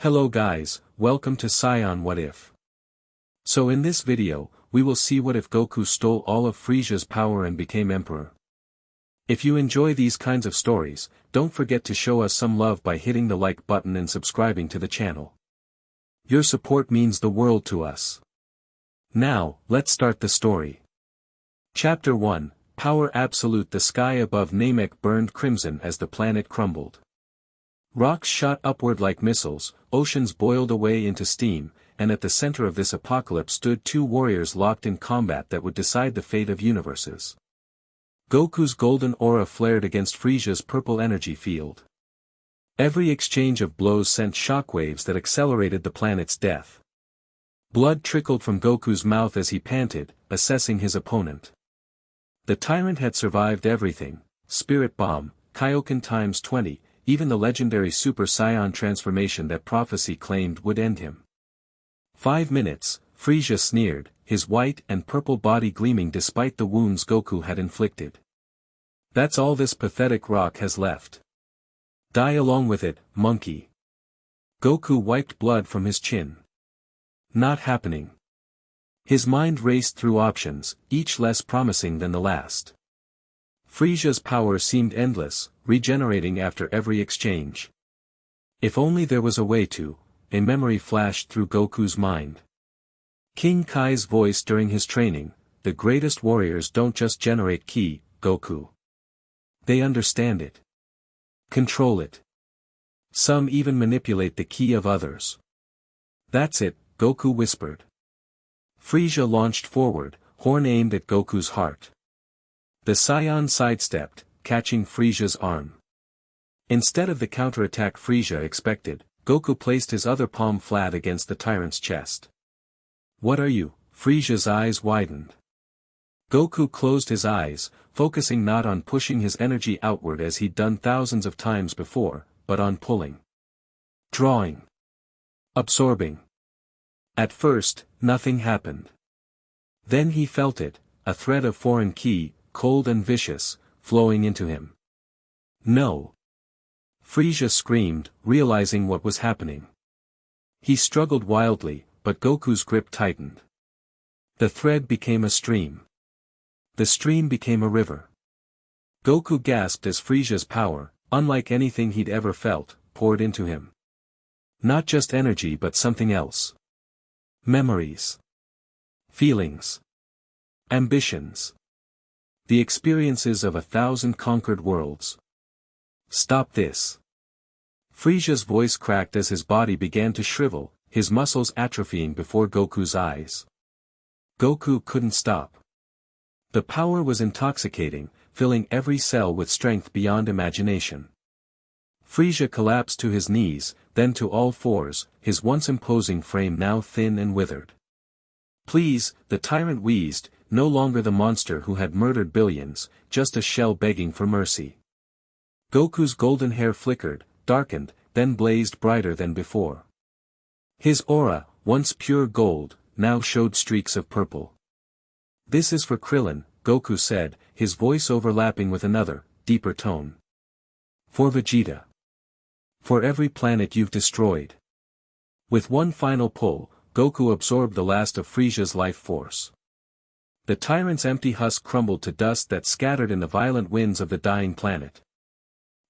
Hello guys, welcome to Scion What If. So in this video, we will see what if Goku stole all of Frieza's power and became emperor. If you enjoy these kinds of stories, don't forget to show us some love by hitting the like button and subscribing to the channel. Your support means the world to us. Now, let's start the story. Chapter 1, Power Absolute. The sky above Namek burned crimson as the planet crumbled. Rocks shot upward like missiles, oceans boiled away into steam, and at the center of this apocalypse stood two warriors locked in combat that would decide the fate of universes. Goku's golden aura flared against Frieza's purple energy field. Every exchange of blows sent shockwaves that accelerated the planet's death. Blood trickled from Goku's mouth as he panted, assessing his opponent. The tyrant had survived everything: Spirit Bomb, Kaioken times 20, even the legendary Super Saiyan transformation that prophecy claimed would end him. 5 minutes, Frieza sneered, his white and purple body gleaming despite the wounds Goku had inflicted. That's all this pathetic rock has left. Die along with it, monkey. Goku wiped blood from his chin. Not happening. His mind raced through options, each less promising than the last. Frieza's power seemed endless, regenerating after every exchange. If only there was a way to. A memory flashed through Goku's mind. King Kai's voice during his training: the greatest warriors don't just generate ki, Goku. They understand it. Control it. Some even manipulate the ki of others. That's it, Goku whispered. Frieza launched forward, horn aimed at Goku's heart. The Saiyan sidestepped, catching Frieza's arm. Instead of the counterattack Frieza expected, Goku placed his other palm flat against the tyrant's chest. What are you? Frieza's eyes widened. Goku closed his eyes, focusing not on pushing his energy outward as he'd done thousands of times before, but on pulling. Drawing. Absorbing. At first, nothing happened. Then he felt it, a thread of foreign ki, cold and vicious, flowing into him. No! Frieza screamed, realizing what was happening. He struggled wildly, but Goku's grip tightened. The thread became a stream. The stream became a river. Goku gasped as Frieza's power, unlike anything he'd ever felt, poured into him. Not just energy but something else. Memories. Feelings. Ambitions. The experiences of 1,000 conquered worlds. Stop this. Frieza's voice cracked as his body began to shrivel, his muscles atrophying before Goku's eyes. Goku couldn't stop. The power was intoxicating, filling every cell with strength beyond imagination. Frieza collapsed to his knees, then to all fours, his once imposing frame now thin and withered. Please, the tyrant wheezed, no longer the monster who had murdered billions, just a shell begging for mercy. Goku's golden hair flickered, darkened, then blazed brighter than before. His aura, once pure gold, now showed streaks of purple. This is for Krillin, Goku said, his voice overlapping with another, deeper tone. For Vegeta. For every planet you've destroyed. With one final pull, Goku absorbed the last of Frieza's life force. The tyrant's empty husk crumbled to dust that scattered in the violent winds of the dying planet.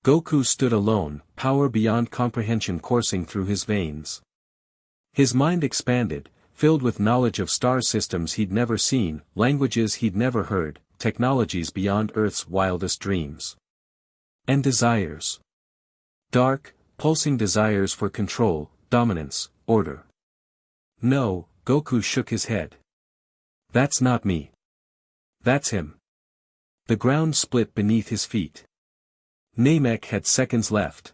Goku stood alone, power beyond comprehension coursing through his veins. His mind expanded, filled with knowledge of star systems he'd never seen, languages he'd never heard, technologies beyond Earth's wildest dreams. And desires. Dark, pulsing desires for control, dominance, order. No, Goku shook his head. That's not me. That's him. The ground split beneath his feet. Namek had seconds left.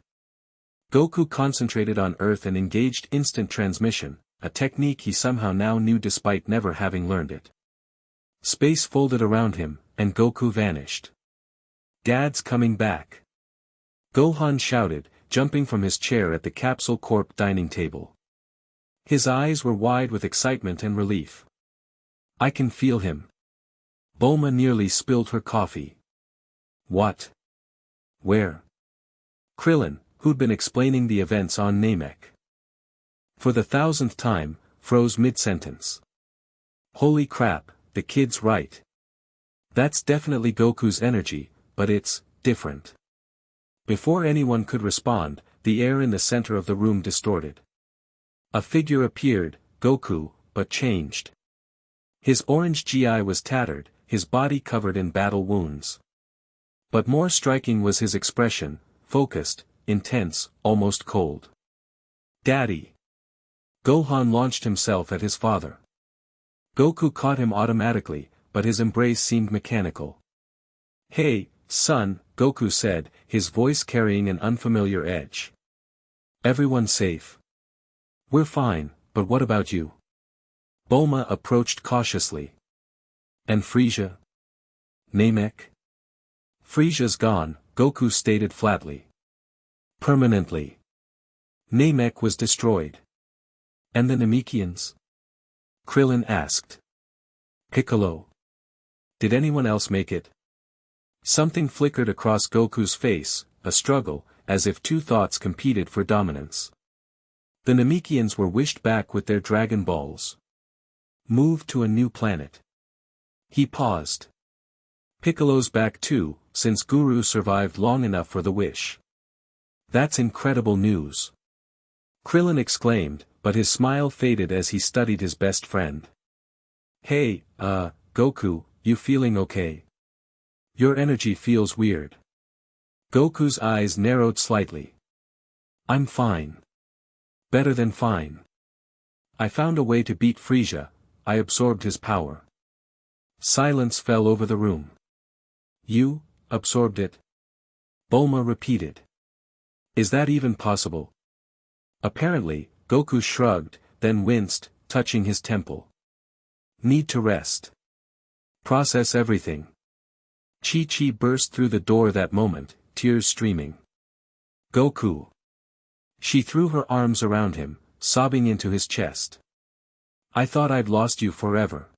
Goku concentrated on Earth and engaged instant transmission, a technique he somehow now knew despite never having learned it. Space folded around him, and Goku vanished. Dad's coming back. Gohan shouted, jumping from his chair at the Capsule Corp dining table. His eyes were wide with excitement and relief. I can feel him. Bulma nearly spilled her coffee. What? Where? Krillin, who'd been explaining the events on Namek. For the 1000th time, froze mid-sentence. Holy crap, the kid's right. That's definitely Goku's energy, but it's different. Before anyone could respond, the air in the center of the room distorted. A figure appeared, Goku, but changed. His orange GI was tattered, his body covered in battle wounds. But more striking was his expression, focused, intense, almost cold. Daddy! Gohan launched himself at his father. Goku caught him automatically, but his embrace seemed mechanical. Hey, son, Goku said, his voice carrying an unfamiliar edge. Everyone safe? We're fine, but what about you? Bulma approached cautiously. And Frieza? Namek? Frieza's gone, Goku stated flatly. Permanently. Namek was destroyed. And the Namekians? Krillin asked. Piccolo? Did anyone else make it? Something flickered across Goku's face, a struggle, as if two thoughts competed for dominance. The Namekians were wished back with their Dragon Balls. Moved to a new planet. He paused. Piccolo's back too, since Guru survived long enough for the wish. That's incredible news. Krillin exclaimed, but his smile faded as he studied his best friend. Hey, Goku, you feeling okay? Your energy feels weird. Goku's eyes narrowed slightly. I'm fine. Better than fine. I found a way to beat Frieza, I absorbed his power. Silence fell over the room. You, absorbed it? Bulma repeated. Is that even possible? Apparently, Goku shrugged, then winced, touching his temple. Need to rest. Process everything. Chi-Chi burst through the door that moment, tears streaming. Goku. She threw her arms around him, sobbing into his chest. I thought I'd lost you forever.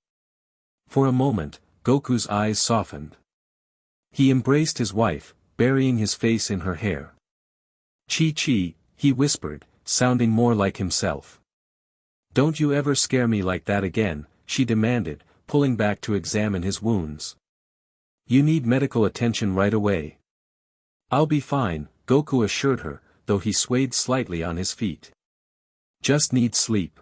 For a moment, Goku's eyes softened. He embraced his wife, burying his face in her hair. Chi-Chi, he whispered, sounding more like himself. Don't you ever scare me like that again, she demanded, pulling back to examine his wounds. You need medical attention right away. I'll be fine, Goku assured her, though he swayed slightly on his feet. Just need sleep.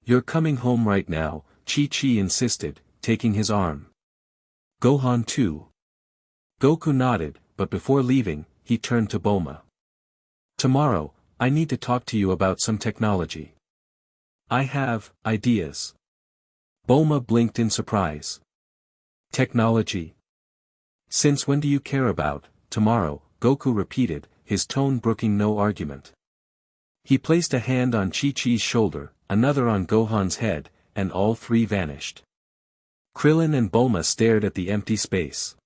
You're coming home right now, Chi-Chi insisted, taking his arm. Gohan too. Goku nodded, but before leaving, he turned to Bulma. Tomorrow, I need to talk to you about some technology. I have ideas. Bulma blinked in surprise. Technology? Since when do you care about, tomorrow, Goku repeated, his tone brooking no argument. He placed a hand on Chi-Chi's shoulder, another on Gohan's head, and all three vanished. Krillin and Bulma stared at the empty space.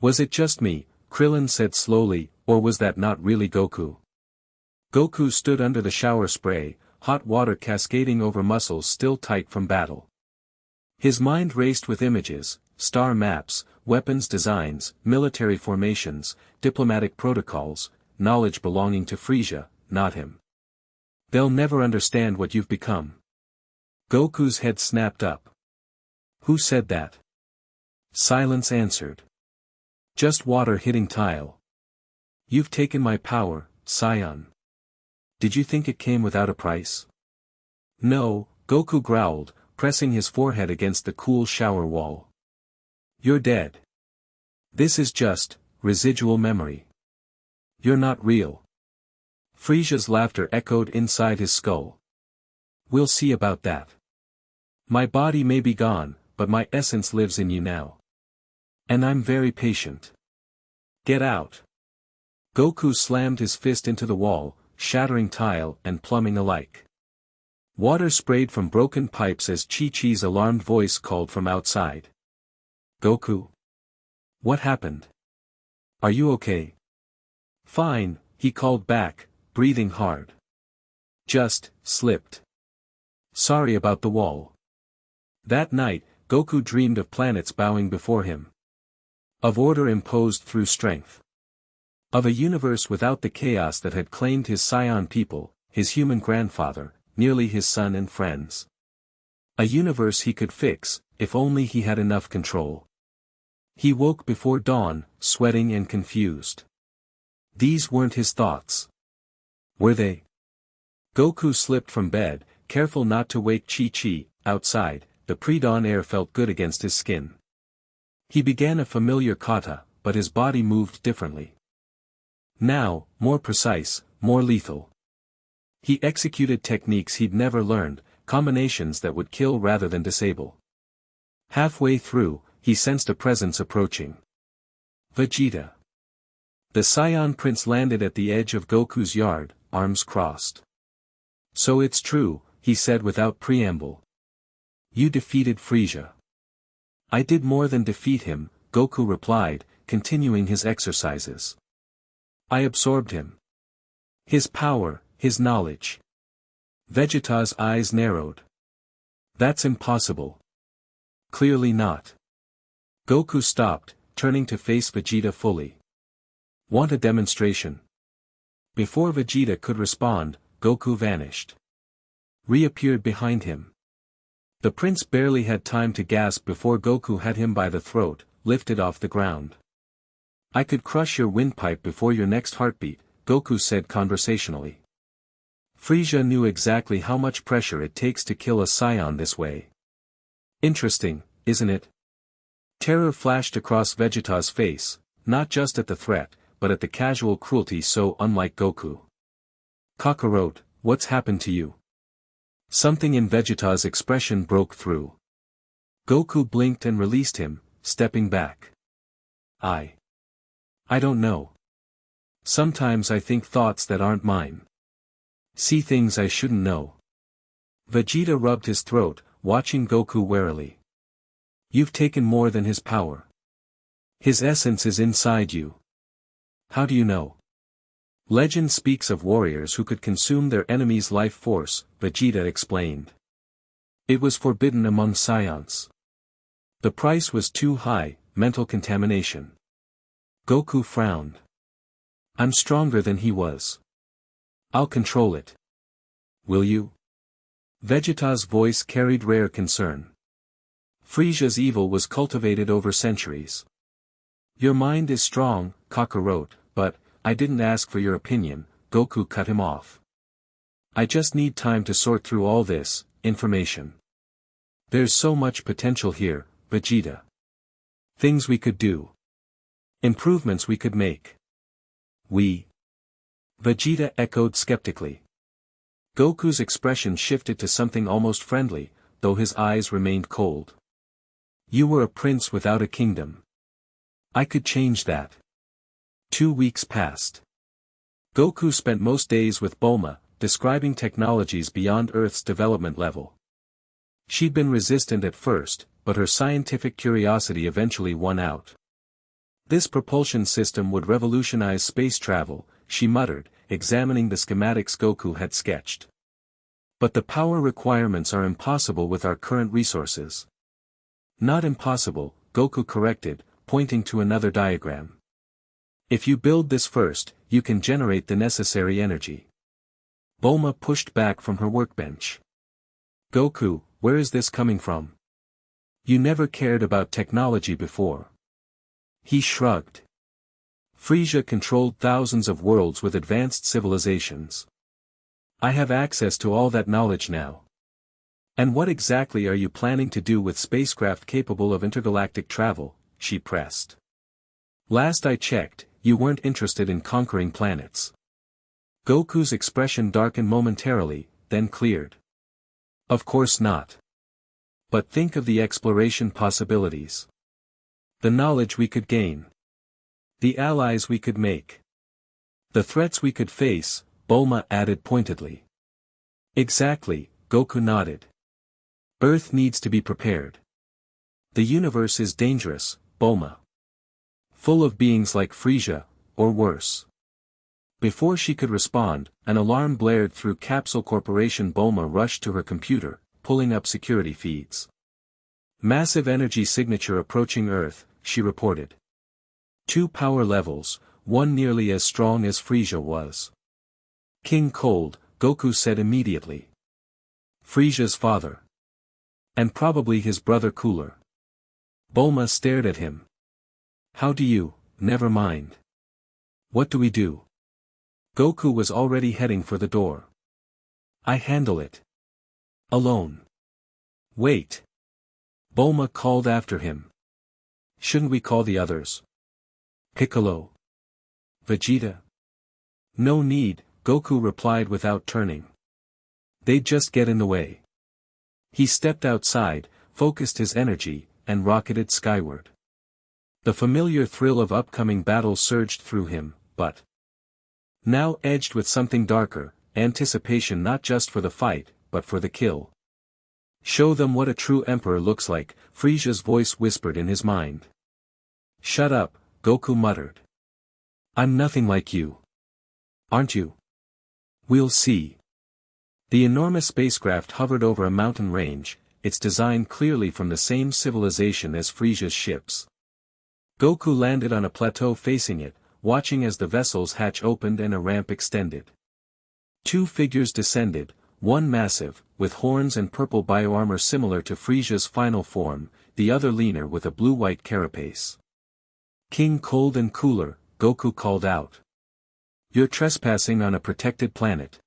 Was it just me, Krillin said slowly, or was that not really Goku? Goku stood under the shower spray, hot water cascading over muscles still tight from battle. His mind raced with images, star maps, weapons designs, military formations, diplomatic protocols, knowledge belonging to Frieza, not him. They'll never understand what you've become. Goku's head snapped up. Who said that? Silence answered. Just water hitting tile. You've taken my power, Saiyan. Did you think it came without a price? No, Goku growled, pressing his forehead against the cool shower wall. You're dead. This is just residual memory. You're not real. Frieza's laughter echoed inside his skull. We'll see about that. My body may be gone, but my essence lives in you now. And I'm very patient. Get out. Goku slammed his fist into the wall, shattering tile and plumbing alike. Water sprayed from broken pipes as Chi-Chi's alarmed voice called from outside. Goku? What happened? Are you okay? Fine, he called back, breathing hard. Just slipped. Sorry about the wall. That night, Goku dreamed of planets bowing before him. Of order imposed through strength. Of a universe without the chaos that had claimed his Saiyan people, his human grandfather, nearly his son and friends. A universe he could fix, if only he had enough control. He woke before dawn, sweating and confused. These weren't his thoughts. Were they? Goku slipped from bed, careful not to wake Chi-Chi. Outside, the pre-dawn air felt good against his skin. He began a familiar kata, but his body moved differently. Now, more precise, more lethal. He executed techniques he'd never learned, combinations that would kill rather than disable. Halfway through, he sensed a presence approaching. Vegeta. The Saiyan Prince landed at the edge of Goku's yard, arms crossed. "So it's true," he said without preamble. "You defeated Frieza." "I did more than defeat him," Goku replied, continuing his exercises. "I absorbed him. His power, his knowledge." Vegeta's eyes narrowed. "That's impossible." "Clearly not." Goku stopped, turning to face Vegeta fully. "Want a demonstration?" Before Vegeta could respond, Goku vanished. Reappeared behind him. The prince barely had time to gasp before Goku had him by the throat, lifted off the ground. "I could crush your windpipe before your next heartbeat," Goku said conversationally. Frieza knew exactly how much pressure it takes to kill a Saiyan this way. Interesting, isn't it? Terror flashed across Vegeta's face, not just at the threat, but at the casual cruelty so unlike Goku. "Kakarot, what's happened to you?" Something in Vegeta's expression broke through. Goku blinked and released him, stepping back. I don't know. Sometimes I think thoughts that aren't mine. See things I shouldn't know." Vegeta rubbed his throat, watching Goku warily. "You've taken more than his power. His essence is inside you." "How do you know?" "Legend speaks of warriors who could consume their enemy's life force," Vegeta explained. "It was forbidden among Saiyans. The price was too high, mental contamination." Goku frowned. "I'm stronger than he was. I'll control it." "Will you?" Vegeta's voice carried rare concern. "Frieza's evil was cultivated over centuries. Your mind is strong, Kakarot, but I didn't ask for your opinion," Goku cut him off. "I just need time to sort through all this information. There's so much potential here, Vegeta. Things we could do. Improvements we could make." "We?" Vegeta echoed skeptically. Goku's expression shifted to something almost friendly, though his eyes remained cold. "You were a prince without a kingdom. I could change that." 2 weeks passed. Goku spent most days with Bulma, describing technologies beyond Earth's development level. She'd been resistant at first, but her scientific curiosity eventually won out. "This propulsion system would revolutionize space travel," she muttered, examining the schematics Goku had sketched. "But the power requirements are impossible with our current resources." "Not impossible," Goku corrected, pointing to another diagram. "If you build this first, you can generate the necessary energy." Bulma pushed back from her workbench. "Goku, where is this coming from? You never cared about technology before." He shrugged. "Frieza controlled thousands of worlds with advanced civilizations. I have access to all that knowledge now." "And what exactly are you planning to do with spacecraft capable of intergalactic travel?" she pressed. "Last I checked, you weren't interested in conquering planets." Goku's expression darkened momentarily, then cleared. "Of course not. But think of the exploration possibilities. The knowledge we could gain. The allies we could make. The threats we could face," Bulma added pointedly. "Exactly," Goku nodded. "Earth needs to be prepared. The universe is dangerous, Bulma. Full of beings like Frieza, or worse." Before she could respond, an alarm blared through Capsule Corporation. Bulma rushed to her computer, pulling up security feeds. "Massive energy signature approaching Earth," she reported. 2 power levels, one nearly as strong as Frieza was. "King Cold," Goku said immediately. Frieza's father. And probably his brother Cooler. Bulma stared at him. How do you, never mind. What do we do? Goku was already heading for the door. I handle it. Alone. Wait. Bulma called after him. Shouldn't we call the others? Piccolo. Vegeta. No need, Goku replied without turning. They'd just get in the way. He stepped outside, focused his energy, and rocketed skyward. The familiar thrill of upcoming battle surged through him, but now edged with something darker, anticipation not just for the fight, but for the kill. Show them what a true emperor looks like, Frieza's voice whispered in his mind. Shut up, Goku muttered. I'm nothing like you. Aren't you? We'll see. The enormous spacecraft hovered over a mountain range, its design clearly from the same civilization as Frieza's ships. Goku landed on a plateau facing it, watching as the vessel's hatch opened and a ramp extended. Two figures descended, one massive, with horns and purple bioarmor similar to Frieza's final form, the other leaner with a blue-white carapace. King Cold and Cooler, Goku called out. You're trespassing on a protected planet.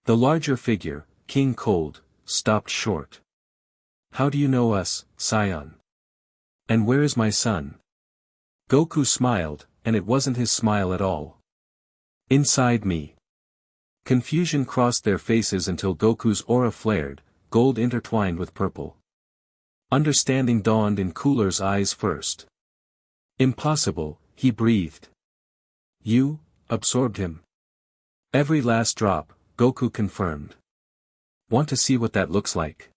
The larger figure, King Cold, stopped short. How do you know us, Scion? And where is my son? Goku smiled, and it wasn't his smile at all. Inside me. Confusion crossed their faces until Goku's aura flared, gold intertwined with purple. Understanding dawned in Cooler's eyes first. Impossible, he breathed. You absorbed him. Every last drop, Goku confirmed. Want to see what that looks like?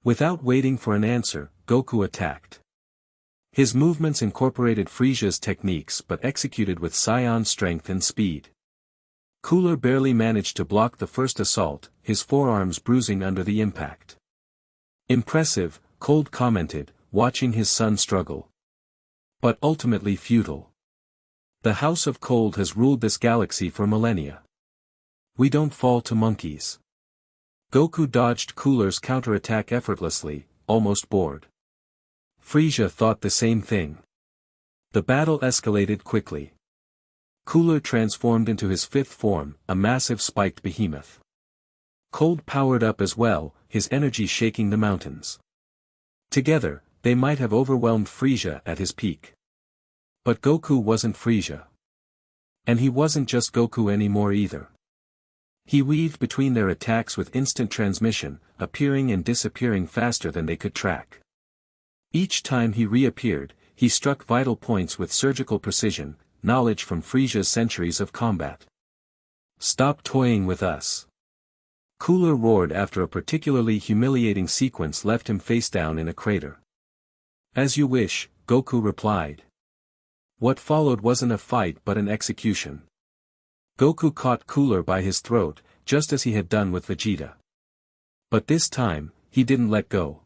Without waiting for an answer, Goku attacked. His movements incorporated Frieza's techniques but executed with Scion strength and speed. Cooler barely managed to block the first assault, his forearms bruising under the impact. Impressive, Cold commented, watching his son struggle. But ultimately futile. The House of Cold has ruled this galaxy for millennia. We don't fall to monkeys. Goku dodged Cooler's counterattack effortlessly, almost bored. Frieza thought the same thing. The battle escalated quickly. Cooler transformed into his fifth form, a massive spiked behemoth. Cold powered up as well, his energy shaking the mountains. Together, they might have overwhelmed Frieza at his peak. But Goku wasn't Frieza. And he wasn't just Goku anymore either. He weaved between their attacks with instant transmission, appearing and disappearing faster than they could track. Each time he reappeared, he struck vital points with surgical precision, knowledge from Frieza's centuries of combat. Stop toying with us. Cooler roared after a particularly humiliating sequence left him face down in a crater. As you wish, Goku replied. What followed wasn't a fight but an execution. Goku caught Cooler by his throat, just as he had done with Vegeta. But this time, he didn't let go.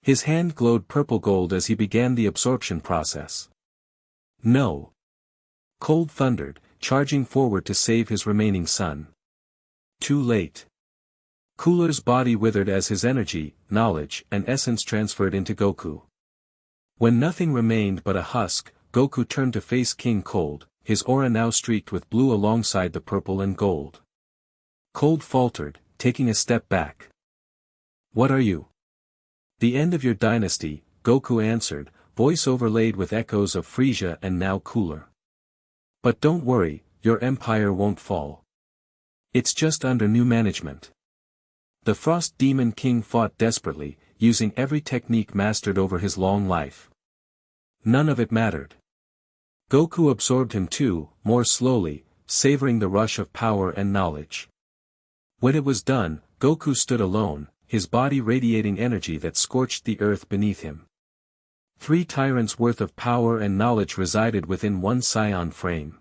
His hand glowed purple gold as he began the absorption process. No. Cold thundered, charging forward to save his remaining son. Too late. Cooler's body withered as his energy, knowledge, and essence transferred into Goku. When nothing remained but a husk, Goku turned to face King Cold, his aura now streaked with blue alongside the purple and gold. Cold faltered, taking a step back. What are you? The end of your dynasty, Goku answered, voice overlaid with echoes of Frieza and now Cooler. But don't worry, your empire won't fall. It's just under new management. The Frost Demon King fought desperately, using every technique mastered over his long life. None of it mattered. Goku absorbed him too, more slowly, savoring the rush of power and knowledge. When it was done, Goku stood alone, his body radiating energy that scorched the earth beneath him. 3 tyrants' worth of power and knowledge resided within one Scion frame.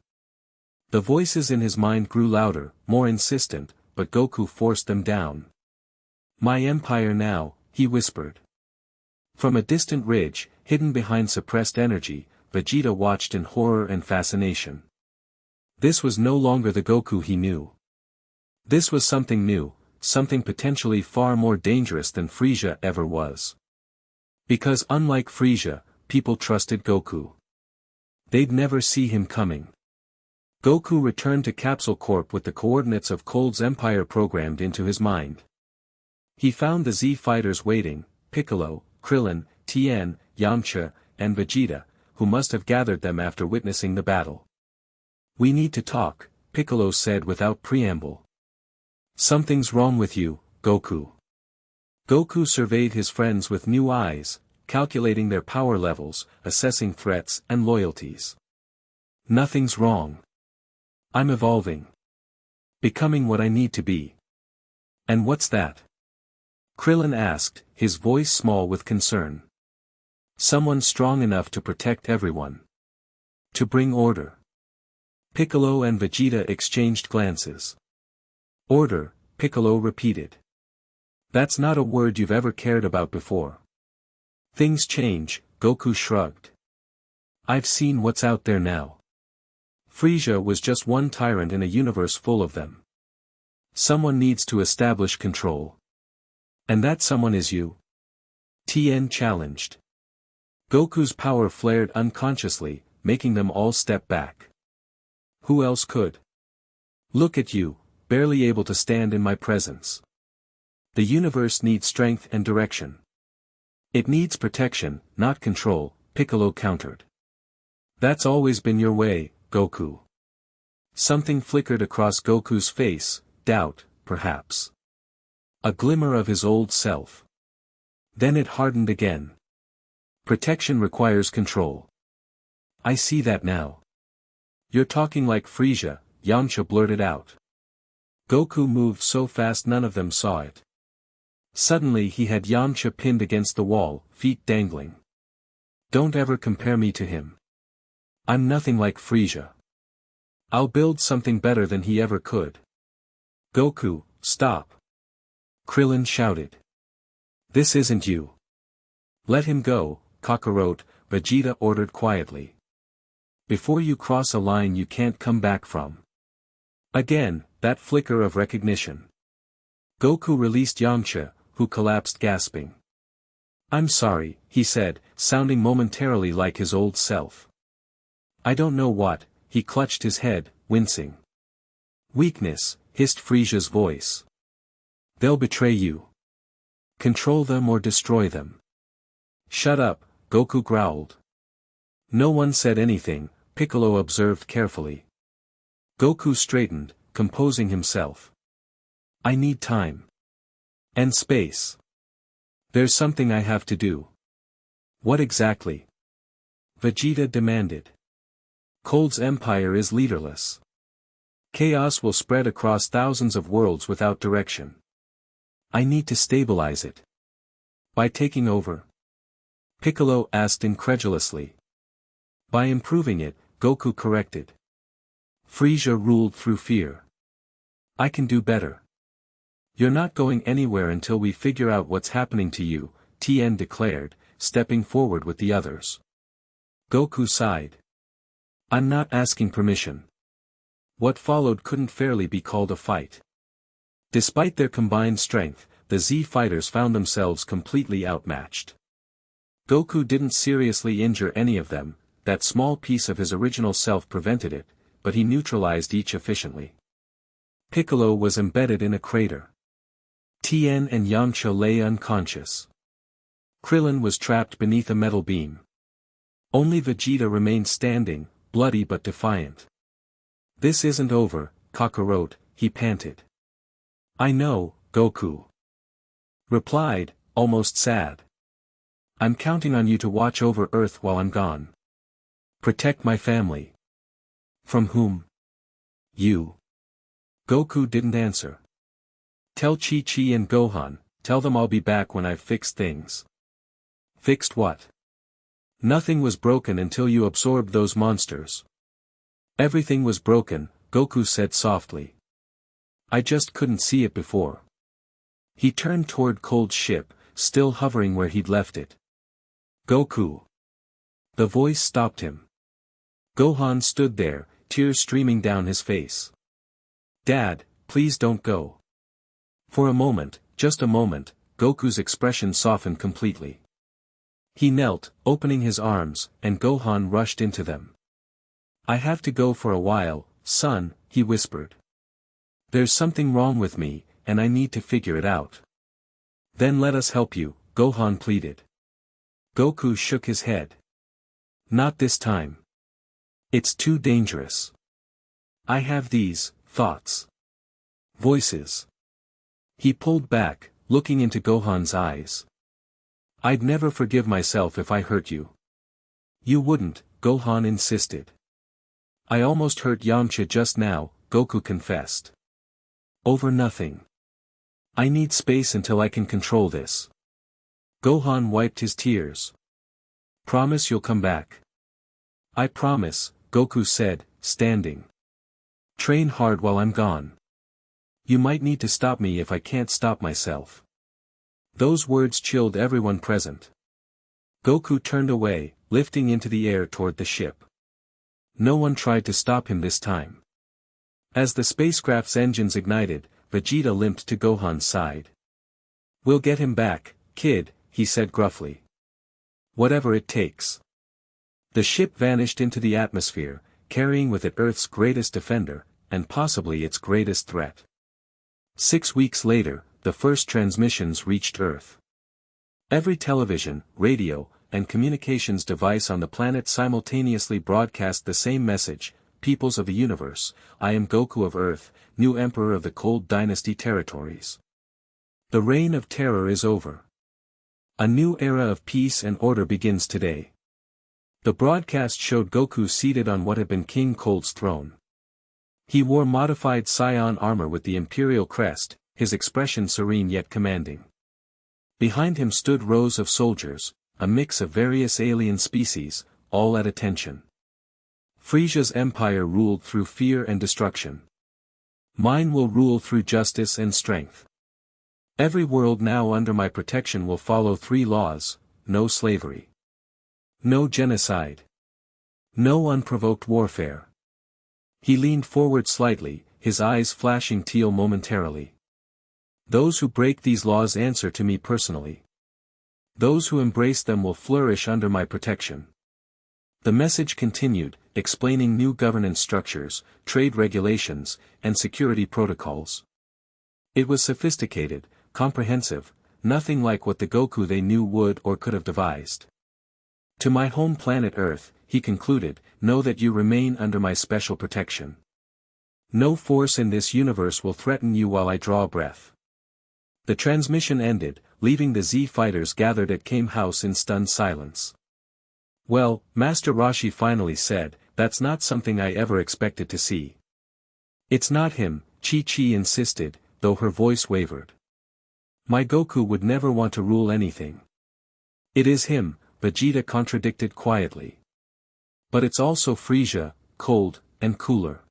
The voices in his mind grew louder, more insistent, but Goku forced them down. My empire now, he whispered. From a distant ridge, hidden behind suppressed energy, Vegeta watched in horror and fascination. This was no longer the Goku he knew. This was something new, something potentially far more dangerous than Frieza ever was. Because unlike Frieza, people trusted Goku. They'd never see him coming. Goku returned to Capsule Corp with the coordinates of Cold's Empire programmed into his mind. He found the Z fighters waiting, Piccolo, Krillin, Tien, Yamcha, and Vegeta, who must have gathered them after witnessing the battle. "We need to talk," Piccolo said without preamble. "Something's wrong with you, Goku." Goku surveyed his friends with new eyes, calculating their power levels, assessing threats and loyalties. "Nothing's wrong. I'm evolving. Becoming what I need to be." "And what's that?" Krillin asked, his voice small with concern. "Someone strong enough to protect everyone. To bring order." Piccolo and Vegeta exchanged glances. "Order," Piccolo repeated. "That's not a word you've ever cared about before." "Things change," Goku shrugged. "I've seen what's out there now. Frieza was just one tyrant in a universe full of them. Someone needs to establish control. And that someone is you?" Tien challenged. Goku's power flared unconsciously, making them all step back. "Who else could? Look at you, barely able to stand in my presence. The universe needs strength and direction. It needs protection, not control," Piccolo countered. "That's always been your way, Goku." Something flickered across Goku's face, doubt, perhaps. A glimmer of his old self. Then it hardened again. "Protection requires control. I see that now." "You're talking like Frieza," Yamcha blurted out. Goku moved so fast none of them saw it. Suddenly he had Yamcha pinned against the wall, feet dangling. "Don't ever compare me to him. I'm nothing like Frieza. I'll build something better than he ever could." "Goku, stop!" Krillin shouted. "This isn't you." "Let him go, Kakarot," Vegeta ordered quietly. "Before you cross a line you can't come back from." Again, that flicker of recognition. Goku released Yamcha, who collapsed gasping. "I'm sorry," he said, sounding momentarily like his old self. "I don't know what," he clutched his head, wincing. "Weakness," hissed Frieza's voice. "They'll betray you. Control them or destroy them." "Shut up," Goku growled. No one said anything, Piccolo observed carefully. Goku straightened, composing himself. "I need time. And space. There's something I have to do." "What exactly?" Vegeta demanded. "Cold's empire is leaderless. Chaos will spread across thousands of worlds without direction. I need to stabilize it." "By taking over?" Piccolo asked incredulously. "By improving it," Goku corrected. "Frieza ruled through fear. I can do better." "You're not going anywhere until we figure out what's happening to you," Tien declared, stepping forward with the others. Goku sighed. "I'm not asking permission." What followed couldn't fairly be called a fight. Despite their combined strength, the Z fighters found themselves completely outmatched. Goku didn't seriously injure any of them, that small piece of his original self prevented it, but he neutralized each efficiently. Piccolo was embedded in a crater. Tien and Yamcha lay unconscious. Krillin was trapped beneath a metal beam. Only Vegeta remained standing, bloody but defiant. "This isn't over, Kakarot," he panted. "I know," Goku replied, almost sad. "I'm counting on you to watch over Earth while I'm gone. Protect my family." "From whom?" "You." Goku didn't answer. "Tell Chi-Chi and Gohan, tell them I'll be back when I've fixed things." "Fixed what?" "Nothing was broken until you absorbed those monsters." "Everything was broken," Goku said softly. "I just couldn't see it before." He turned toward Cold's ship, still hovering where he'd left it. "Goku." The voice stopped him. Gohan stood there, tears streaming down his face. "Dad," please don't go. For a moment, just a moment, Goku's expression softened completely. He knelt, opening his arms, and Gohan rushed into them. I have to go for a while, son, he whispered. There's something wrong with me, and I need to figure it out. Then let us help you, Gohan pleaded. Goku shook his head. Not this time. It's too dangerous. I have these thoughts. Voices. He pulled back, looking into Gohan's eyes. I'd never forgive myself if I hurt you. You wouldn't, Gohan insisted. I almost hurt Yamcha just now, Goku confessed. Over nothing. I need space until I can control this. Gohan wiped his tears. Promise you'll come back. I promise, Goku said, standing. Train hard while I'm gone. You might need to stop me if I can't stop myself. Those words chilled everyone present. Goku turned away, lifting into the air toward the ship. No one tried to stop him this time. As the spacecraft's engines ignited, Vegeta limped to Gohan's side. We'll get him back, kid, he said gruffly. Whatever it takes. The ship vanished into the atmosphere, carrying with it Earth's greatest defender, and possibly its greatest threat. 6 weeks later, the first transmissions reached Earth. Every television, radio, and communications device on the planet simultaneously broadcast the same message: peoples of the universe, I am Goku of Earth, new emperor of the Cold Dynasty territories. The reign of terror is over. A new era of peace and order begins today. The broadcast showed Goku seated on what had been King Cold's throne. He wore modified Saiyan armor with the imperial crest, his expression serene yet commanding. Behind him stood rows of soldiers, a mix of various alien species, all at attention. Frieza's empire ruled through fear and destruction. Mine will rule through justice and strength. Every world now under my protection will follow 3 laws: no slavery, no genocide, no unprovoked warfare. He leaned forward slightly, his eyes flashing teal momentarily. Those who break these laws answer to me personally. Those who embrace them will flourish under my protection. The message continued, explaining new governance structures, trade regulations, and security protocols. It was sophisticated, comprehensive, nothing like what the Goku they knew would or could have devised. To my home planet Earth, he concluded, know that you remain under my special protection. No force in this universe will threaten you while I draw breath. The transmission ended, leaving the Z fighters gathered at Kame House in stunned silence. Well, Master Roshi finally said, that's not something I ever expected to see. It's not him, Chi-Chi insisted, though her voice wavered. My Goku would never want to rule anything. It is him, Vegeta contradicted quietly. But it's also Frieza, cold, and cooler.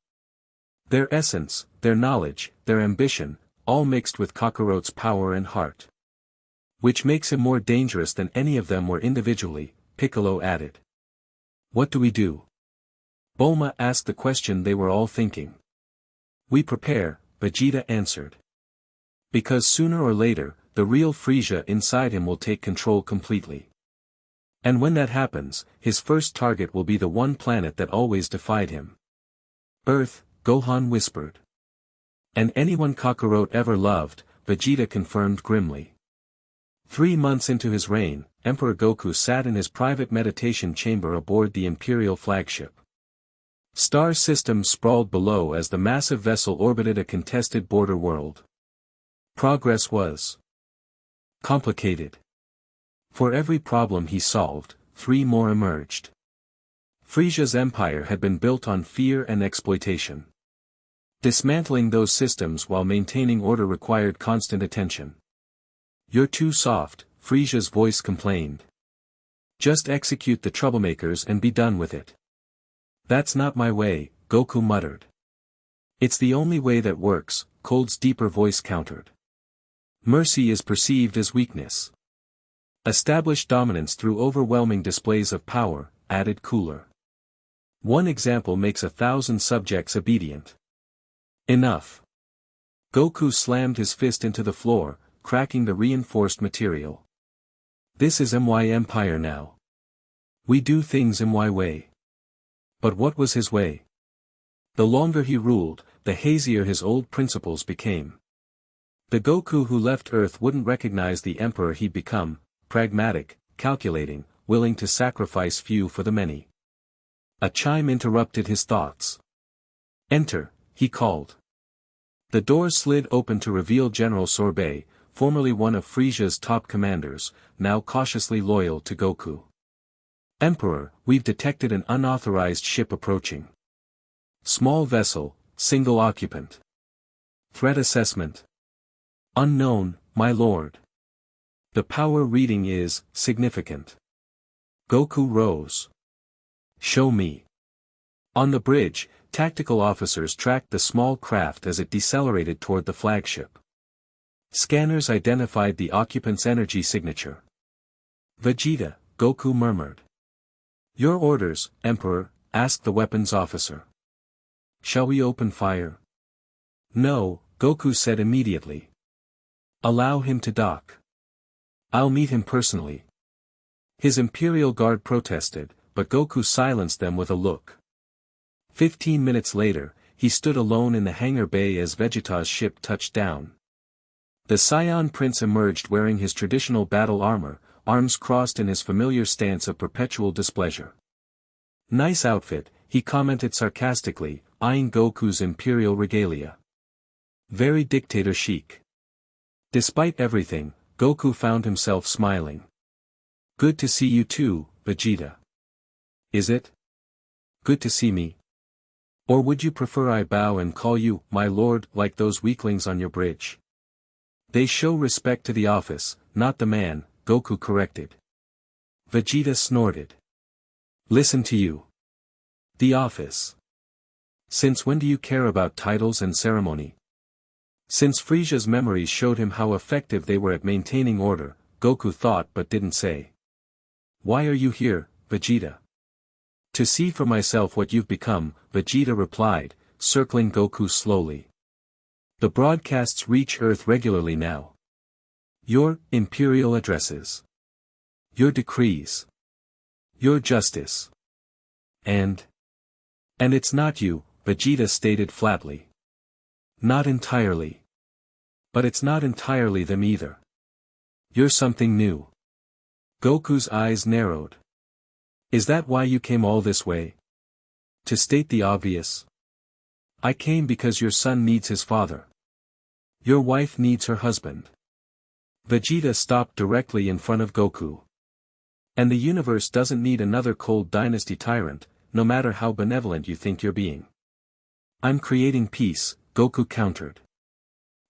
Their essence, their knowledge, their ambition, all mixed with Kakarot's power and heart. Which makes him more dangerous than any of them were individually, Piccolo added. What do we do? Bulma asked the question they were all thinking. We prepare, Vegeta answered. Because sooner or later, the real Frieza inside him will take control completely. And when that happens, his first target will be the one planet that always defied him. Earth, Gohan whispered. And anyone Kakarot ever loved, Vegeta confirmed grimly. 3 months into his reign, Emperor Goku sat in his private meditation chamber aboard the Imperial flagship. Star systems sprawled below as the massive vessel orbited a contested border world. Progress was complicated. For every problem he solved, 3 more emerged. Frieza's empire had been built on fear and exploitation. Dismantling those systems while maintaining order required constant attention. You're too soft, Frieza's voice complained. Just execute the troublemakers and be done with it. That's not my way, Goku muttered. It's the only way that works, Cold's deeper voice countered. Mercy is perceived as weakness. Establish dominance through overwhelming displays of power, added Cooler. One example makes 1,000 subjects obedient. Enough. Goku slammed his fist into the floor, cracking the reinforced material. This is my empire now. We do things my way. But what was his way? The longer he ruled, the hazier his old principles became. The Goku who left Earth wouldn't recognize the emperor he'd become, pragmatic, calculating, willing to sacrifice few for the many. A chime interrupted his thoughts. "Enter," he called. The doors slid open to reveal General Sorbet, formerly one of Frieza's top commanders, now cautiously loyal to Goku. "Emperor, we've detected an unauthorized ship approaching. Small vessel, single occupant. Threat assessment. Unknown, my lord. The power reading is significant." Goku rose. "Show me." On the bridge, tactical officers tracked the small craft as it decelerated toward the flagship. Scanners identified the occupant's energy signature. "Vegeta," Goku murmured. "Your orders, Emperor," asked the weapons officer. "Shall we open fire?" "No," Goku said immediately. "Allow him to dock. I'll meet him personally." His Imperial Guard protested, but Goku silenced them with a look. 15 minutes later, he stood alone in the hangar bay as Vegeta's ship touched down. The Saiyan Prince emerged wearing his traditional battle armor, arms crossed in his familiar stance of perpetual displeasure. "Nice outfit," he commented sarcastically, eyeing Goku's Imperial regalia. "Very dictator chic." Despite everything, Goku found himself smiling. "Good to see you too, Vegeta." "Is it? Good to see me? Or would you prefer I bow and call you, my lord, like those weaklings on your bridge?" "They show respect to the office, not the man," Goku corrected. Vegeta snorted. "Listen to you. The office. Since when do you care about titles and ceremony?" Since Frieza's memories showed him how effective they were at maintaining order, Goku thought but didn't say. "Why are you here, Vegeta?" "To see for myself what you've become," Vegeta replied, circling Goku slowly. "The broadcasts reach Earth regularly now. Your imperial addresses. Your decrees. Your justice. And it's not you," Vegeta stated flatly. "Not entirely. But it's not entirely them either. You're something new." Goku's eyes narrowed. "Is that why you came all this way? To state the obvious. I came because your son needs his father. Your wife needs her husband." Vegeta stopped directly in front of Goku. "And the universe doesn't need another cold dynasty tyrant, no matter how benevolent you think you're being." "I'm creating peace," Goku countered.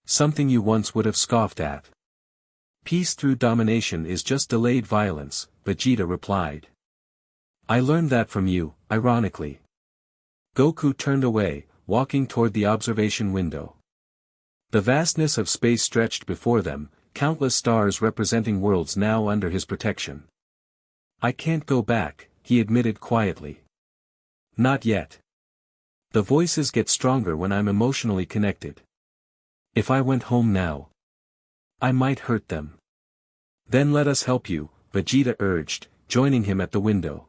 "Something you once would have scoffed at." "Peace through domination is just delayed violence," Vegeta replied. "I learned that from you," ironically. Goku turned away, walking toward the observation window. The vastness of space stretched before them, countless stars representing worlds now under his protection. "I can't go back," he admitted quietly. "Not yet. The voices get stronger when I'm emotionally connected. If I went home now, I might hurt them." "Then let us help you," Vegeta urged, joining him at the window.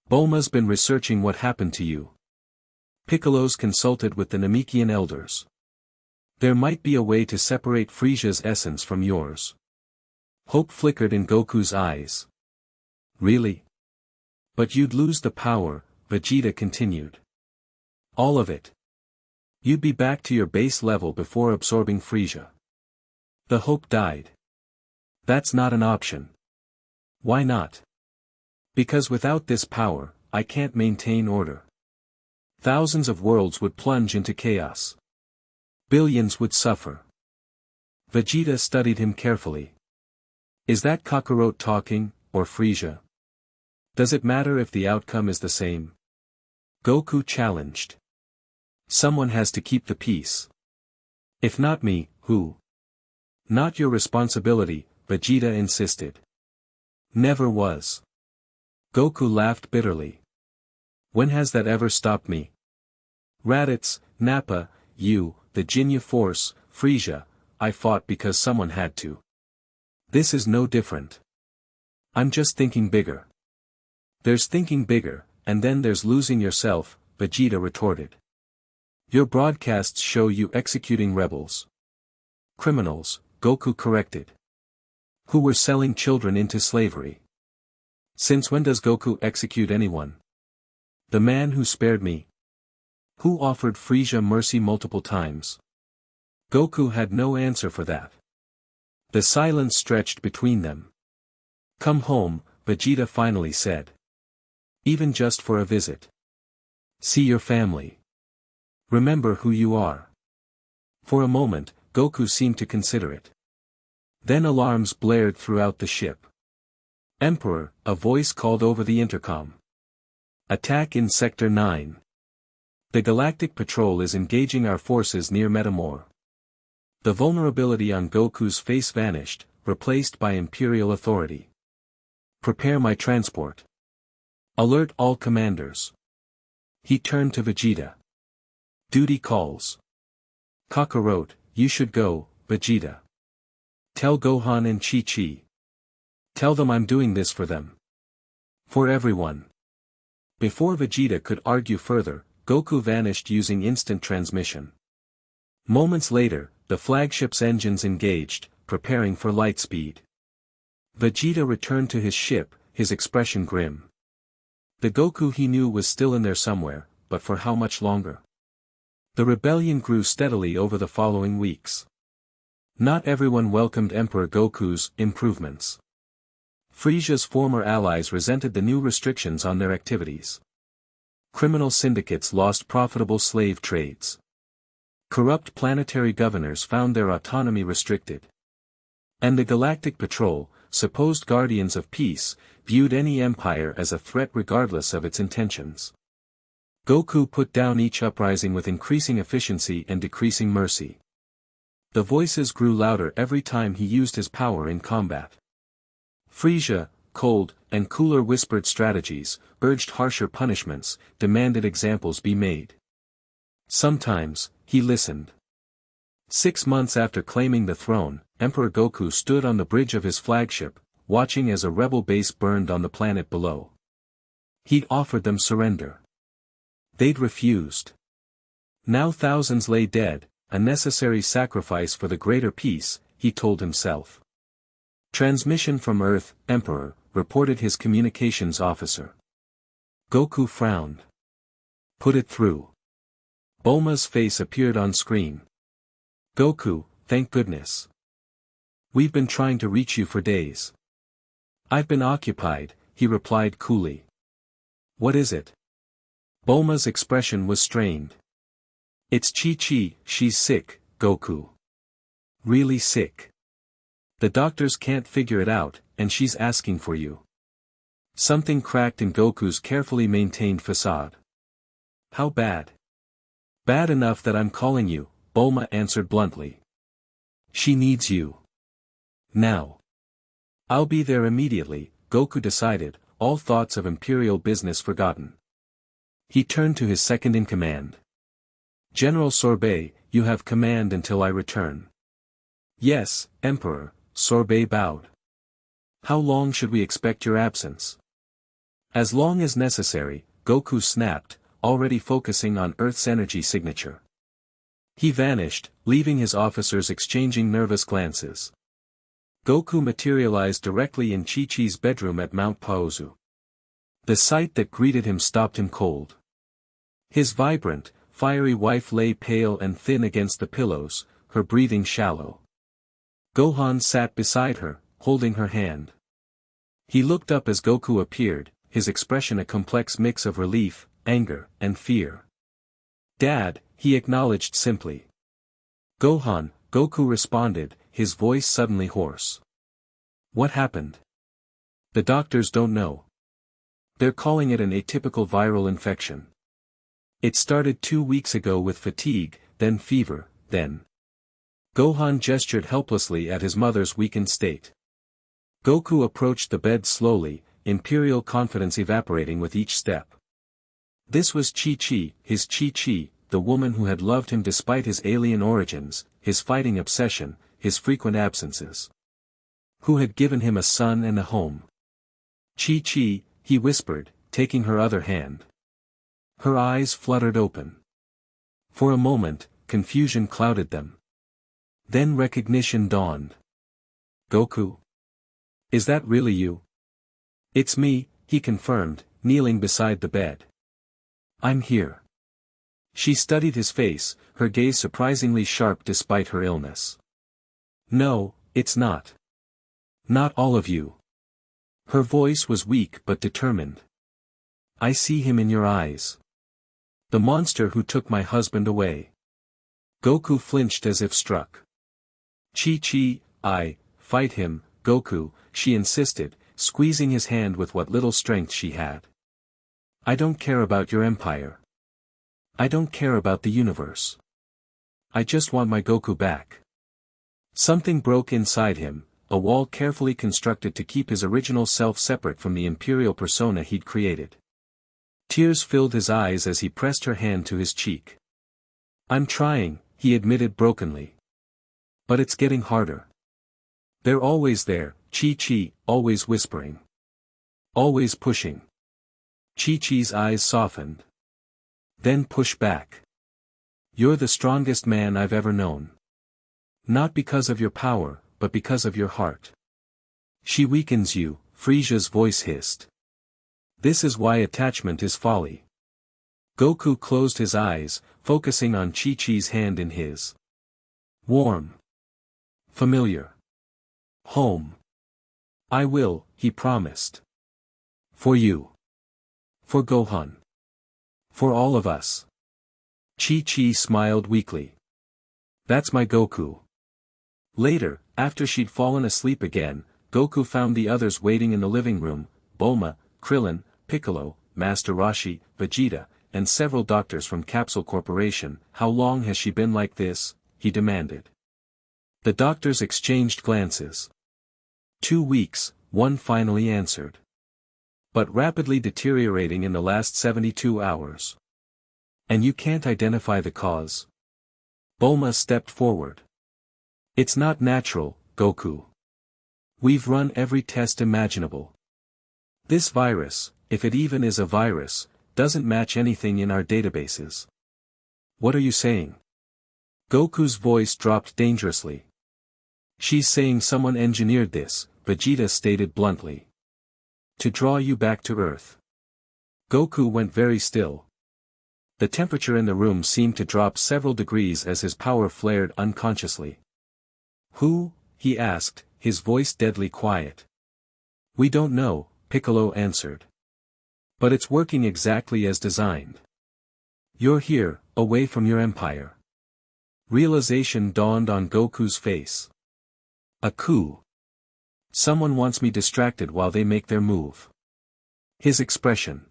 "Bulma's been researching what happened to you. Piccolo's consulted with the Namekian elders. There might be a way to separate Frieza's essence from yours." Hope flickered in Goku's eyes. "Really? But you'd lose the power," Vegeta continued. "All of it. You'd be back to your base level before absorbing Frieza." The hope died. "That's not an option." "Why not?" "Because without this power, I can't maintain order. Thousands of worlds would plunge into chaos. Billions would suffer." Vegeta studied him carefully. "Is that Kakarot talking, or Frieza? Does it matter if the outcome is the same?" Goku challenged. "Someone has to keep the peace. If not me, who?" "Not your responsibility," Vegeta insisted. "Never was." Goku laughed bitterly. "When has that ever stopped me? Raditz, Nappa, you, the Jinya Force, Frieza, I fought because someone had to. This is no different. I'm just thinking bigger. There's thinking bigger, and then there's losing yourself, Vegeta retorted. Your broadcasts show you executing rebels. Criminals, Goku corrected. Who were selling children into slavery. Since when does Goku execute anyone? The man who spared me. Who offered Frieza mercy multiple times? Goku had no answer for that. The silence stretched between them. Come home, Vegeta finally said. Even just for a visit. See your family. Remember who you are. For a moment, Goku seemed to consider it. Then alarms blared throughout the ship. Emperor, a voice called over the intercom. Attack in Sector 9. The Galactic Patrol is engaging our forces near Metamor. The vulnerability on Goku's face vanished, replaced by Imperial authority. Prepare my transport. Alert all commanders. He turned to Vegeta. Duty calls. Kakarot, you should go, Vegeta. Tell Gohan and Chi-Chi. Tell them I'm doing this for them. For everyone. Before Vegeta could argue further, Goku vanished using instant transmission. Moments later, the flagship's engines engaged, preparing for lightspeed. Vegeta returned to his ship, his expression grim. The Goku he knew was still in there somewhere, but for how much longer? The rebellion grew steadily over the following weeks. Not everyone welcomed Emperor Goku's improvements. Frieza's former allies resented the new restrictions on their activities. Criminal syndicates lost profitable slave trades. Corrupt planetary governors found their autonomy restricted. And the Galactic Patrol, supposed guardians of peace, viewed any empire as a threat regardless of its intentions. Goku put down each uprising with increasing efficiency and decreasing mercy. The voices grew louder every time he used his power in combat. Frieza, cold, and cooler whispered strategies, urged harsher punishments, demanded examples be made. Sometimes, he listened. 6 months after claiming the throne, Emperor Goku stood on the bridge of his flagship, watching as a rebel base burned on the planet below. He'd offered them surrender. They'd refused. Now thousands lay dead, a necessary sacrifice for the greater peace, he told himself. Transmission from Earth, Emperor, reported his communications officer. Goku frowned. Put it through. Bulma's face appeared on screen. Goku, thank goodness. We've been trying to reach you for days. I've been occupied, he replied coolly. What is it? Bulma's expression was strained. It's Chi-Chi, she's sick, Goku. Really sick. The doctors can't figure it out, and she's asking for you. Something cracked in Goku's carefully maintained facade. How bad? Bad enough that I'm calling you, Bulma answered bluntly. She needs you. Now. I'll be there immediately, Goku decided, all thoughts of imperial business forgotten. He turned to his second-in-command. General Sorbet, you have command until I return. Yes, Emperor, Sorbet bowed. How long should we expect your absence? As long as necessary, Goku snapped, already focusing on Earth's energy signature. He vanished, leaving his officers exchanging nervous glances. Goku materialized directly in Chi-Chi's bedroom at Mount Paozu. The sight that greeted him stopped him cold. His vibrant, fiery wife lay pale and thin against the pillows, her breathing shallow. Gohan sat beside her, holding her hand. He looked up as Goku appeared, his expression a complex mix of relief, anger, and fear. Dad, he acknowledged simply. Gohan, Goku responded, his voice suddenly hoarse. What happened? The doctors don't know. They're calling it an atypical viral infection. It started 2 weeks ago with fatigue, then fever, then. Gohan gestured helplessly at his mother's weakened state. Goku approached the bed slowly, imperial confidence evaporating with each step. This was Chi-Chi, his Chi-Chi, the woman who had loved him despite his alien origins, his fighting obsession, his frequent absences. Who had given him a son and a home. Chi-Chi, he whispered, taking her other hand. Her eyes fluttered open. For a moment, confusion clouded them. Then recognition dawned. Goku? Is that really you? It's me, he confirmed, kneeling beside the bed. I'm here. She studied his face, her gaze surprisingly sharp despite her illness. No, it's not. Not all of you. Her voice was weak but determined. I see him in your eyes. The monster who took my husband away. Goku flinched as if struck. Chi-Chi, fight him, Goku, she insisted, squeezing his hand with what little strength she had. I don't care about your empire. I don't care about the universe. I just want my Goku back. Something broke inside him, a wall carefully constructed to keep his original self separate from the imperial persona he'd created. Tears filled his eyes as he pressed her hand to his cheek. I'm trying, he admitted brokenly. But it's getting harder. They're always there, Chi-Chi, always whispering. Always pushing. Chi-Chi's eyes softened. Then push back. You're the strongest man I've ever known. Not because of your power, but because of your heart. She weakens you, Frieza's voice hissed. This is why attachment is folly. Goku closed his eyes, focusing on Chi-Chi's hand in his. Warm. Familiar. Home. I will, he promised. For you. For Gohan. For all of us. Chi-Chi smiled weakly. That's my Goku. Later, after she'd fallen asleep again, Goku found the others waiting in the living room, Bulma, Krillin, Piccolo, Master Roshi, Vegeta, and several doctors from Capsule Corporation. How long has she been like this? He demanded. The doctors exchanged glances. 2 weeks, one finally answered. But rapidly deteriorating in the last 72 hours. And you can't identify the cause? Bulma stepped forward. It's not natural, Goku. We've run every test imaginable. This virus, if it even is a virus, doesn't match anything in our databases. What are you saying? Goku's voice dropped dangerously. She's saying someone engineered this, Vegeta stated bluntly. To draw you back to Earth. Goku went very still. The temperature in the room seemed to drop several degrees as his power flared unconsciously. Who? He asked, his voice deadly quiet. We don't know, Piccolo answered. But it's working exactly as designed. You're here, away from your empire. Realization dawned on Goku's face. A coup. Someone wants me distracted while they make their move. His expression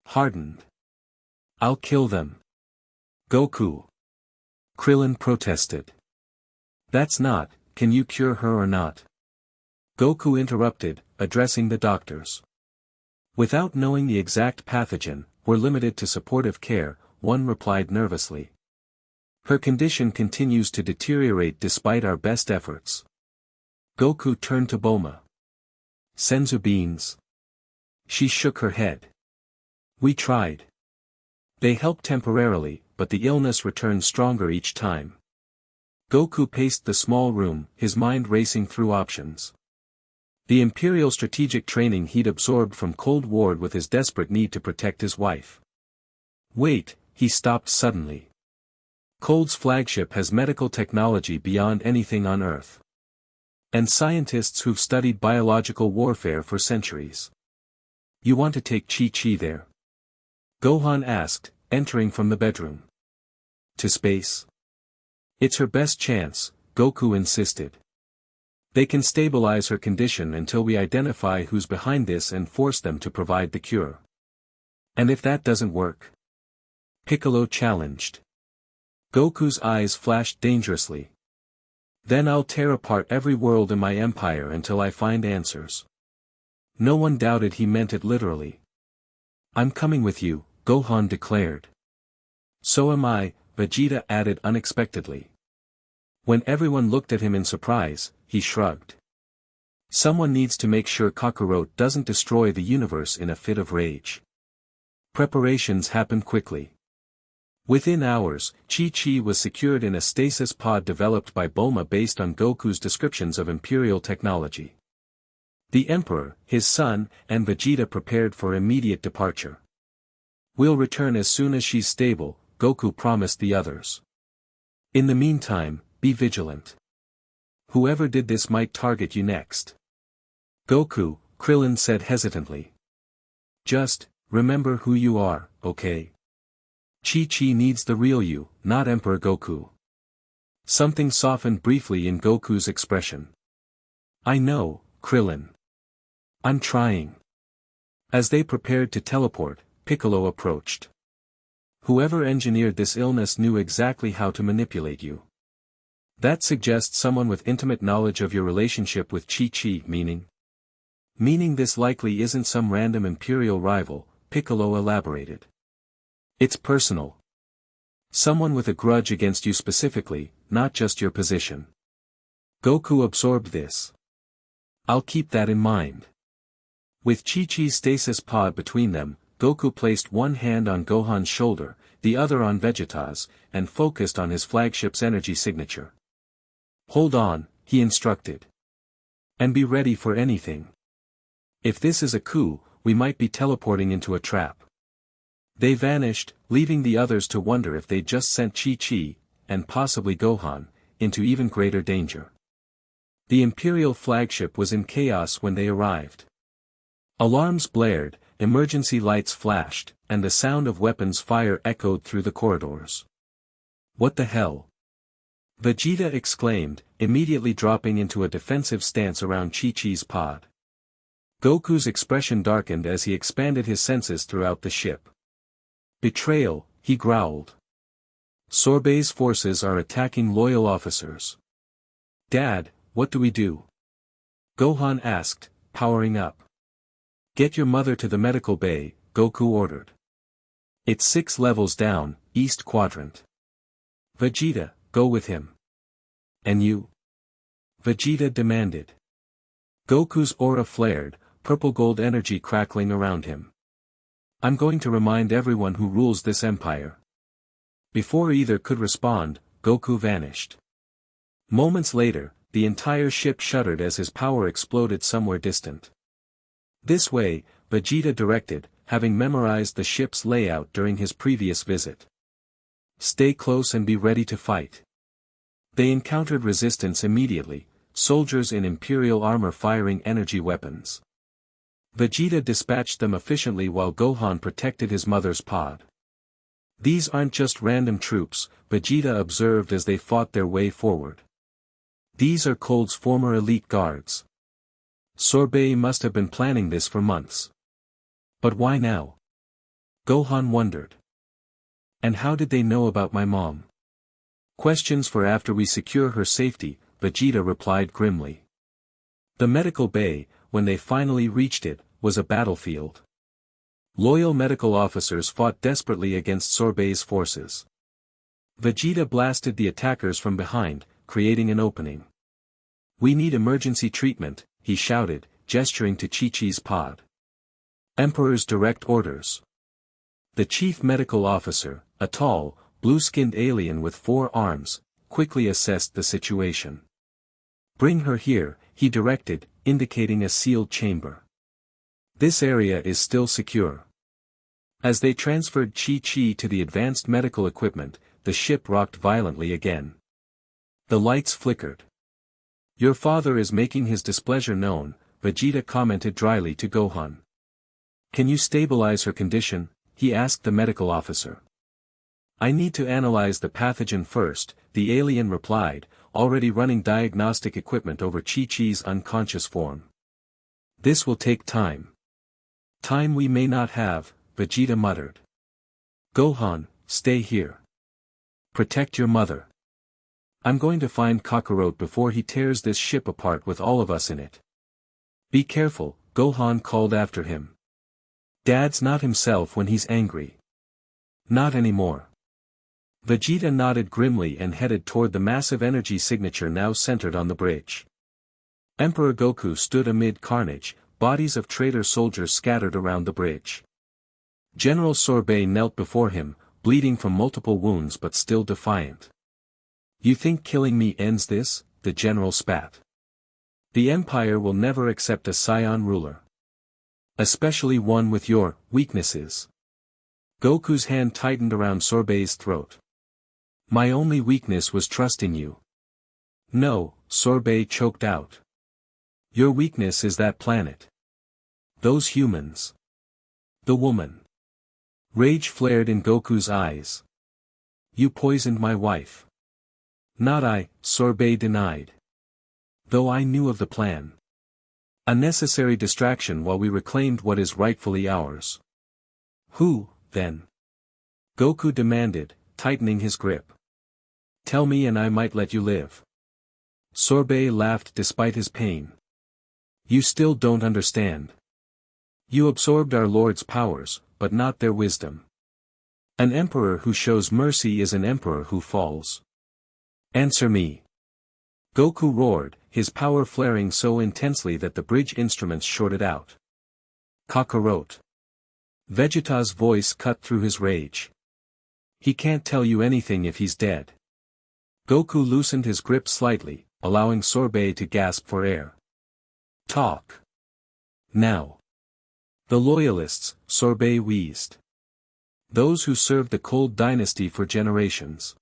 hardened. I'll kill them. Goku. Krillin protested. That's not, can you cure her or not? Goku interrupted, addressing the doctors. Without knowing the exact pathogen, we're limited to supportive care, one replied nervously. Her condition continues to deteriorate despite our best efforts. Goku turned to Bulma. Senzu beans. She shook her head. We tried. They helped temporarily, but the illness returned stronger each time. Goku paced the small room, his mind racing through options. The imperial strategic training he'd absorbed from Cold War with his desperate need to protect his wife. Wait, he stopped suddenly. Cold's flagship has medical technology beyond anything on Earth. And scientists who've studied biological warfare for centuries. You want to take Chi-Chi there? Gohan asked, entering from the bedroom. To space? It's her best chance, Goku insisted. They can stabilize her condition until we identify who's behind this and force them to provide the cure. And if that doesn't work? Piccolo challenged. Goku's eyes flashed dangerously. Then I'll tear apart every world in my empire until I find answers. No one doubted he meant it literally. I'm coming with you, Gohan declared. So am I, Vegeta added unexpectedly. When everyone looked at him in surprise, he shrugged. Someone needs to make sure Kakarot doesn't destroy the universe in a fit of rage. Preparations happened quickly. Within hours, Chi-Chi was secured in a stasis pod developed by Bulma based on Goku's descriptions of Imperial technology. The Emperor, his son, and Vegeta prepared for immediate departure. "We'll return as soon as she's stable," Goku promised the others. "In the meantime, be vigilant. Whoever did this might target you next." "Goku," Krillin said hesitantly. "Just, remember who you are, okay? Chi-Chi needs the real you, not Emperor Goku." Something softened briefly in Goku's expression. "I know, Krillin. I'm trying." As they prepared to teleport, Piccolo approached. "Whoever engineered this illness knew exactly how to manipulate you. That suggests someone with intimate knowledge of your relationship with Chi-Chi, meaning this likely isn't some random Imperial rival," Piccolo elaborated. "It's personal. Someone with a grudge against you specifically, not just your position." Goku absorbed this. "I'll keep that in mind." With Chi-Chi's stasis pod between them, Goku placed one hand on Gohan's shoulder, the other on Vegeta's, and focused on his flagship's energy signature. "Hold on," he instructed. "And be ready for anything. If this is a coup, we might be teleporting into a trap." They vanished, leaving the others to wonder if they'd just sent Chi-Chi, and possibly Gohan, into even greater danger. The Imperial flagship was in chaos when they arrived. Alarms blared, emergency lights flashed, and the sound of weapons fire echoed through the corridors. "What the hell?" Vegeta exclaimed, immediately dropping into a defensive stance around Chi-Chi's pod. Goku's expression darkened as he expanded his senses throughout the ship. "Betrayal," he growled. "Sorbet's forces are attacking loyal officers." "Dad, what do we do?" Gohan asked, powering up. "Get your mother to the medical bay," Goku ordered. "It's 6 levels down, East Quadrant." "Vegeta, go with him." "And you?" Vegeta demanded. Goku's aura flared, purple-gold energy crackling around him. "I'm going to remind everyone who rules this empire." Before either could respond, Goku vanished. Moments later, the entire ship shuddered as his power exploded somewhere distant. "This way," Vegeta directed, having memorized the ship's layout during his previous visit. "Stay close and be ready to fight." They encountered resistance immediately, soldiers in Imperial armor firing energy weapons. Vegeta dispatched them efficiently while Gohan protected his mother's pod. "These aren't just random troops," Vegeta observed as they fought their way forward. "These are Cold's former elite guards. Sorbet must have been planning this for months. But why now?" Gohan wondered. "And how did they know about my mom?" "Questions for after we secure her safety," Vegeta replied grimly. The medical bay, when they finally reached it, was a battlefield. Loyal medical officers fought desperately against Sorbet's forces. Vegeta blasted the attackers from behind, creating an opening. "We need emergency treatment," he shouted, gesturing to Chi-Chi's pod. "Emperor's direct orders." The chief medical officer, a tall, blue-skinned alien with 4 arms, quickly assessed the situation. "Bring her here," he directed, indicating a sealed chamber. "This area is still secure." As they transferred Chi-Chi to the advanced medical equipment, the ship rocked violently again. The lights flickered. "Your father is making his displeasure known," Vegeta commented dryly to Gohan. "Can you stabilize her condition?" he asked the medical officer. "I need to analyze the pathogen first," the alien replied, already running diagnostic equipment over Chi-Chi's unconscious form. "This will take time." "Time we may not have," Vegeta muttered. "Gohan, stay here. Protect your mother. I'm going to find Kakarot before he tears this ship apart with all of us in it." "Be careful," Gohan called after him. "Dad's not himself when he's angry." "Not anymore." Vegeta nodded grimly and headed toward the massive energy signature now centered on the bridge. Emperor Goku stood amid carnage, bodies of traitor soldiers scattered around the bridge. General Sorbet knelt before him, bleeding from multiple wounds but still defiant. "You think killing me ends this?" the general spat. "The Empire will never accept a Saiyan ruler. Especially one with your weaknesses." Goku's hand tightened around Sorbet's throat. "My only weakness was trusting you." "No," Sorbet choked out. "Your weakness is that planet. Those humans. The woman." Rage flared in Goku's eyes. "You poisoned my wife." "Not I," Sorbet denied. "Though I knew of the plan. A necessary distraction while we reclaimed what is rightfully ours." "Who, then?" Goku demanded, tightening his grip. "Tell me and I might let you live." Sorbet laughed despite his pain. "You still don't understand. You absorbed our Lord's powers, but not their wisdom. An emperor who shows mercy is an emperor who falls. Answer me." Goku roared, his power flaring so intensely that the bridge instruments shorted out. "Kakarot." Vegeta's voice cut through his rage. "He can't tell you anything if he's dead." Goku loosened his grip slightly, allowing Sorbet to gasp for air. "Talk. Now." "The Loyalists," Sorbet wheezed. "Those who served the Cold Dynasty for generations.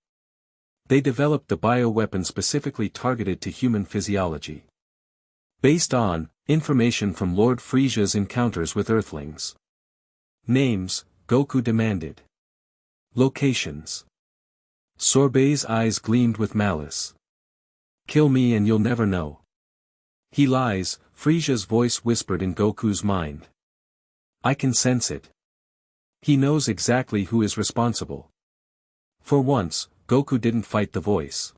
They developed the bioweapon specifically targeted to human physiology. Based on information from Lord Frieza's encounters with Earthlings." "Names," Goku demanded. "Locations." Sorbet's eyes gleamed with malice. "Kill me and you'll never know." "He lies," Frieza's voice whispered in Goku's mind. "I can sense it. He knows exactly who is responsible." For once, Goku didn't fight the voice.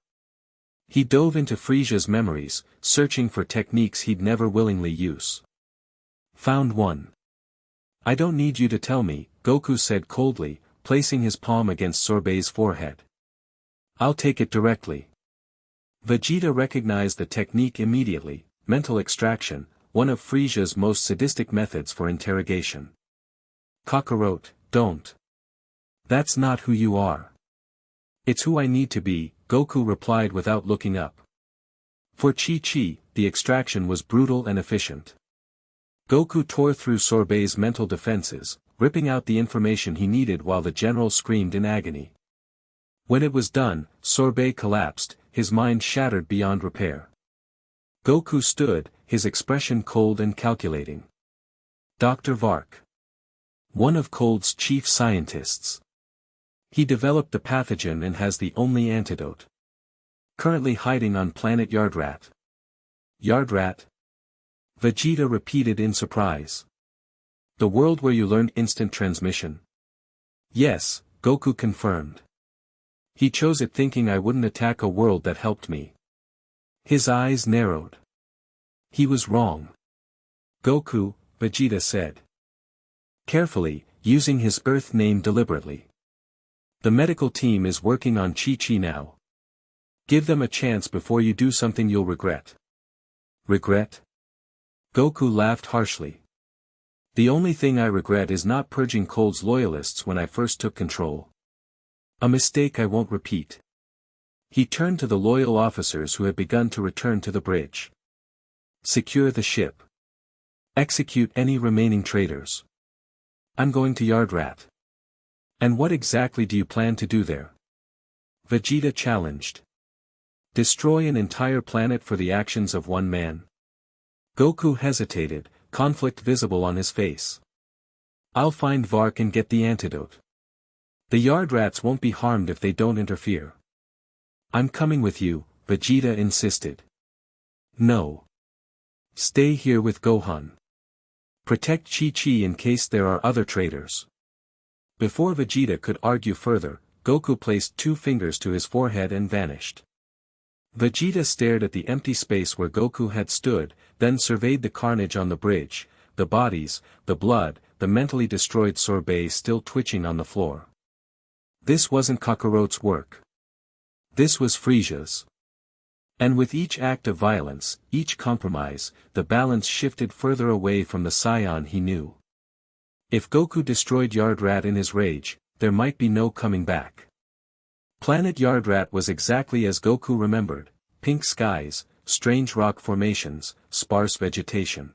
He dove into Frieza's memories, searching for techniques he'd never willingly use. "Found one." "I don't need you to tell me," Goku said coldly, placing his palm against Sorbet's forehead. "I'll take it directly." Vegeta recognized the technique immediately: mental extraction, one of Frieza's most sadistic methods for interrogation. "Kakarot, don't. That's not who you are." "It's who I need to be," Goku replied without looking up. For Chi-Chi, the extraction was brutal and efficient. Goku tore through Sorbet's mental defenses, ripping out the information he needed while the general screamed in agony. When it was done, Sorbet collapsed, his mind shattered beyond repair. Goku stood, his expression cold and calculating. "Dr. Vark. One of Cold's chief scientists. He developed the pathogen and has the only antidote. Currently hiding on planet Yardrat." "Yardrat?" Vegeta repeated in surprise. "The world where you learned instant transmission?" "Yes," Goku confirmed. "He chose it thinking I wouldn't attack a world that helped me." His eyes narrowed. "He was wrong." "Goku," Vegeta said. Carefully, using his Earth name deliberately. "The medical team is working on Chi-Chi now. Give them a chance before you do something you'll regret." "Regret?" Goku laughed harshly. "The only thing I regret is not purging Cold's loyalists when I first took control. A mistake I won't repeat." He turned to the loyal officers who had begun to return to the bridge. "Secure the ship. Execute any remaining traitors. I'm going to Yardrat." "And what exactly do you plan to do there?" Vegeta challenged. "Destroy an entire planet for the actions of one man." Goku hesitated, conflict visible on his face. "I'll find Vark and get the antidote. The Yardrats won't be harmed if they don't interfere." "I'm coming with you," Vegeta insisted. "No. Stay here with Gohan. Protect Chi-Chi in case there are other traitors." Before Vegeta could argue further, Goku placed 2 fingers to his forehead and vanished. Vegeta stared at the empty space where Goku had stood, then surveyed the carnage on the bridge, the bodies, the blood, the mentally destroyed Sorbet still twitching on the floor. This wasn't Kakarot's work. This was Frieza's. And with each act of violence, each compromise, the balance shifted further away from the Saiyan he knew. If Goku destroyed Yardrat in his rage, there might be no coming back. Planet Yardrat was exactly as Goku remembered: pink skies, strange rock formations, sparse vegetation.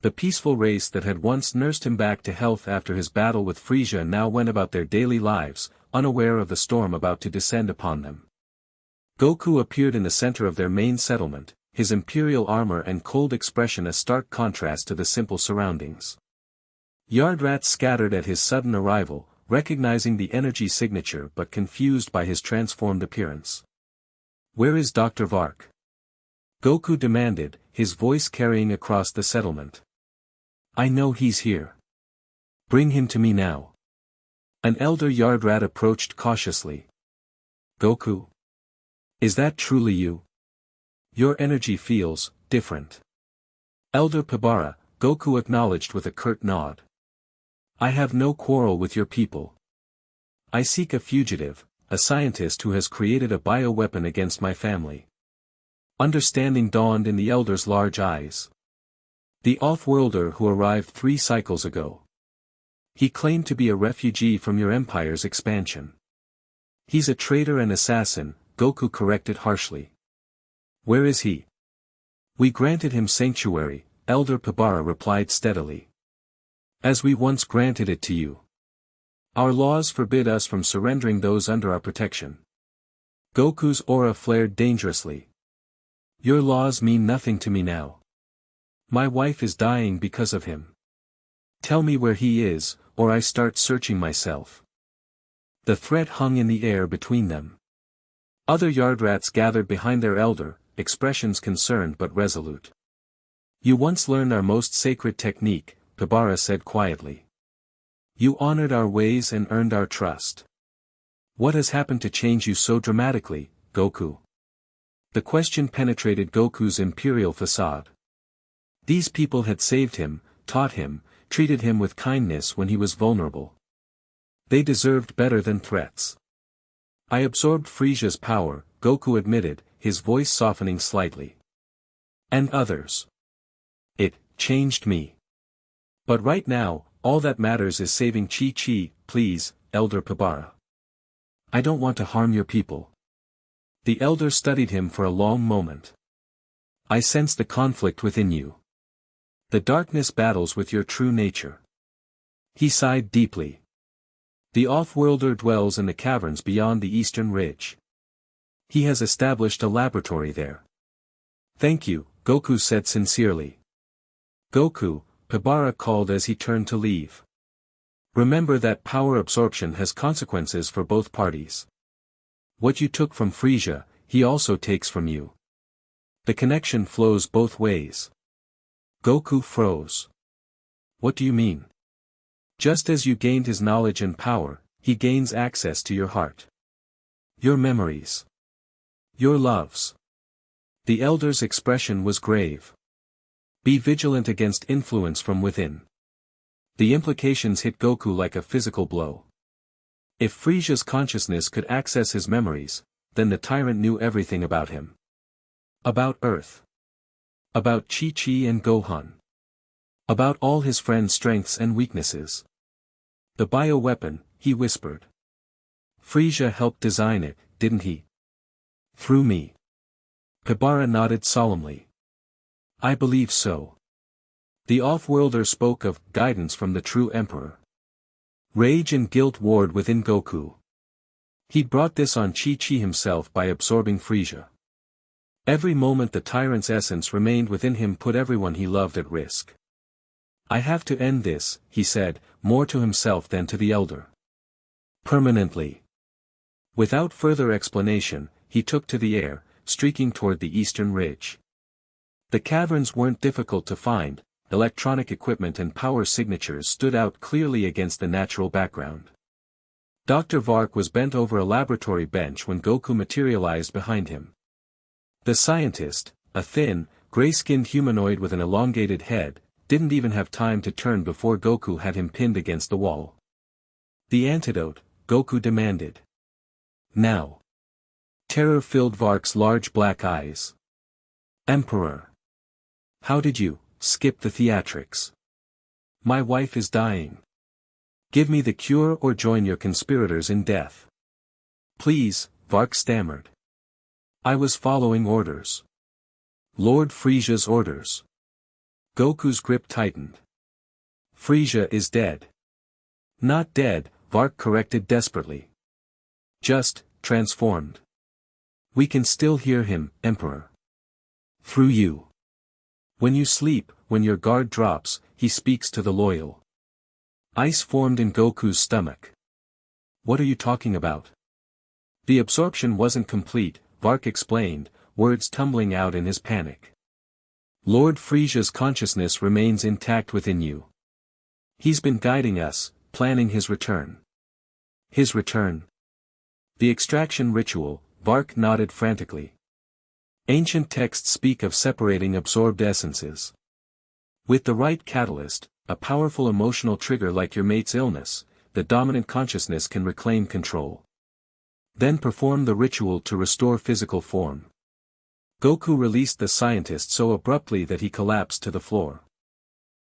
The peaceful race that had once nursed him back to health after his battle with Frieza now went about their daily lives, unaware of the storm about to descend upon them. Goku appeared in the center of their main settlement, his imperial armor and cold expression a stark contrast to the simple surroundings. Yardrat scattered at his sudden arrival, recognizing the energy signature but confused by his transformed appearance. "Where is Dr. Vark?" Goku demanded, his voice carrying across the settlement. "I know he's here. Bring him to me now." An elder Yardrat approached cautiously. "Goku? Is that truly you? Your energy feels different." "Elder Pabara," Goku acknowledged with a curt nod. "I have no quarrel with your people. I seek a fugitive, a scientist who has created a bioweapon against my family." Understanding dawned in the elder's large eyes. "The off-worlder who arrived 3 cycles ago. He claimed to be a refugee from your empire's expansion." "He's a traitor and assassin," Goku corrected harshly. "Where is he?" "We granted him sanctuary," Elder Pabara replied steadily. "As we once granted it to you. Our laws forbid us from surrendering those under our protection." Goku's aura flared dangerously. "Your laws mean nothing to me now. My wife is dying because of him. Tell me where he is, or I start searching myself." The threat hung in the air between them. Other Yardrats gathered behind their elder, expressions concerned but resolute. "You once learned our most sacred technique," Pabara said quietly. "You honored our ways and earned our trust. What has happened to change you so dramatically, Goku?" The question penetrated Goku's imperial facade. These people had saved him, taught him, treated him with kindness when he was vulnerable. They deserved better than threats. "I absorbed Frieza's power," Goku admitted, his voice softening slightly. "And others. It changed me. But right now, all that matters is saving Chi-Chi, please, Elder Pabara. I don't want to harm your people." The elder studied him for a long moment. "I sense the conflict within you. The darkness battles with your true nature." He sighed deeply. "The off-worlder dwells in the caverns beyond the eastern ridge. He has established a laboratory there." "Thank you," Goku said sincerely. "Goku," Pabara called as he turned to leave. "Remember that power absorption has consequences for both parties. What you took from Frieza, he also takes from you. The connection flows both ways." Goku froze. "What do you mean?" "Just as you gained his knowledge and power, he gains access to your heart. Your memories. Your loves." The elder's expression was grave. "Be vigilant against influence from within." The implications hit Goku like a physical blow. If Frieza's consciousness could access his memories, then the tyrant knew everything about him. About Earth. About Chi-Chi and Gohan. About all his friends' strengths and weaknesses. "The bioweapon," he whispered. "Frieza helped design it, didn't he? Through me." Pabara nodded solemnly. "I believe so." The off-worlder spoke of guidance from the true emperor. Rage and guilt warred within Goku. He'd brought this on Chi-Chi himself by absorbing Frieza. Every moment the tyrant's essence remained within him put everyone he loved at risk. "I have to end this," he said, more to himself than to the elder. "Permanently." Without further explanation, he took to the air, streaking toward the eastern ridge. The caverns weren't difficult to find, electronic equipment and power signatures stood out clearly against the natural background. Dr. Vark was bent over a laboratory bench when Goku materialized behind him. The scientist, a thin, gray-skinned humanoid with an elongated head, didn't even have time to turn before Goku had him pinned against the wall. "The antidote," Goku demanded. Now. Terror filled Vark's large black eyes. Emperor. How did you skip the theatrics? My wife is dying. Give me the cure or join your conspirators in death. Please, Vark stammered. I was following orders. Lord Frieza's orders. Goku's grip tightened. Frieza is dead. Not dead, Vark corrected desperately. Just, transformed. We can still hear him, Emperor. Through you. When you sleep, when your guard drops, he speaks to the loyal. Ice formed in Goku's stomach. What are you talking about? The absorption wasn't complete, Vark explained, words tumbling out in his panic. Lord Frieza's consciousness remains intact within you. He's been guiding us, planning his return. His return? The extraction ritual, Vark nodded frantically. Ancient texts speak of separating absorbed essences. With the right catalyst, a powerful emotional trigger like your mate's illness, the dominant consciousness can reclaim control. Then perform the ritual to restore physical form. Goku released the scientist so abruptly that he collapsed to the floor.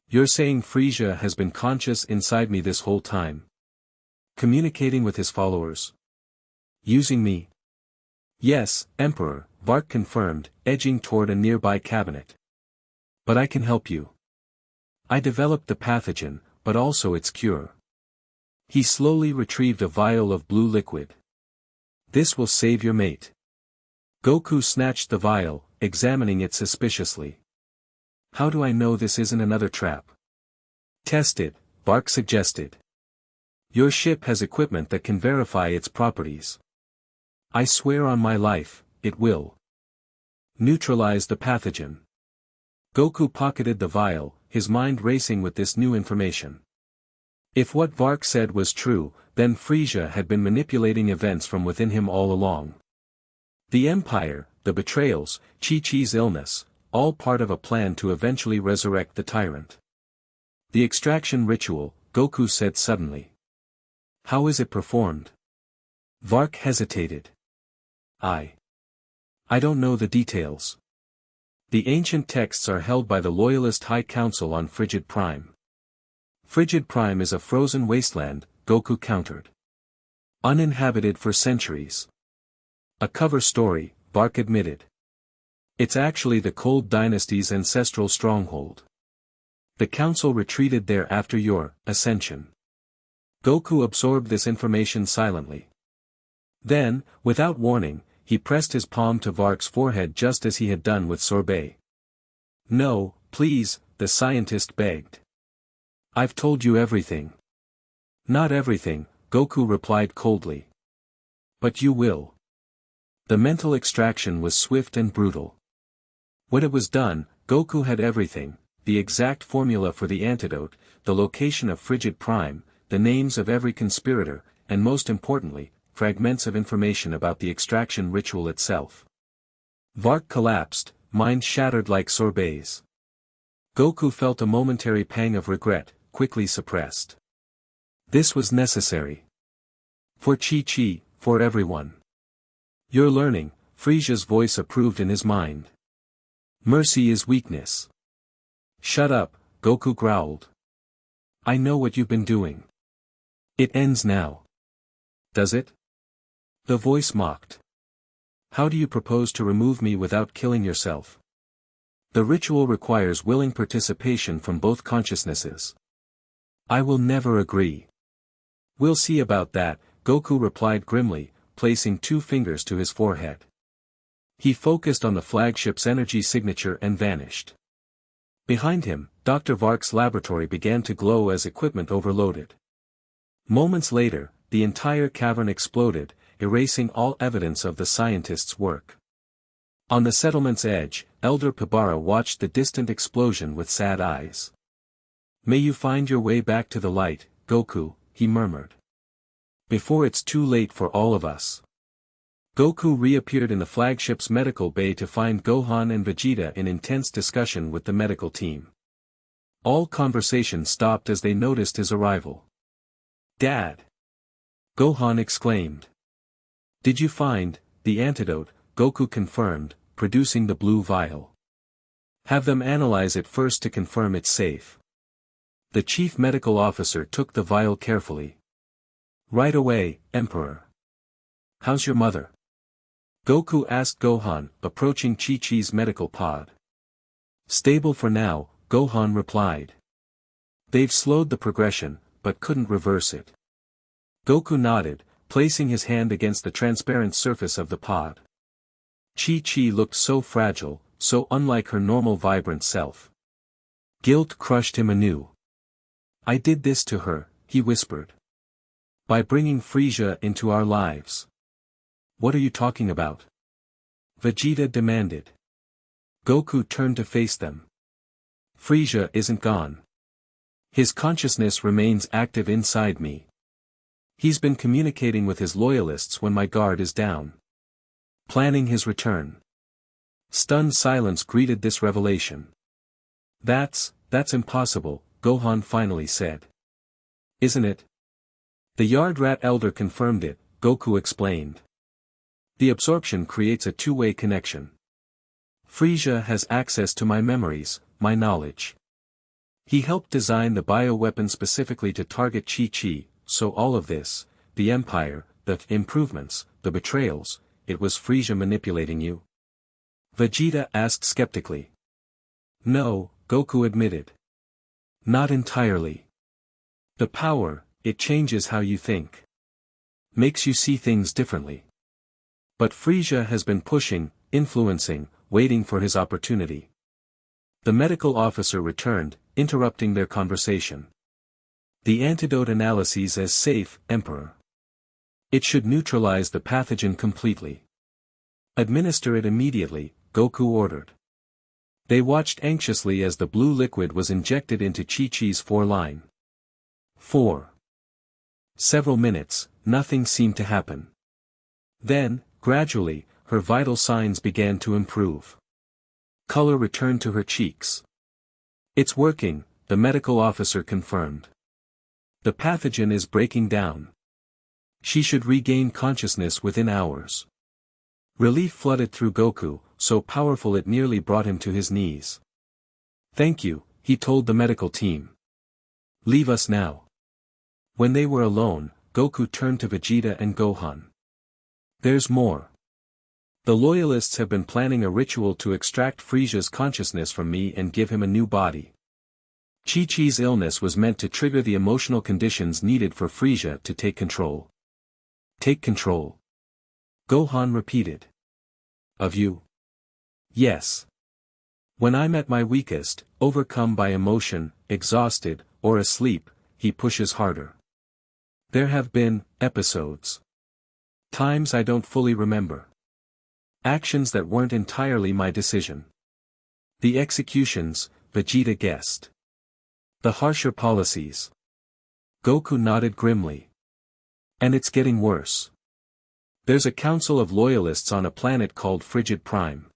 You're saying Frieza has been conscious inside me this whole time? Communicating with his followers? Using me? Yes, Emperor, Vark confirmed, edging toward a nearby cabinet. But I can help you. I developed the pathogen, but also its cure. He slowly retrieved a vial of blue liquid. This will save your mate. Goku snatched the vial, examining it suspiciously. How do I know this isn't another trap? Test it, Vark suggested. Your ship has equipment that can verify its properties. I swear on my life, it will. Neutralize the pathogen. Goku pocketed the vial, his mind racing with this new information. If what Vark said was true, then Frieza had been manipulating events from within him all along. The Empire, the betrayals, Chi-Chi's illness, all part of a plan to eventually resurrect the tyrant. The extraction ritual, Goku said suddenly. How is it performed? Vark hesitated. I don't know the details. The ancient texts are held by the Loyalist High Council on Frigid Prime. Frigid Prime is a frozen wasteland, Goku countered. Uninhabited for centuries. A cover story, Vark admitted. It's actually the Cold Dynasty's ancestral stronghold. The council retreated there after your ascension. Goku absorbed this information silently. Then, without warning, he pressed his palm to Vark's forehead just as he had done with Sorbet. No, please, the scientist begged. I've told you everything. Not everything, Goku replied coldly. But you will. The mental extraction was swift and brutal. When it was done, Goku had everything, the exact formula for the antidote, the location of Frigid Prime, the names of every conspirator, and most importantly, fragments of information about the extraction ritual itself. Vark collapsed, mind shattered like Sorbet's. Goku felt a momentary pang of regret, quickly suppressed. This was necessary. For Chi-Chi, for everyone. You're learning, Frieza's voice approved in his mind. Mercy is weakness. Shut up, Goku growled. I know what you've been doing. It ends now. Does it? The voice mocked. How do you propose to remove me without killing yourself? The ritual requires willing participation from both consciousnesses. I will never agree. We'll see about that, Goku replied grimly, placing 2 fingers to his forehead. He focused on the flagship's energy signature and vanished. Behind him, Dr. Vark's laboratory began to glow as equipment overloaded. Moments later, the entire cavern exploded, erasing all evidence of the scientist's work. On the settlement's edge, Elder Pibara watched the distant explosion with sad eyes. May you find your way back to the light, Goku, he murmured. Before it's too late for all of us. Goku reappeared in the flagship's medical bay to find Gohan and Vegeta in intense discussion with the medical team. All conversation stopped as they noticed his arrival. Dad! Gohan exclaimed. Did you find the antidote? Goku confirmed, producing the blue vial. Have them analyze it first to confirm it's safe. The chief medical officer took the vial carefully. Right away, Emperor. How's your mother? Goku asked Gohan, approaching Chi-Chi's medical pod. Stable for now, Gohan replied. They've slowed the progression, but couldn't reverse it. Goku nodded, placing his hand against the transparent surface of the pod. Chi-Chi looked so fragile, so unlike her normal vibrant self. Guilt crushed him anew. I did this to her, he whispered. By bringing Frieza into our lives. What are you talking about? Vegeta demanded. Goku turned to face them. Frieza isn't gone. His consciousness remains active inside me. He's been communicating with his loyalists when my guard is down. Planning his return. Stunned silence greeted this revelation. That's impossible, Gohan finally said. Isn't it? The Yard Rat Elder confirmed it, Goku explained. The absorption creates a two-way connection. Frieza has access to my memories, my knowledge. He helped design the bioweapon specifically to target Chi-Chi, so all of this, the Empire, the improvements, the betrayals, it was Frieza manipulating you? Vegeta asked skeptically. No, Goku admitted. Not entirely. The power, it changes how you think. Makes you see things differently. But Frieza has been pushing, influencing, waiting for his opportunity. The medical officer returned, interrupting their conversation. The antidote analyses as safe, Emperor. It should neutralize the pathogen completely. Administer it immediately, Goku ordered. They watched anxiously as the blue liquid was injected into Chi-Chi's foreline. 4. Several minutes, nothing seemed to happen. Then, gradually, her vital signs began to improve. Color returned to her cheeks. It's working, the medical officer confirmed. The pathogen is breaking down. She should regain consciousness within hours. Relief flooded through Goku, so powerful it nearly brought him to his knees. Thank you, he told the medical team. Leave us now. When they were alone, Goku turned to Vegeta and Gohan. There's more. The loyalists have been planning a ritual to extract Frieza's consciousness from me and give him a new body. Chi-Chi's illness was meant to trigger the emotional conditions needed for Frieza to take control. Take control? Gohan repeated. Of you? Yes. When I'm at my weakest, overcome by emotion, exhausted, or asleep, he pushes harder. There have been episodes. Times I don't fully remember. Actions that weren't entirely my decision. The executions, Vegeta guessed. The harsher policies. Goku nodded grimly. And it's getting worse. There's a council of loyalists on a planet called Frigid Prime.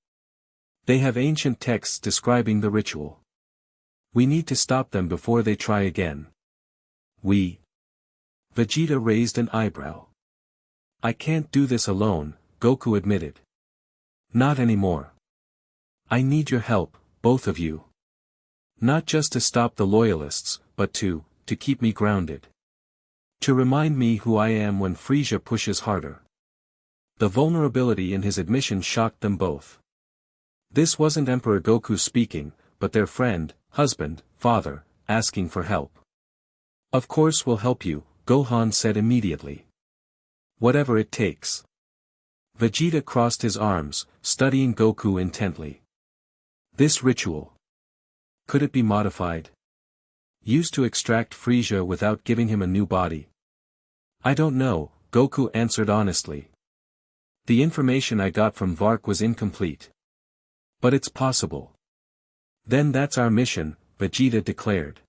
They have ancient texts describing the ritual. We need to stop them before they try again. We? Vegeta raised an eyebrow. I can't do this alone, Goku admitted. Not anymore. I need your help, both of you. Not just to stop the loyalists, but to keep me grounded. To remind me who I am when Frieza pushes harder. The vulnerability in his admission shocked them both. This wasn't Emperor Goku speaking, but their friend, husband, father, asking for help. Of course we'll help you, Gohan said immediately. Whatever it takes. Vegeta crossed his arms, studying Goku intently. This ritual. Could it be modified? Used to extract Frieza without giving him a new body? I don't know, Goku answered honestly. The information I got from Vark was incomplete. But it's possible. Then that's our mission, Vegeta declared.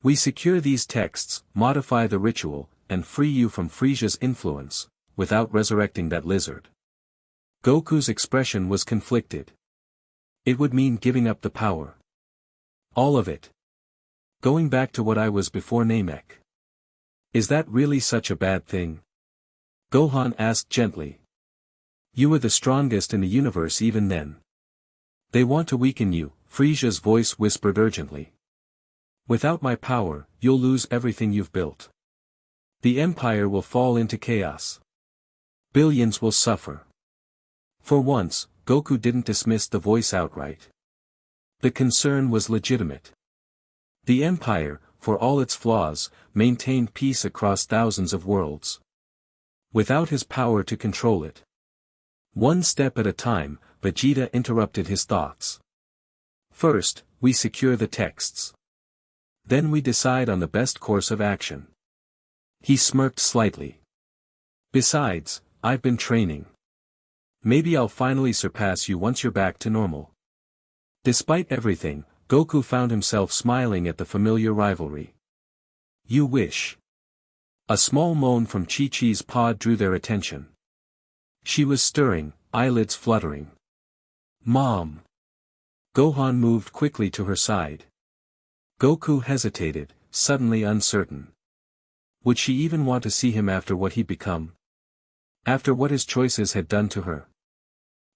We secure these texts, modify the ritual, and free you from Frieza's influence, without resurrecting that lizard. Goku's expression was conflicted. It would mean giving up the power. All of it. Going back to what I was before Namek. Is that really such a bad thing? Gohan asked gently. You were the strongest in the universe even then. They want to weaken you, Frieza's voice whispered urgently. Without my power, you'll lose everything you've built. The Empire will fall into chaos. Billions will suffer. For once, Goku didn't dismiss the voice outright. The concern was legitimate. The Empire, for all its flaws, maintained peace across thousands of worlds. Without his power to control it. One step at a time, Vegeta interrupted his thoughts. First, we secure the texts. Then we decide on the best course of action. He smirked slightly. Besides, I've been training. Maybe I'll finally surpass you once you're back to normal. Despite everything, Goku found himself smiling at the familiar rivalry. You wish. A small moan from Chi-Chi's paw drew their attention. She was stirring, eyelids fluttering. Mom. Gohan moved quickly to her side. Goku hesitated, suddenly uncertain. Would she even want to see him after what he'd become? After what his choices had done to her?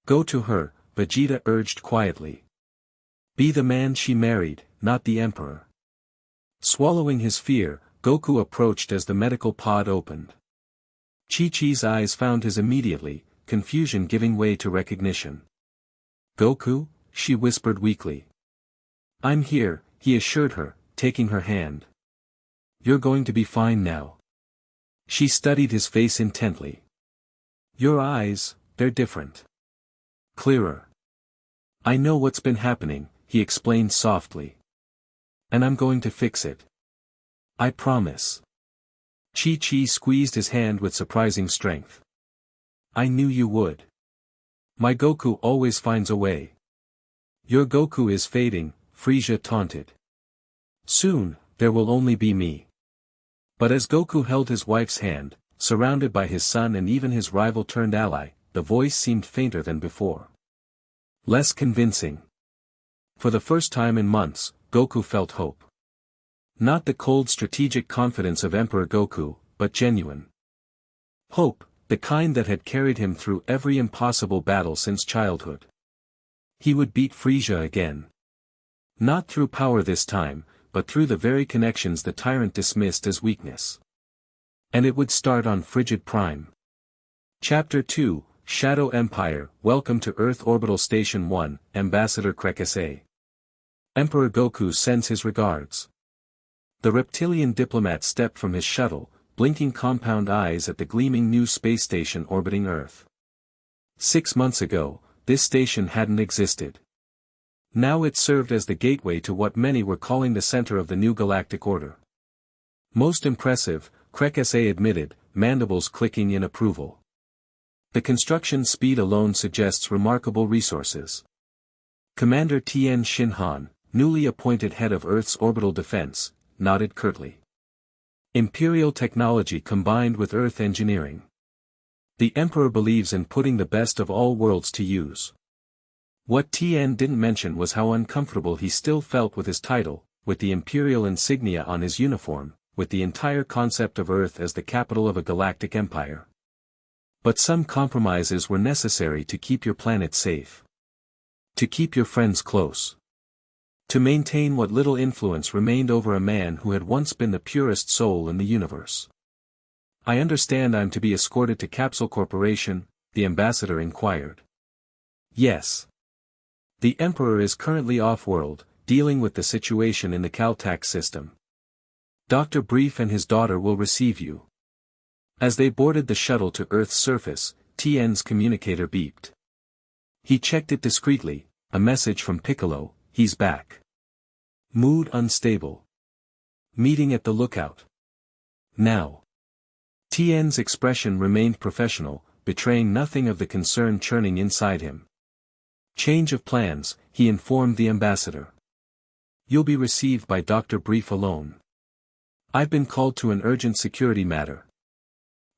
Go to her, Vegeta urged quietly. Be the man she married, not the Emperor. Swallowing his fear, Goku approached as the medical pod opened. Chi-Chi's eyes found his immediately, confusion giving way to recognition. Goku? She whispered weakly. I'm here, he assured her, taking her hand. You're going to be fine now. She studied his face intently. Your eyes, they're different. Clearer. I know what's been happening, he explained softly. And I'm going to fix it. I promise. Chi-Chi squeezed his hand with surprising strength. I knew you would. My Goku always finds a way. Your Goku is fading, Frieza taunted. Soon, there will only be me. But as Goku held his wife's hand, surrounded by his son and even his rival turned ally, the voice seemed fainter than before. Less convincing. For the first time in months, Goku felt hope. Not the cold strategic confidence of Emperor Goku, but genuine. Hope, the kind that had carried him through every impossible battle since childhood. He would beat Frieza again. Not through power this time, but through the very connections the tyrant dismissed as weakness. And it would start on Frigid Prime. Chapter 2, Shadow Empire. Welcome to Earth Orbital Station 1, Ambassador Krekase. Emperor Goku sends his regards. The reptilian diplomat stepped from his shuttle, blinking compound eyes at the gleaming new space station orbiting Earth. 6 months ago, this station hadn't existed. Now it served as the gateway to what many were calling the center of the new galactic order. Most impressive, Krekase admitted, mandibles clicking in approval. The construction speed alone suggests remarkable resources. Commander Tien Shinhan, newly appointed head of Earth's orbital defense, nodded curtly. Imperial technology combined with Earth engineering. The Emperor believes in putting the best of all worlds to use. What Tien didn't mention was how uncomfortable he still felt with his title, with the Imperial insignia on his uniform, with the entire concept of Earth as the capital of a galactic empire. But some compromises were necessary to keep your planet safe. To keep your friends close. To maintain what little influence remained over a man who had once been the purest soul in the universe. I understand I'm to be escorted to Capsule Corporation, the ambassador inquired. Yes. The Emperor is currently off-world, dealing with the situation in the Caltax system. Dr. Brief and his daughter will receive you. As they boarded the shuttle to Earth's surface, Tien's communicator beeped. He checked it discreetly, a message from Piccolo, he's back. Mood unstable. Meeting at the lookout. Now. Tien's expression remained professional, betraying nothing of the concern churning inside him. Change of plans, he informed the ambassador. You'll be received by Dr. Brief alone. I've been called to an urgent security matter.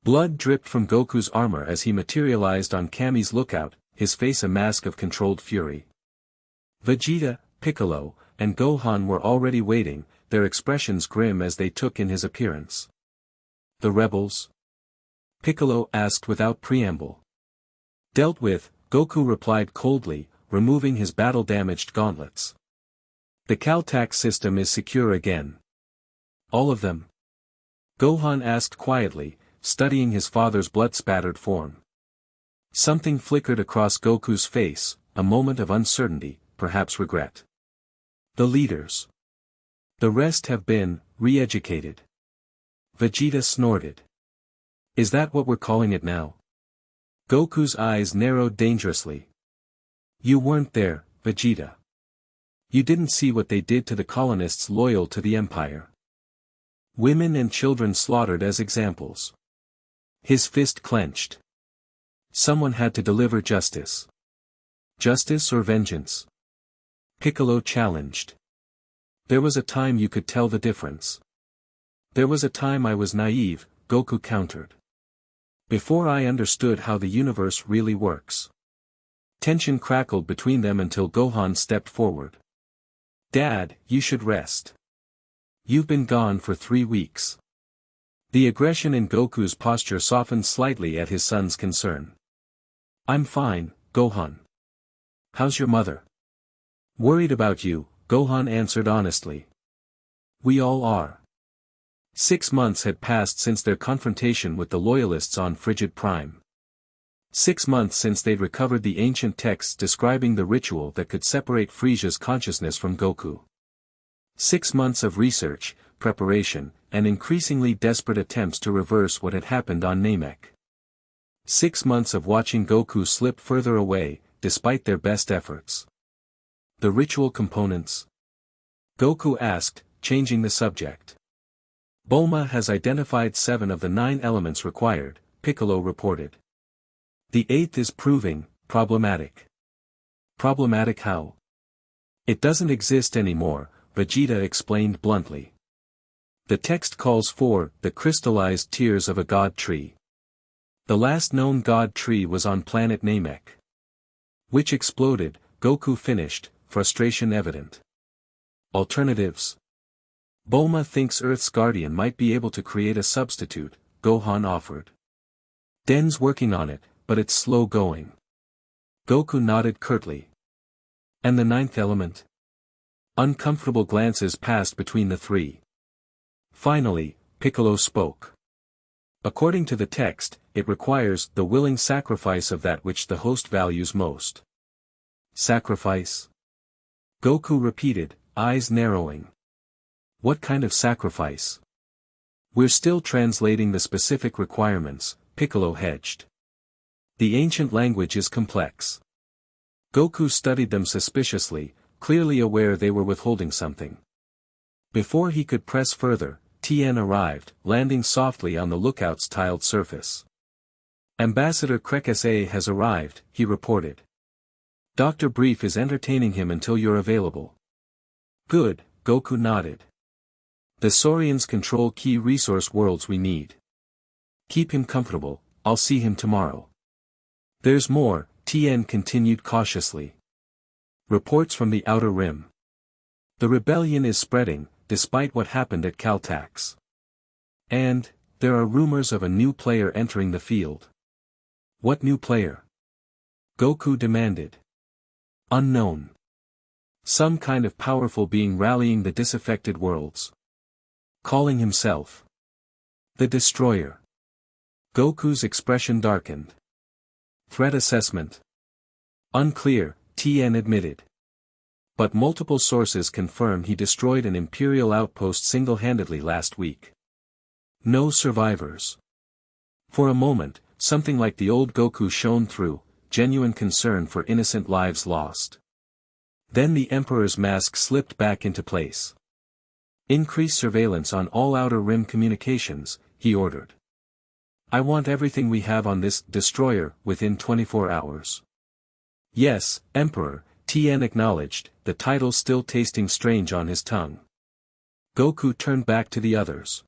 Blood dripped from Goku's armor as he materialized on Kami's lookout, his face a mask of controlled fury. Vegeta, Piccolo, and Gohan were already waiting, their expressions grim as they took in his appearance. The rebels? Piccolo asked without preamble. Dealt with, Goku replied coldly, removing his battle-damaged gauntlets. The Caltax system is secure again. All of them? Gohan asked quietly, studying his father's blood-spattered form. Something flickered across Goku's face, a moment of uncertainty, perhaps regret. The leaders. The rest have been re-educated. Vegeta snorted. Is that what we're calling it now? Goku's eyes narrowed dangerously. You weren't there, Vegeta. You didn't see what they did to the colonists loyal to the Empire. Women and children slaughtered as examples. His fist clenched. Someone had to deliver justice. Justice or vengeance? Piccolo challenged. There was a time you could tell the difference. There was a time I was naive, Goku countered. Before I understood how the universe really works. Tension crackled between them until Gohan stepped forward. Dad, you should rest. You've been gone for 3 weeks. The aggression in Goku's posture softened slightly at his son's concern. I'm fine, Gohan. How's your mother? Worried about you, Gohan answered honestly. We all are. 6 months had passed since their confrontation with the Loyalists on Frigid Prime. 6 months since they'd recovered the ancient texts describing the ritual that could separate Frieza's consciousness from Goku. 6 months of research, preparation, and increasingly desperate attempts to reverse what had happened on Namek. 6 months of watching Goku slip further away, despite their best efforts. The ritual components? Goku asked, changing the subject. Bulma has identified 7 of the 9 elements required, Piccolo reported. The 8th is proving problematic. Problematic how? It doesn't exist anymore, Vegeta explained bluntly. The text calls for the crystallized tears of a god tree. The last known god tree was on planet Namek. Which exploded, Goku finished, frustration evident. Alternatives? Bulma thinks Earth's guardian might be able to create a substitute, Gohan offered. Den's working on it, but it's slow going. Goku nodded curtly. And the 9th element? Uncomfortable glances passed between the 3. Finally, Piccolo spoke. According to the text, it requires the willing sacrifice of that which the host values most. Sacrifice? Goku repeated, eyes narrowing. What kind of sacrifice? We're still translating the specific requirements, Piccolo hedged. The ancient language is complex. Goku studied them suspiciously, clearly aware they were withholding something. Before he could press further, Tien arrived, landing softly on the lookout's tiled surface. Ambassador Krekese has arrived, he reported. Dr. Brief is entertaining him until you're available. Good, Goku nodded. The Saurians control key resource worlds we need. Keep him comfortable, I'll see him tomorrow. There's more, Tien continued cautiously. Reports from the Outer Rim. The rebellion is spreading, despite what happened at Caltax. And, there are rumors of a new player entering the field. What new player? Goku demanded. Unknown. Some kind of powerful being rallying the disaffected worlds. Calling himself the Destroyer. Goku's expression darkened. Threat assessment. Unclear, Tien admitted. But multiple sources confirm he destroyed an Imperial outpost single-handedly last week. No survivors. For a moment, something like the old Goku shone through, genuine concern for innocent lives lost. Then the Emperor's mask slipped back into place. Increase surveillance on all Outer Rim communications, he ordered. I want everything we have on this destroyer within 24 hours. Yes, Emperor, Tien acknowledged, the title still tasting strange on his tongue. Goku turned back to the others.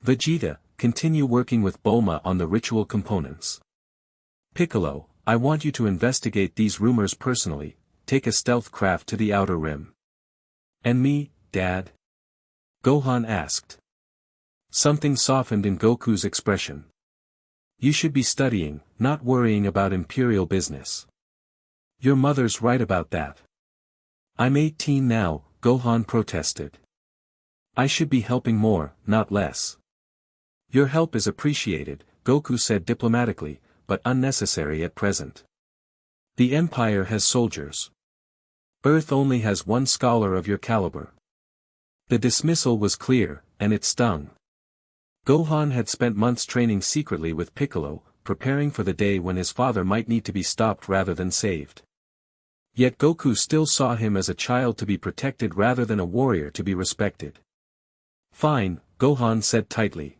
Vegeta, continue working with Bulma on the ritual components. Piccolo, I want you to investigate these rumors personally, take a stealth craft to the Outer Rim. And me, Dad? Gohan asked. Something softened in Goku's expression. You should be studying, not worrying about imperial business. Your mother's right about that. I'm 18 now, Gohan protested. I should be helping more, not less. Your help is appreciated, Goku said diplomatically, but unnecessary at present. The Empire has soldiers. Earth only has one scholar of your caliber. The dismissal was clear, and it stung. Gohan had spent months training secretly with Piccolo, preparing for the day when his father might need to be stopped rather than saved. Yet Goku still saw him as a child to be protected rather than a warrior to be respected. Fine, Gohan said tightly.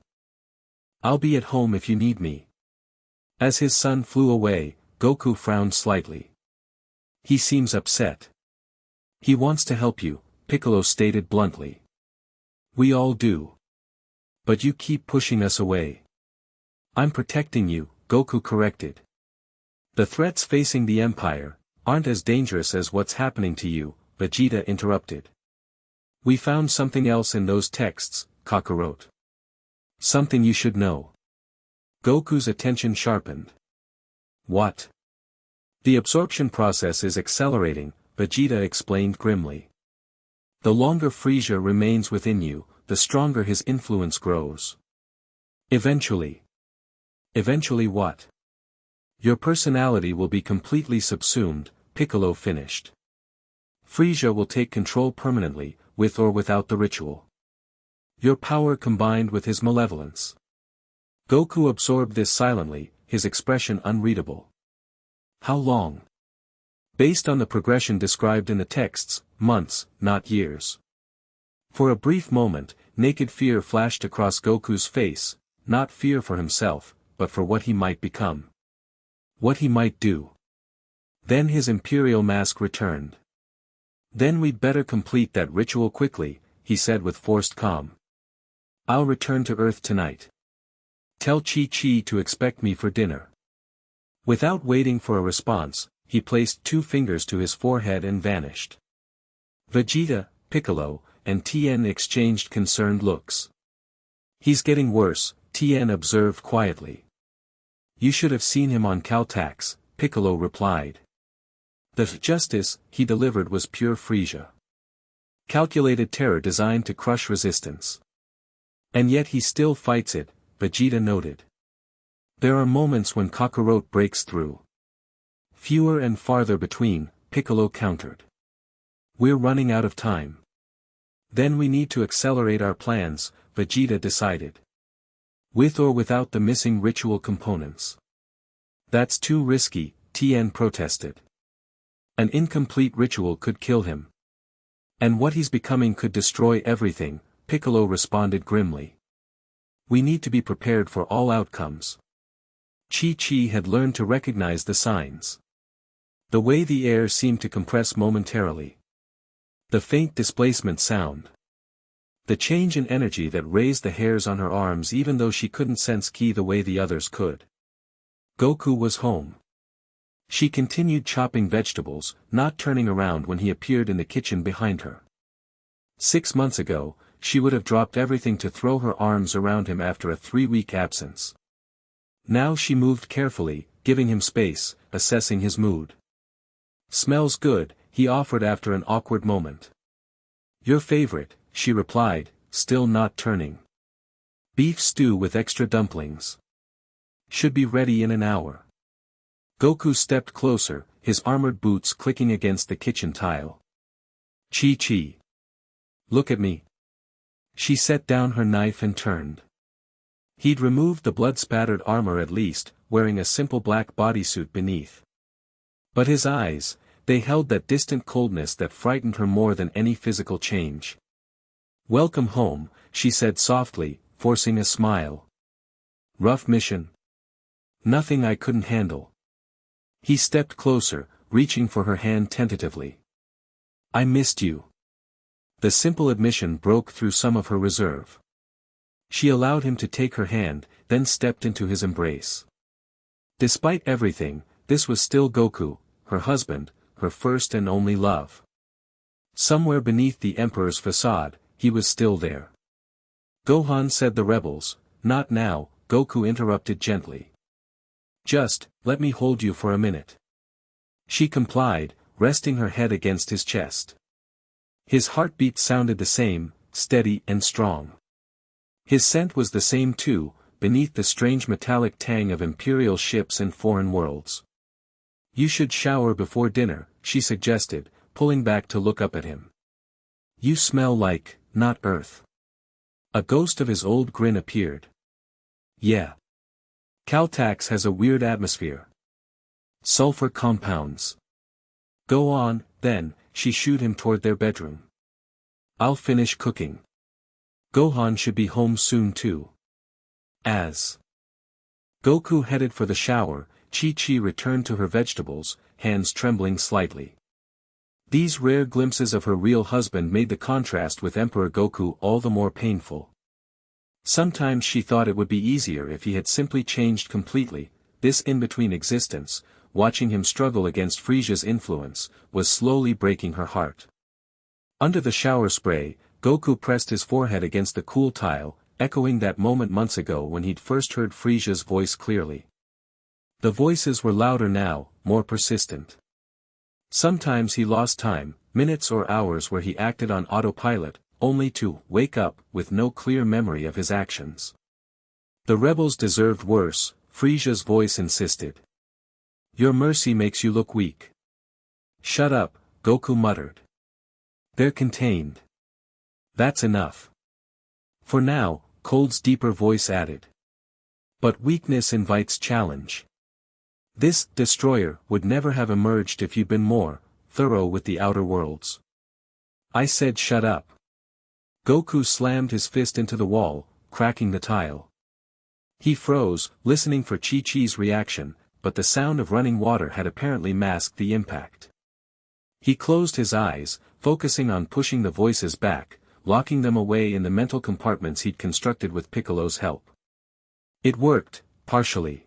I'll be at home if you need me. As his son flew away, Goku frowned slightly. He seems upset. He wants to help you, Piccolo stated bluntly. We all do. But you keep pushing us away. I'm protecting you, Goku corrected. The threats facing the Empire aren't as dangerous as what's happening to you, Vegeta interrupted. We found something else in those texts, Kakarot. Something you should know. Goku's attention sharpened. What? The absorption process is accelerating, Vegeta explained grimly. The longer Frieza remains within you, the stronger his influence grows. Eventually. Eventually what? Your personality will be completely subsumed, Piccolo finished. Frieza will take control permanently, with or without the ritual. Your power combined with his malevolence. Goku absorbed this silently, his expression unreadable. How long? Based on the progression described in the texts, months, not years. For a brief moment, naked fear flashed across Goku's face, not fear for himself, but for what he might become. What he might do. Then his imperial mask returned. Then we'd better complete that ritual quickly, he said with forced calm. I'll return to Earth tonight. Tell Chi-Chi to expect me for dinner. Without waiting for a response, he placed 2 fingers to his forehead and vanished. Vegeta, Piccolo, and Tien exchanged concerned looks. He's getting worse, Tien observed quietly. You should have seen him on Caltax, Piccolo replied. The justice he delivered was pure Frieza. Calculated terror designed to crush resistance. And yet he still fights it, Vegeta noted. There are moments when Kakarot breaks through. Fewer and farther between, Piccolo countered. We're running out of time. Then we need to accelerate our plans, Vegeta decided. With or without the missing ritual components. That's too risky, Tien protested. An incomplete ritual could kill him. And what he's becoming could destroy everything, Piccolo responded grimly. We need to be prepared for all outcomes. Chi-Chi had learned to recognize the signs. The way the air seemed to compress momentarily. The faint displacement sound. The change in energy that raised the hairs on her arms even though she couldn't sense ki the way the others could. Goku was home. She continued chopping vegetables, not turning around when he appeared in the kitchen behind her. 6 months ago, she would have dropped everything to throw her arms around him after a 3-week absence. Now she moved carefully, giving him space, assessing his mood. Smells good, he offered after an awkward moment. Your favorite, she replied, still not turning. Beef stew with extra dumplings. Should be ready in an hour. Goku stepped closer, his armored boots clicking against the kitchen tile. Chi-Chi. Look at me. She set down her knife and turned. He'd removed the blood-spattered armor at least, wearing a simple black bodysuit beneath. But his eyes, they held that distant coldness that frightened her more than any physical change. Welcome home, she said softly, forcing a smile. Rough mission? Nothing I couldn't handle. He stepped closer, reaching for her hand tentatively. I missed you. The simple admission broke through some of her reserve. She allowed him to take her hand, then stepped into his embrace. Despite everything, this was still Goku, her husband, her first and only love. Somewhere beneath the Emperor's facade, he was still there. Gohan said the rebels. Not now, Goku interrupted gently. Just, let me hold you for a minute. She complied, resting her head against his chest. His heartbeat sounded the same, steady and strong. His scent was the same too, beneath the strange metallic tang of imperial ships and foreign worlds. You should shower before dinner, she suggested, pulling back to look up at him. You smell like, not earth. A ghost of his old grin appeared. Yeah. Caltax has a weird atmosphere. Sulfur compounds. Go on, then, she shooed him toward their bedroom. I'll finish cooking. Gohan should be home soon too. As Goku headed for the shower, Chi-Chi returned to her vegetables, hands trembling slightly. These rare glimpses of her real husband made the contrast with Emperor Goku all the more painful. Sometimes she thought it would be easier if he had simply changed completely. This in-between existence, watching him struggle against Frieza's influence, was slowly breaking her heart. Under the shower spray, Goku pressed his forehead against the cool tile, echoing that moment months ago when he'd first heard Frieza's voice clearly. The voices were louder now, more persistent. Sometimes he lost time, minutes or hours where he acted on autopilot, only to wake up with no clear memory of his actions. The rebels deserved worse, Frieza's voice insisted. Your mercy makes you look weak. Shut up, Goku muttered. They're contained. That's enough. For now, Cold's deeper voice added. But weakness invites challenge. This destroyer would never have emerged if you'd been more thorough with the outer worlds. I said shut up. Goku slammed his fist into the wall, cracking the tile. He froze, listening for Chi-Chi's reaction, but the sound of running water had apparently masked the impact. He closed his eyes, focusing on pushing the voices back, locking them away in the mental compartments he'd constructed with Piccolo's help. It worked, partially.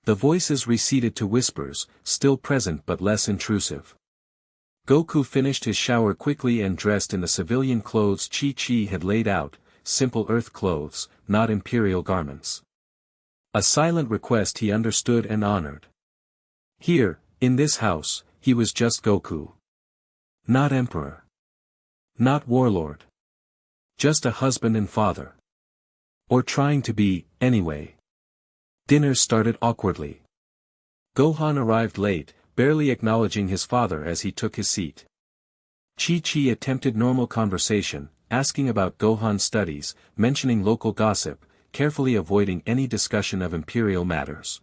The voices receded to whispers, still present but less intrusive. Goku finished his shower quickly and dressed in the civilian clothes Chi-Chi had laid out, simple earth clothes, not imperial garments. A silent request he understood and honored. Here, in this house, he was just Goku. Not emperor. Not warlord. Just a husband and father. Or trying to be, anyway. Dinner started awkwardly. Gohan arrived late, barely acknowledging his father as he took his seat. Chi-Chi attempted normal conversation, asking about Gohan's studies, mentioning local gossip, carefully avoiding any discussion of imperial matters.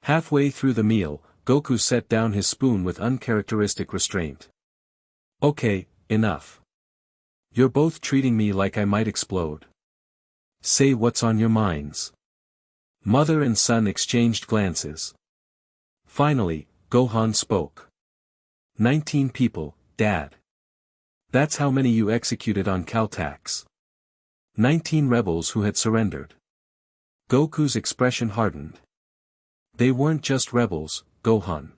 Halfway through the meal, Goku set down his spoon with uncharacteristic restraint. Okay, enough. You're both treating me like I might explode. Say what's on your minds. Mother and son exchanged glances. Finally, Gohan spoke. 19 people, Dad. That's how many you executed on Caltax. 19 rebels who had surrendered. Goku's expression hardened. They weren't just rebels, Gohan.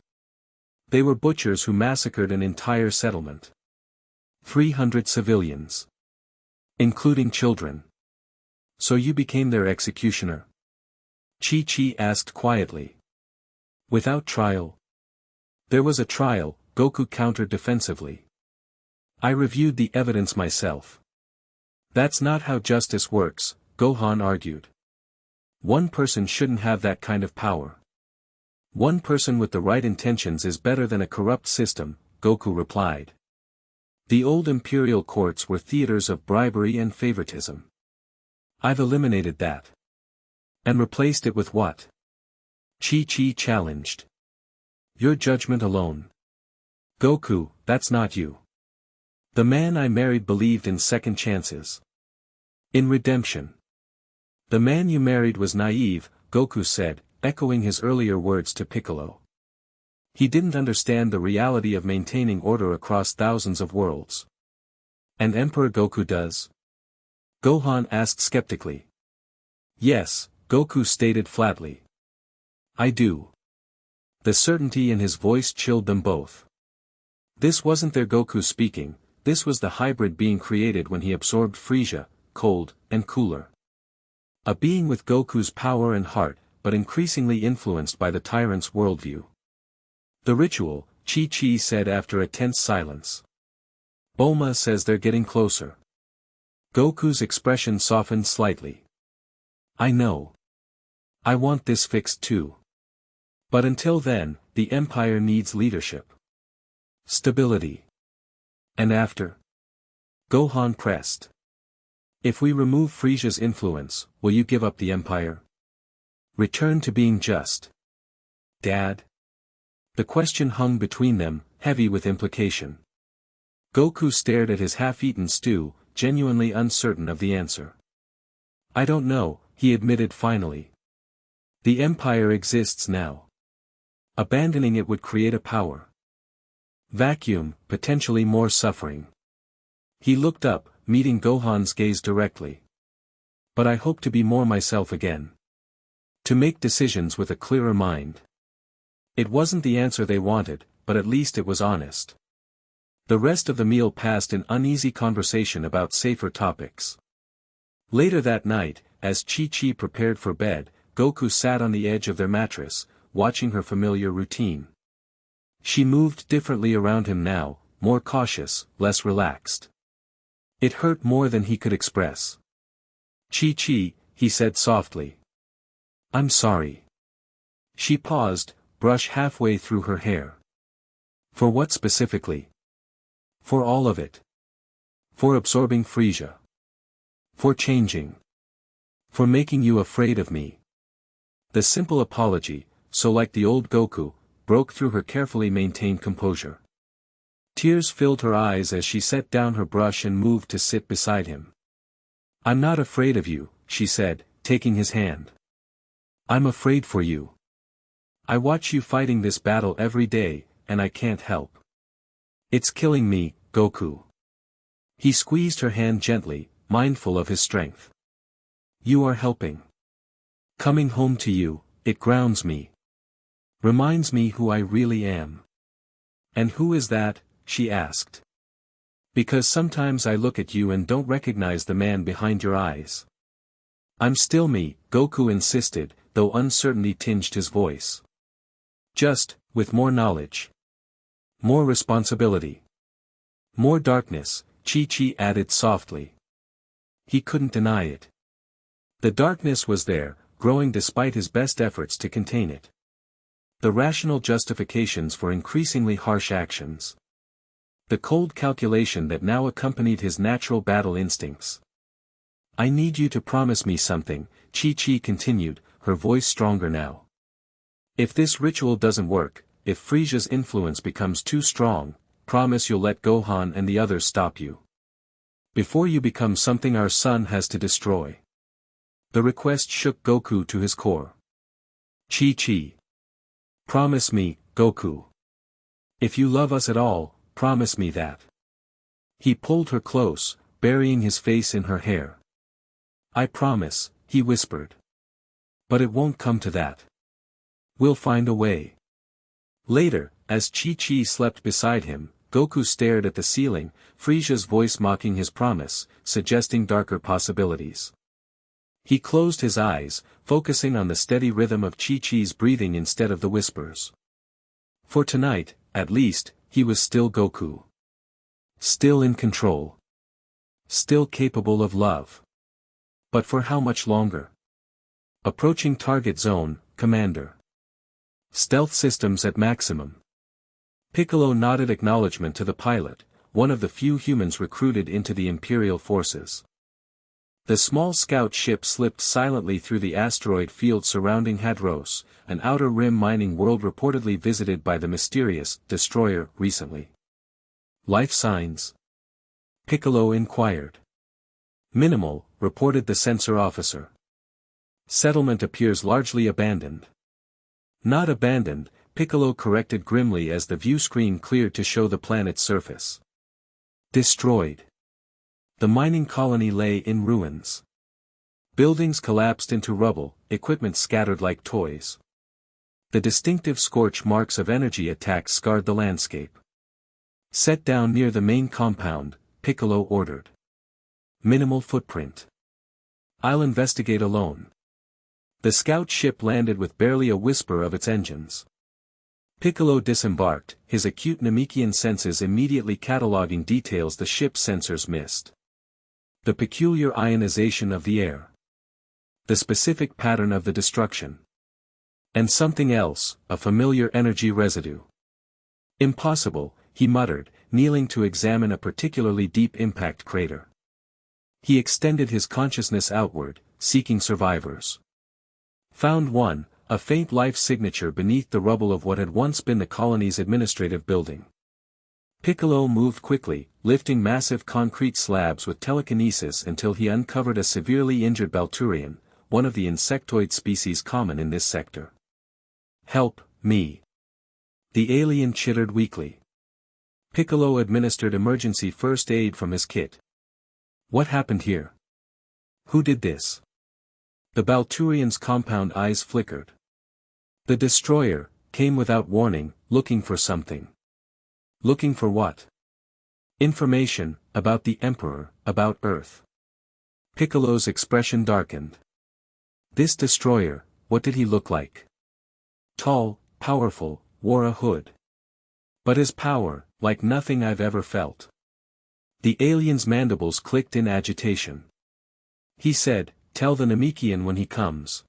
They were butchers who massacred an entire settlement. 300 civilians. Including children. So you became their executioner? Chi-Chi asked quietly. Without trial? There was a trial, Goku countered defensively. I reviewed the evidence myself. That's not how justice works, Gohan argued. One person shouldn't have that kind of power. One person with the right intentions is better than a corrupt system, Goku replied. The old imperial courts were theaters of bribery and favoritism. I've eliminated that. And replaced it with what? Chi-Chi challenged. Your judgment alone. Goku, that's not you. The man I married believed in second chances. In redemption. The man you married was naive, Goku said, echoing his earlier words to Piccolo. He didn't understand the reality of maintaining order across thousands of worlds. And Emperor Goku does? Gohan asked skeptically. Yes, Goku stated flatly. I do. The certainty in his voice chilled them both. This wasn't their Goku speaking, this was the hybrid being created when he absorbed Frieza, cold, and cooler. A being with Goku's power and heart, but increasingly influenced by the tyrant's worldview. The ritual, Chi-Chi said after a tense silence. Bulma says they're getting closer. Goku's expression softened slightly. I know. I want this fixed too. But until then, the Empire needs leadership. Stability. And after? Gohan pressed. If we remove Frieza's influence, will you give up the Empire? Return to being just. Dad? The question hung between them, heavy with implication. Goku stared at his half-eaten stew, genuinely uncertain of the answer. I don't know, he admitted finally. The Empire exists now. Abandoning it would create a power vacuum, potentially more suffering. He looked up, meeting Gohan's gaze directly. But I hope to be more myself again. To make decisions with a clearer mind. It wasn't the answer they wanted, but at least it was honest. The rest of the meal passed in uneasy conversation about safer topics. Later that night, as Chi-Chi prepared for bed, Goku sat on the edge of their mattress, watching her familiar routine. She moved differently around him now, more cautious, less relaxed. It hurt more than he could express. Chi-Chi, he said softly. I'm sorry. She paused, brush halfway through her hair. For what specifically? For all of it. For absorbing Frieza. For changing. For making you afraid of me. The simple apology, so like the old Goku, broke through her carefully maintained composure. Tears filled her eyes as she set down her brush and moved to sit beside him. I'm not afraid of you, she said, taking his hand. I'm afraid for you. I watch you fighting this battle every day, and I can't help. It's killing me, Goku. He squeezed her hand gently, mindful of his strength. You are helping. Coming home to you, it grounds me. Reminds me who I really am. And who is that? She asked. Because sometimes I look at you and don't recognize the man behind your eyes. I'm still me, Goku insisted, though uncertainty tinged his voice. Just, with more knowledge. More responsibility. More darkness, Chi-Chi added softly. He couldn't deny it. The darkness was there, growing despite his best efforts to contain it. The rational justifications for increasingly harsh actions. The cold calculation that now accompanied his natural battle instincts. I need you to promise me something, Chi-Chi continued, her voice stronger now. If this ritual doesn't work, if Frieza's influence becomes too strong, promise you'll let Gohan and the others stop you. Before you become something our son has to destroy. The request shook Goku to his core. Chi-Chi. Promise me, Goku. If you love us at all, promise me that. He pulled her close, burying his face in her hair. I promise, he whispered. But it won't come to that. We'll find a way. Later, as Chi-Chi slept beside him, Goku stared at the ceiling, Frieza's voice mocking his promise, suggesting darker possibilities. He closed his eyes, focusing on the steady rhythm of Chi-Chi's breathing instead of the whispers. For tonight, at least, he was still Goku. Still in control. Still capable of love. But for how much longer? Approaching target zone, Commander. Stealth systems at maximum. Piccolo nodded acknowledgement to the pilot, one of the few humans recruited into the Imperial forces. The small scout ship slipped silently through the asteroid field surrounding Hadros, an outer rim mining world reportedly visited by the mysterious destroyer recently. Life signs? Piccolo inquired. Minimal, reported the sensor officer. Settlement appears largely abandoned. Not abandoned, Piccolo corrected grimly as the view screen cleared to show the planet's surface. Destroyed. The mining colony lay in ruins. Buildings collapsed into rubble, equipment scattered like toys. The distinctive scorch marks of energy attacks scarred the landscape. Set down near the main compound, Piccolo ordered. Minimal footprint. I'll investigate alone. The scout ship landed with barely a whisper of its engines. Piccolo disembarked, his acute Namekian senses immediately cataloging details the ship's sensors missed. The peculiar ionization of the air. The specific pattern of the destruction. And something else, a familiar energy residue. Impossible, he muttered, kneeling to examine a particularly deep impact crater. He extended his consciousness outward, seeking survivors. Found one, a faint life signature beneath the rubble of what had once been the colony's administrative building. Piccolo moved quickly, lifting massive concrete slabs with telekinesis until he uncovered a severely injured Balturian, one of the insectoid species common in this sector. "Help, me." The alien chittered weakly. Piccolo administered emergency first aid from his kit. "What happened here? Who did this?" The Balturian's compound eyes flickered. "The destroyer came without warning, looking for something." "Looking for what?" "Information, about the Emperor, about Earth." Piccolo's expression darkened. "This destroyer, what did he look like?" "Tall, powerful, wore a hood. But his power, like nothing I've ever felt." The alien's mandibles clicked in agitation. He said, "Tell the Namekian when he comes.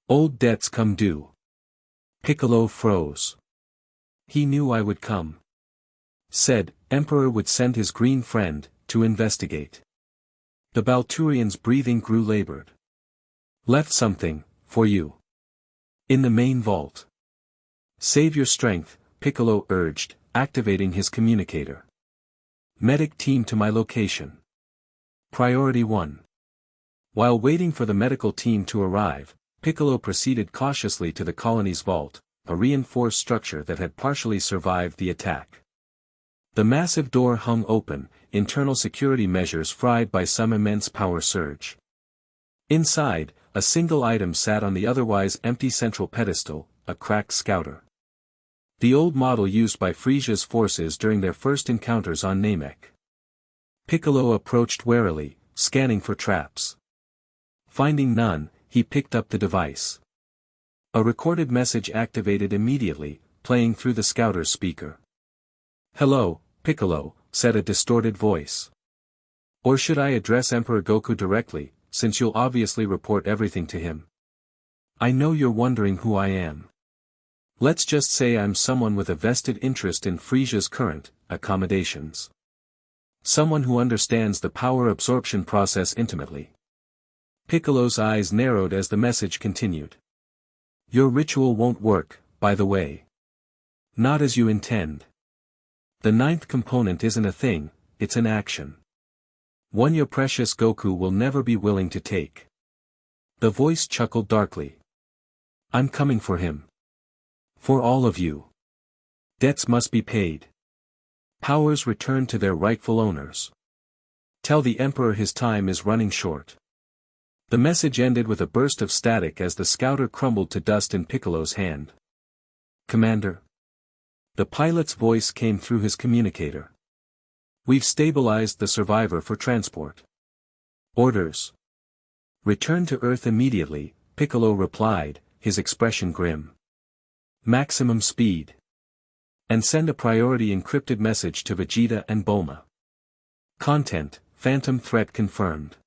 Old debts come due." Piccolo froze. "He knew I would come. Said, Emperor would send his green friend, to investigate." The Balturian's breathing grew labored. "Left something, for you. In the main vault." "Save your strength," Piccolo urged, activating his communicator. "Medic team to my location. Priority 1. While waiting for the medical team to arrive, Piccolo proceeded cautiously to the colony's vault, a reinforced structure that had partially survived the attack. The massive door hung open, internal security measures fried by some immense power surge. Inside, a single item sat on the otherwise empty central pedestal, a cracked scouter. The old model used by Frieza's forces during their first encounters on Namek. Piccolo approached warily, scanning for traps. Finding none, he picked up the device. A recorded message activated immediately, playing through the scouter's speaker. "Hello, Piccolo," said a distorted voice. "Or should I address Emperor Goku directly, since you'll obviously report everything to him? I know you're wondering who I am. Let's just say I'm someone with a vested interest in Frieza's current accommodations. Someone who understands the power absorption process intimately." Piccolo's eyes narrowed as the message continued. "Your ritual won't work, by the way. Not as you intend. The 9th component isn't a thing, it's an action. One your precious Goku will never be willing to take." The voice chuckled darkly. "I'm coming for him. For all of you. Debts must be paid. Powers returned to their rightful owners. Tell the Emperor his time is running short." The message ended with a burst of static as the scouter crumbled to dust in Piccolo's hand. "Commander." The pilot's voice came through his communicator. "We've stabilized the survivor for transport." "Orders." "Return to Earth immediately," Piccolo replied, his expression grim. "Maximum speed. And send a priority encrypted message to Vegeta and Bulma." Content, Phantom threat confirmed.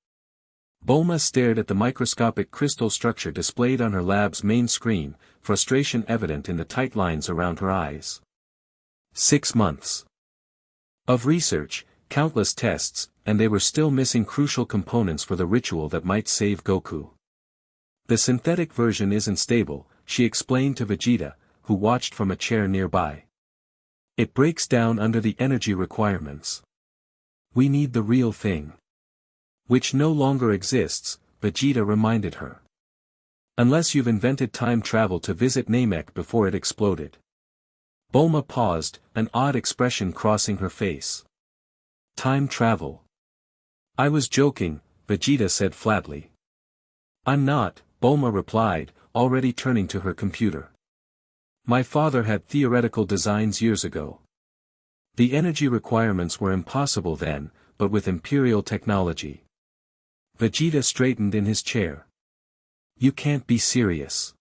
Bulma stared at the microscopic crystal structure displayed on her lab's main screen, frustration evident in the tight lines around her eyes. 6 months. Of research, countless tests, and they were still missing crucial components for the ritual that might save Goku. "The synthetic version isn't stable," she explained to Vegeta, who watched from a chair nearby. "It breaks down under the energy requirements. We need the real thing." "Which no longer exists," Vegeta reminded her. "Unless you've invented time travel to visit Namek before it exploded." Bulma paused, an odd expression crossing her face. "Time travel." "I was joking," Vegeta said flatly. "I'm not," Bulma replied, already turning to her computer. "My father had theoretical designs years ago. The energy requirements were impossible then, but with Imperial technology. Vegeta straightened in his chair. You can't be serious.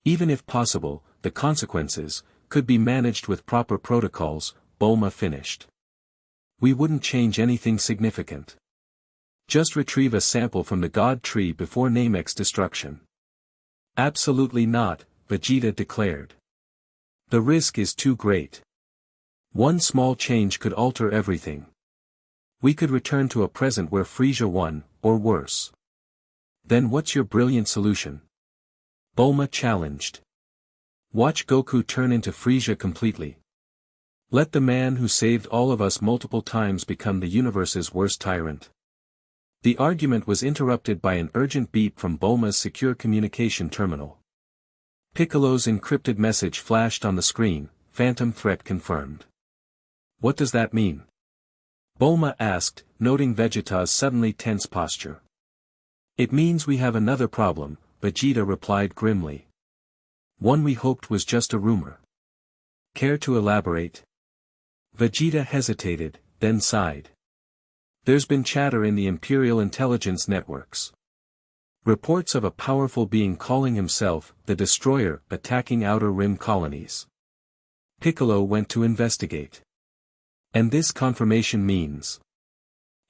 Even if possible, the consequences could be managed with proper protocols, Bulma finished. We wouldn't change anything significant. Just retrieve a sample from the God Tree before Namek's destruction. Absolutely not, Vegeta declared. The risk is too great. One small change could alter everything. We could return to a present where Frieza won, or worse. Then what's your brilliant solution? Bulma challenged. Watch Goku turn into Frieza completely. Let the man who saved all of us multiple times become the universe's worst tyrant. The argument was interrupted by an urgent beep from Bulma's secure communication terminal. Piccolo's encrypted message flashed on the screen, Phantom threat confirmed. What does that mean? Bulma asked, noting Vegeta's suddenly tense posture. It means we have another problem, Vegeta replied grimly. One we hoped was just a rumor. Care to elaborate? Vegeta hesitated, then sighed. There's been chatter in the Imperial intelligence networks. Reports of a powerful being calling himself the Destroyer attacking Outer Rim colonies. Piccolo went to investigate. And this confirmation means?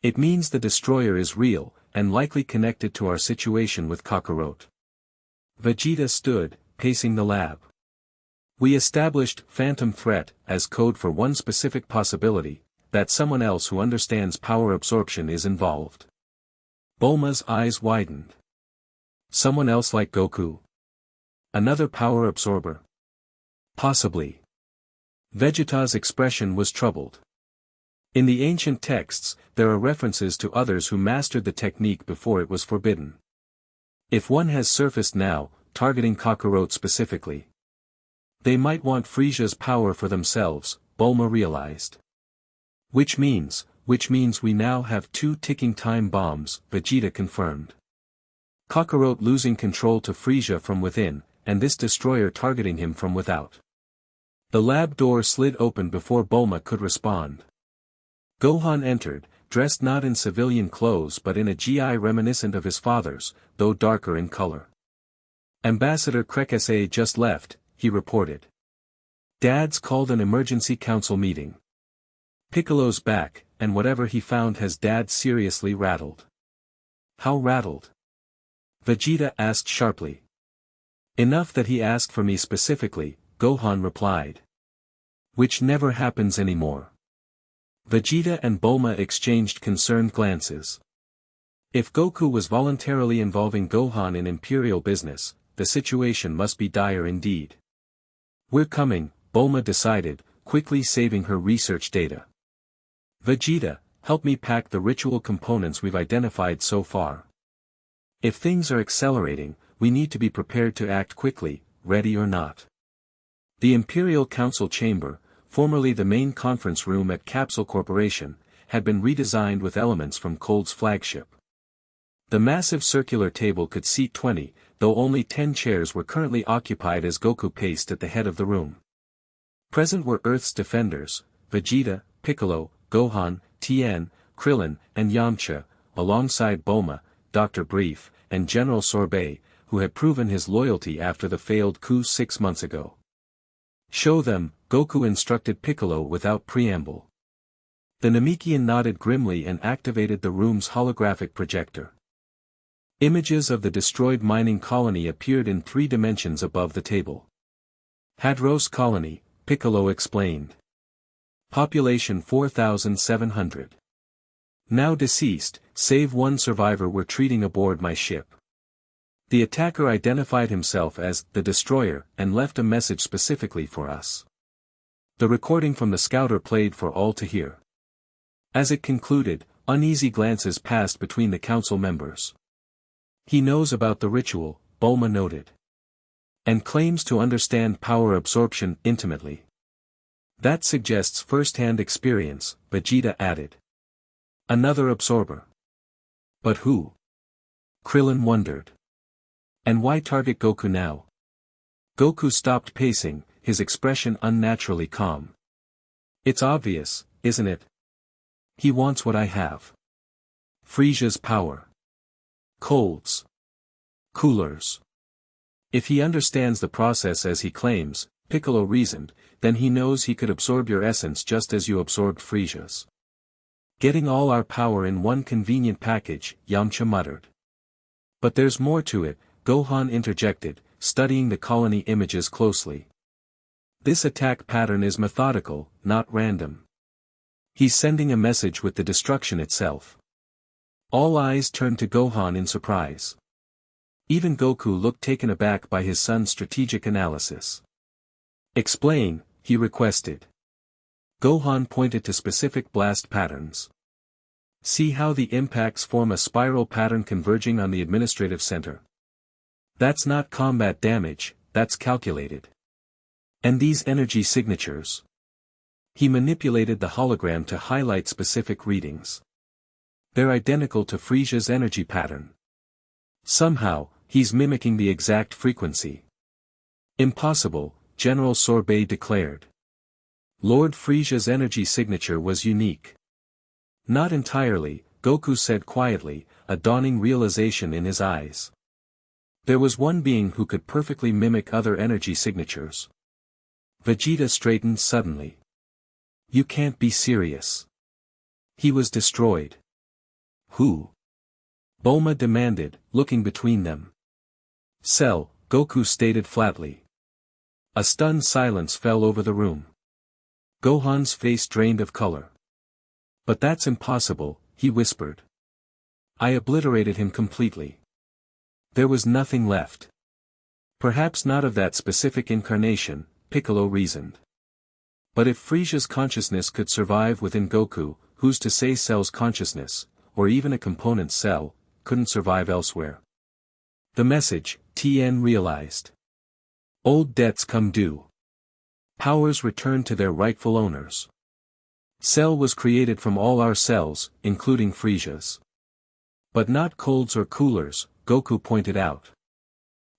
It means the Destroyer is real, and likely connected to our situation with Kakarot. Vegeta stood, pacing the lab. We established Phantom Threat as code for one specific possibility, that someone else who understands power absorption is involved. Bulma's eyes widened. Someone else like Goku? Another power absorber? Possibly. Vegeta's expression was troubled. In the ancient texts, there are references to others who mastered the technique before it was forbidden. If one has surfaced now, targeting Kakarot specifically, they might want Frieza's power for themselves, Bulma realized. Which means we now have 2 ticking time bombs, Vegeta confirmed. Kakarot losing control to Frieza from within, and this destroyer targeting him from without. The lab door slid open before Bulma could respond. Gohan entered, dressed not in civilian clothes but in a GI reminiscent of his father's, though darker in color. Ambassador Krekese just left, he reported. Dad's called an emergency council meeting. Piccolo's back, and whatever he found has Dad seriously rattled. How rattled? Vegeta asked sharply. Enough that he asked for me specifically, Gohan replied. Which never happens anymore. Vegeta and Bulma exchanged concerned glances. If Goku was voluntarily involving Gohan in Imperial business, the situation must be dire indeed. We're coming, Bulma decided, quickly saving her research data. Vegeta, help me pack the ritual components we've identified so far. If things are accelerating, we need to be prepared to act quickly, ready or not. The Imperial Council Chamber, formerly the main conference room at Capsule Corporation, had been redesigned with elements from Cold's flagship. The massive circular table could seat 20, though only 10 chairs were currently occupied as Goku paced at the head of the room. Present were Earth's defenders, Vegeta, Piccolo, Gohan, Tien, Krillin, and Yamcha, alongside Bulma, Dr. Brief, and General Sorbet, who had proven his loyalty after the failed coup 6 months ago. Show them, Goku instructed Piccolo without preamble. The Namekian nodded grimly and activated the room's holographic projector. Images of the destroyed mining colony appeared in 3 dimensions above the table. Hadros Colony, Piccolo explained. Population 4,700. Now deceased, save 1 survivor we're treating aboard my ship. The attacker identified himself as the Destroyer and left a message specifically for us. The recording from the scouter played for all to hear. As it concluded, uneasy glances passed between the council members. He knows about the ritual, Bulma noted. And claims to understand power absorption intimately. That suggests first-hand experience, Vegeta added. Another absorber. But who? Krillin wondered. And why target Goku now? Goku stopped pacing, his expression unnaturally calm. It's obvious, isn't it? He wants what I have. Frieza's power. Colds. Coolers. If he understands the process as he claims, Piccolo reasoned, then he knows he could absorb your essence just as you absorbed Frieza's. Getting all our power in one convenient package, Yamcha muttered. But there's more to it, Gohan interjected, studying the colony images closely. This attack pattern is methodical, not random. He's sending a message with the destruction itself. All eyes turned to Gohan in surprise. Even Goku looked taken aback by his son's strategic analysis. Explain, he requested. Gohan pointed to specific blast patterns. See how the impacts form a spiral pattern converging on the administrative center. That's not combat damage, that's calculated. And these energy signatures. He manipulated the hologram to highlight specific readings. They're identical to Frieza's energy pattern. Somehow, he's mimicking the exact frequency. Impossible, General Sorbet declared. Lord Frieza's energy signature was unique. Not entirely, Goku said quietly, a dawning realization in his eyes. There was one being who could perfectly mimic other energy signatures. Vegeta straightened suddenly. You can't be serious. He was destroyed. Who? Bulma demanded, looking between them. Cell, Goku stated flatly. A stunned silence fell over the room. Gohan's face drained of color. But that's impossible, he whispered. I obliterated him completely. There was nothing left. Perhaps not of that specific incarnation, Piccolo reasoned. But if Frieza's consciousness could survive within Goku, who's to say Cell's consciousness, or even a component cell, couldn't survive elsewhere? The message, Tien realized. Old debts come due. Powers return to their rightful owners. Cell was created from all our cells, including Frieza's. But not colds or coolers, Goku pointed out.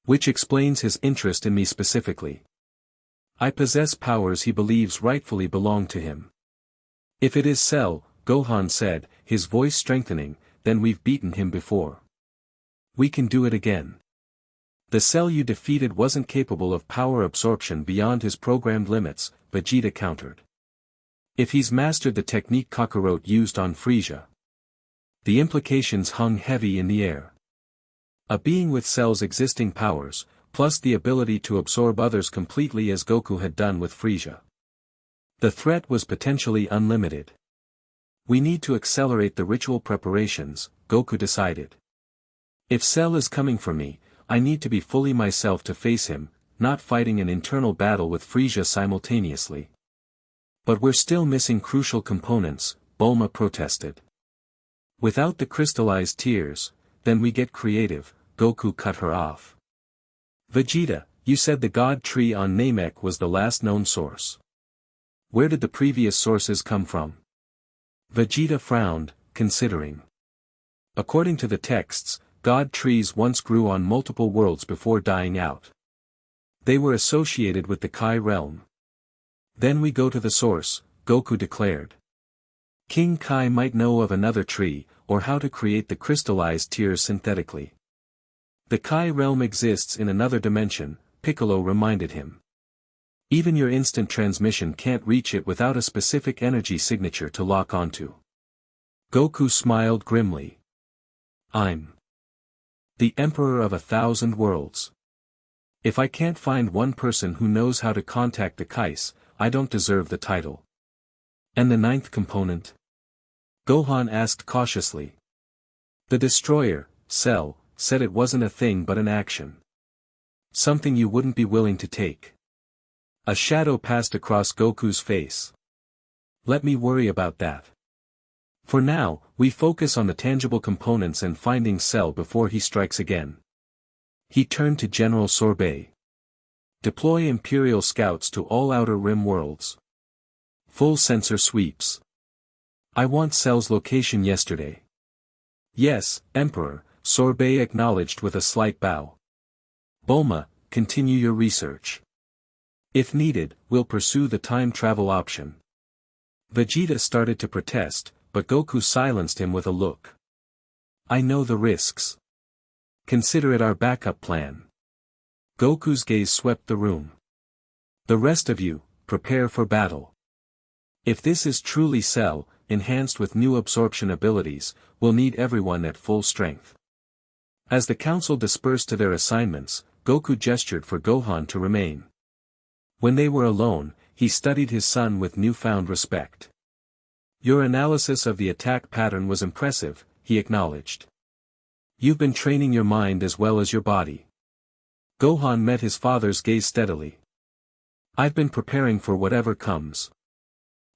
Which explains his interest in me specifically. I possess powers he believes rightfully belong to him. If it is Cell, Gohan said, his voice strengthening, then we've beaten him before. We can do it again. The Cell you defeated wasn't capable of power absorption beyond his programmed limits, Vegeta countered. If he's mastered the technique Kakarot used on Frieza. The implications hung heavy in the air. A being with Cell's existing powers, plus the ability to absorb others completely as Goku had done with Frieza. The threat was potentially unlimited. We need to accelerate the ritual preparations, Goku decided. If Cell is coming for me, I need to be fully myself to face him, not fighting an internal battle with Frieza simultaneously. But we're still missing crucial components, Bulma protested. Without the crystallized tears, then we get creative, Goku cut her off. Vegeta, you said the god tree on Namek was the last known source. Where did the previous sources come from? Vegeta frowned, considering. According to the texts, god trees once grew on multiple worlds before dying out. They were associated with the Kai realm. Then we go to the source, Goku declared. King Kai might know of another tree, or how to create the crystallized tears synthetically. The Kai realm exists in another dimension, Piccolo reminded him. Even your instant transmission can't reach it without a specific energy signature to lock onto. Goku smiled grimly. I'm the Emperor of 1,000 worlds. If I can't find one person who knows how to contact the Kais, I don't deserve the title. And the ninth component? Gohan asked cautiously. The destroyer, Cell, said it wasn't a thing but an action. Something you wouldn't be willing to take. A shadow passed across Goku's face. Let me worry about that. For now, we focus on the tangible components and finding Cell before he strikes again. He turned to General Sorbet. Deploy Imperial scouts to all Outer Rim worlds. Full sensor sweeps. I want Cell's location yesterday. Yes, Emperor, Sorbet acknowledged with a slight bow. Bulma, continue your research. If needed, we'll pursue the time travel option. Vegeta started to protest, but Goku silenced him with a look. I know the risks. Consider it our backup plan. Goku's gaze swept the room. The rest of you, prepare for battle. If this is truly Cell, enhanced with new absorption abilities, we'll need everyone at full strength. As the council dispersed to their assignments, Goku gestured for Gohan to remain. When they were alone, he studied his son with newfound respect. Your analysis of the attack pattern was impressive, he acknowledged. You've been training your mind as well as your body. Gohan met his father's gaze steadily. I've been preparing for whatever comes.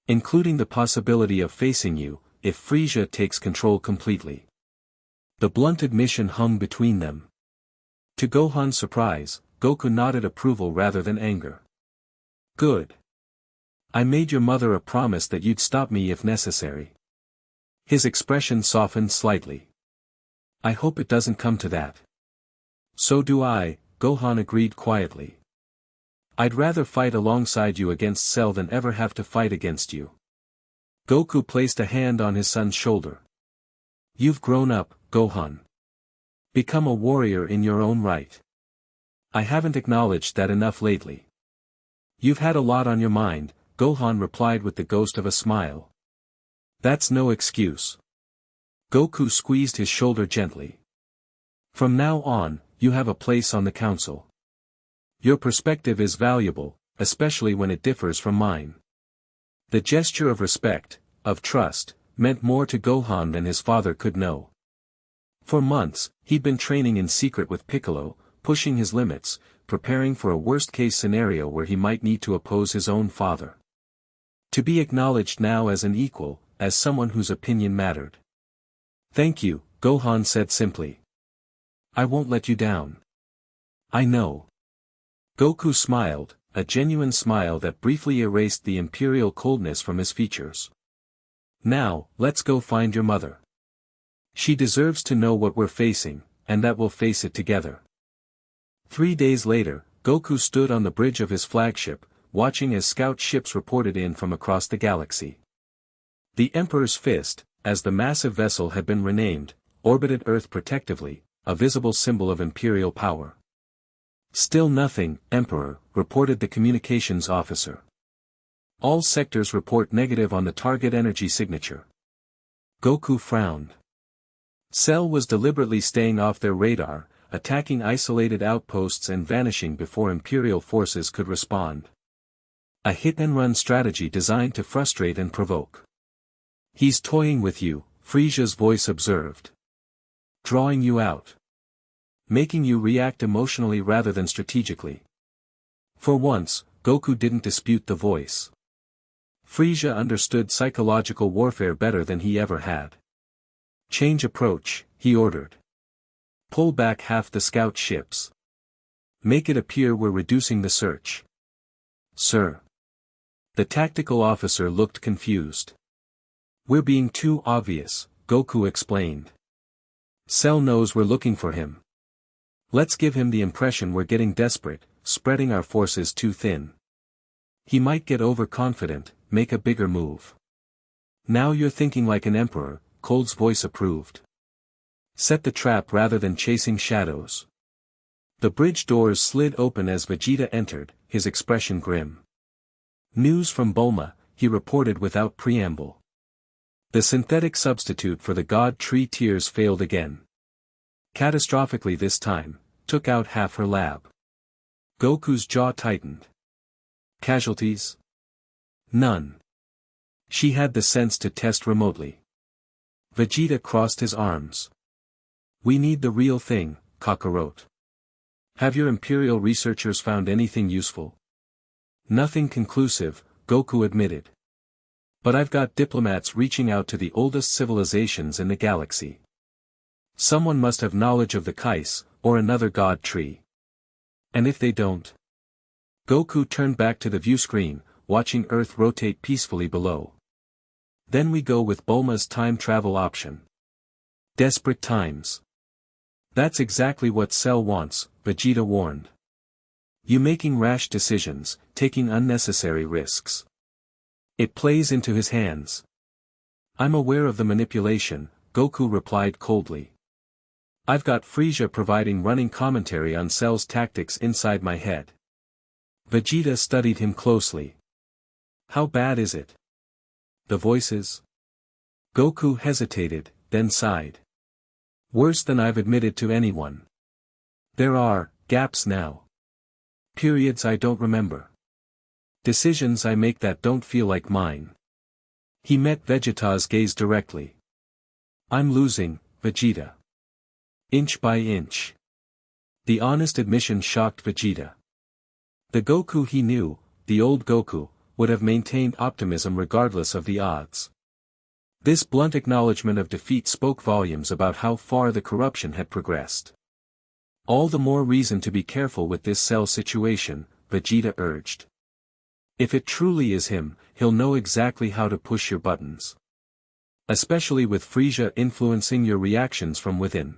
Including the possibility of facing you, if Frieza takes control completely. The blunt admission hung between them. To Gohan's surprise, Goku nodded approval rather than anger. Good. I made your mother a promise that you'd stop me if necessary. His expression softened slightly. I hope it doesn't come to that. So do I, Gohan agreed quietly. I'd rather fight alongside you against Cell than ever have to fight against you. Goku placed a hand on his son's shoulder. You've grown up, Gohan. Become a warrior in your own right. I haven't acknowledged that enough lately. You've had a lot on your mind, Gohan replied with the ghost of a smile. That's no excuse. Goku squeezed his shoulder gently. From now on, you have a place on the council. Your perspective is valuable, especially when it differs from mine. The gesture of respect, of trust, meant more to Gohan than his father could know. For months, he'd been training in secret with Piccolo, pushing his limits, preparing for a worst-case scenario where he might need to oppose his own father. To be acknowledged now as an equal, as someone whose opinion mattered. Thank you, Gohan said simply. I won't let you down. I know. Goku smiled, a genuine smile that briefly erased the imperial coldness from his features. Now, let's go find your mother. She deserves to know what we're facing, and that we'll face it together. 3 days later, Goku stood on the bridge of his flagship, watching as scout ships reported in from across the galaxy. The Emperor's Fist, as the massive vessel had been renamed, orbited Earth protectively, a visible symbol of imperial power. Still nothing, Emperor, reported the communications officer. All sectors report negative on the target energy signature. Goku frowned. Cell was deliberately staying off their radar, attacking isolated outposts and vanishing before Imperial forces could respond. A hit-and-run strategy designed to frustrate and provoke. He's toying with you, Frieza's voice observed. Drawing you out. Making you react emotionally rather than strategically. For once, Goku didn't dispute the voice. Frieza understood psychological warfare better than he ever had. Change approach, he ordered. Pull back half the scout ships. Make it appear we're reducing the search. Sir. The tactical officer looked confused. We're being too obvious, Goku explained. Cell knows we're looking for him. Let's give him the impression we're getting desperate, spreading our forces too thin. He might get overconfident, make a bigger move. Now you're thinking like an emperor, Cold's voice approved. Set the trap rather than chasing shadows. The bridge doors slid open as Vegeta entered, his expression grim. News from Bulma, he reported without preamble. The synthetic substitute for the God Tree Tears failed again. Catastrophically this time, took out half her lab. Goku's jaw tightened. Casualties? None. She had the sense to test remotely. Vegeta crossed his arms. We need the real thing, Kakarot. Have your Imperial researchers found anything useful? Nothing conclusive, Goku admitted. But I've got diplomats reaching out to the oldest civilizations in the galaxy. Someone must have knowledge of the Kais, or another god tree. And if they don't? Goku turned back to the view screen, watching Earth rotate peacefully below. Then we go with Bulma's time travel option. Desperate times. That's exactly what Cell wants, Vegeta warned. You making rash decisions, taking unnecessary risks. It plays into his hands. I'm aware of the manipulation, Goku replied coldly. I've got Frieza providing running commentary on Cell's tactics inside my head. Vegeta studied him closely. How bad is it? The voices? Goku hesitated, then sighed. Worse than I've admitted to anyone. There are gaps now. Periods I don't remember. Decisions I make that don't feel like mine. He met Vegeta's gaze directly. I'm losing, Vegeta. Inch by inch. The honest admission shocked Vegeta. The Goku he knew, the old Goku, would have maintained optimism regardless of the odds. This blunt acknowledgement of defeat spoke volumes about how far the corruption had progressed. All the more reason to be careful with this Cell situation, Vegeta urged. If it truly is him, he'll know exactly how to push your buttons. Especially with Frieza influencing your reactions from within.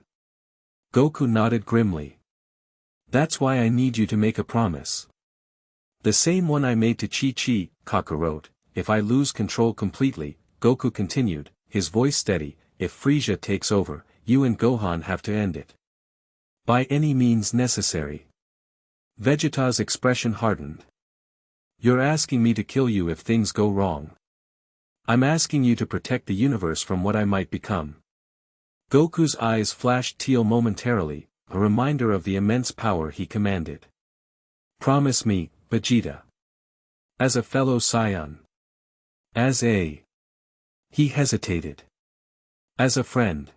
Goku nodded grimly. That's why I need you to make a promise. The same one I made to Chi-Chi, Kakarot. If I lose control completely, Goku continued, his voice steady, if Frieza takes over, you and Gohan have to end it. By any means necessary. Vegeta's expression hardened. You're asking me to kill you if things go wrong. I'm asking you to protect the universe from what I might become. Goku's eyes flashed teal momentarily, a reminder of the immense power he commanded. Promise me, Vegeta. As a fellow Saiyan. As a... He hesitated. As a friend.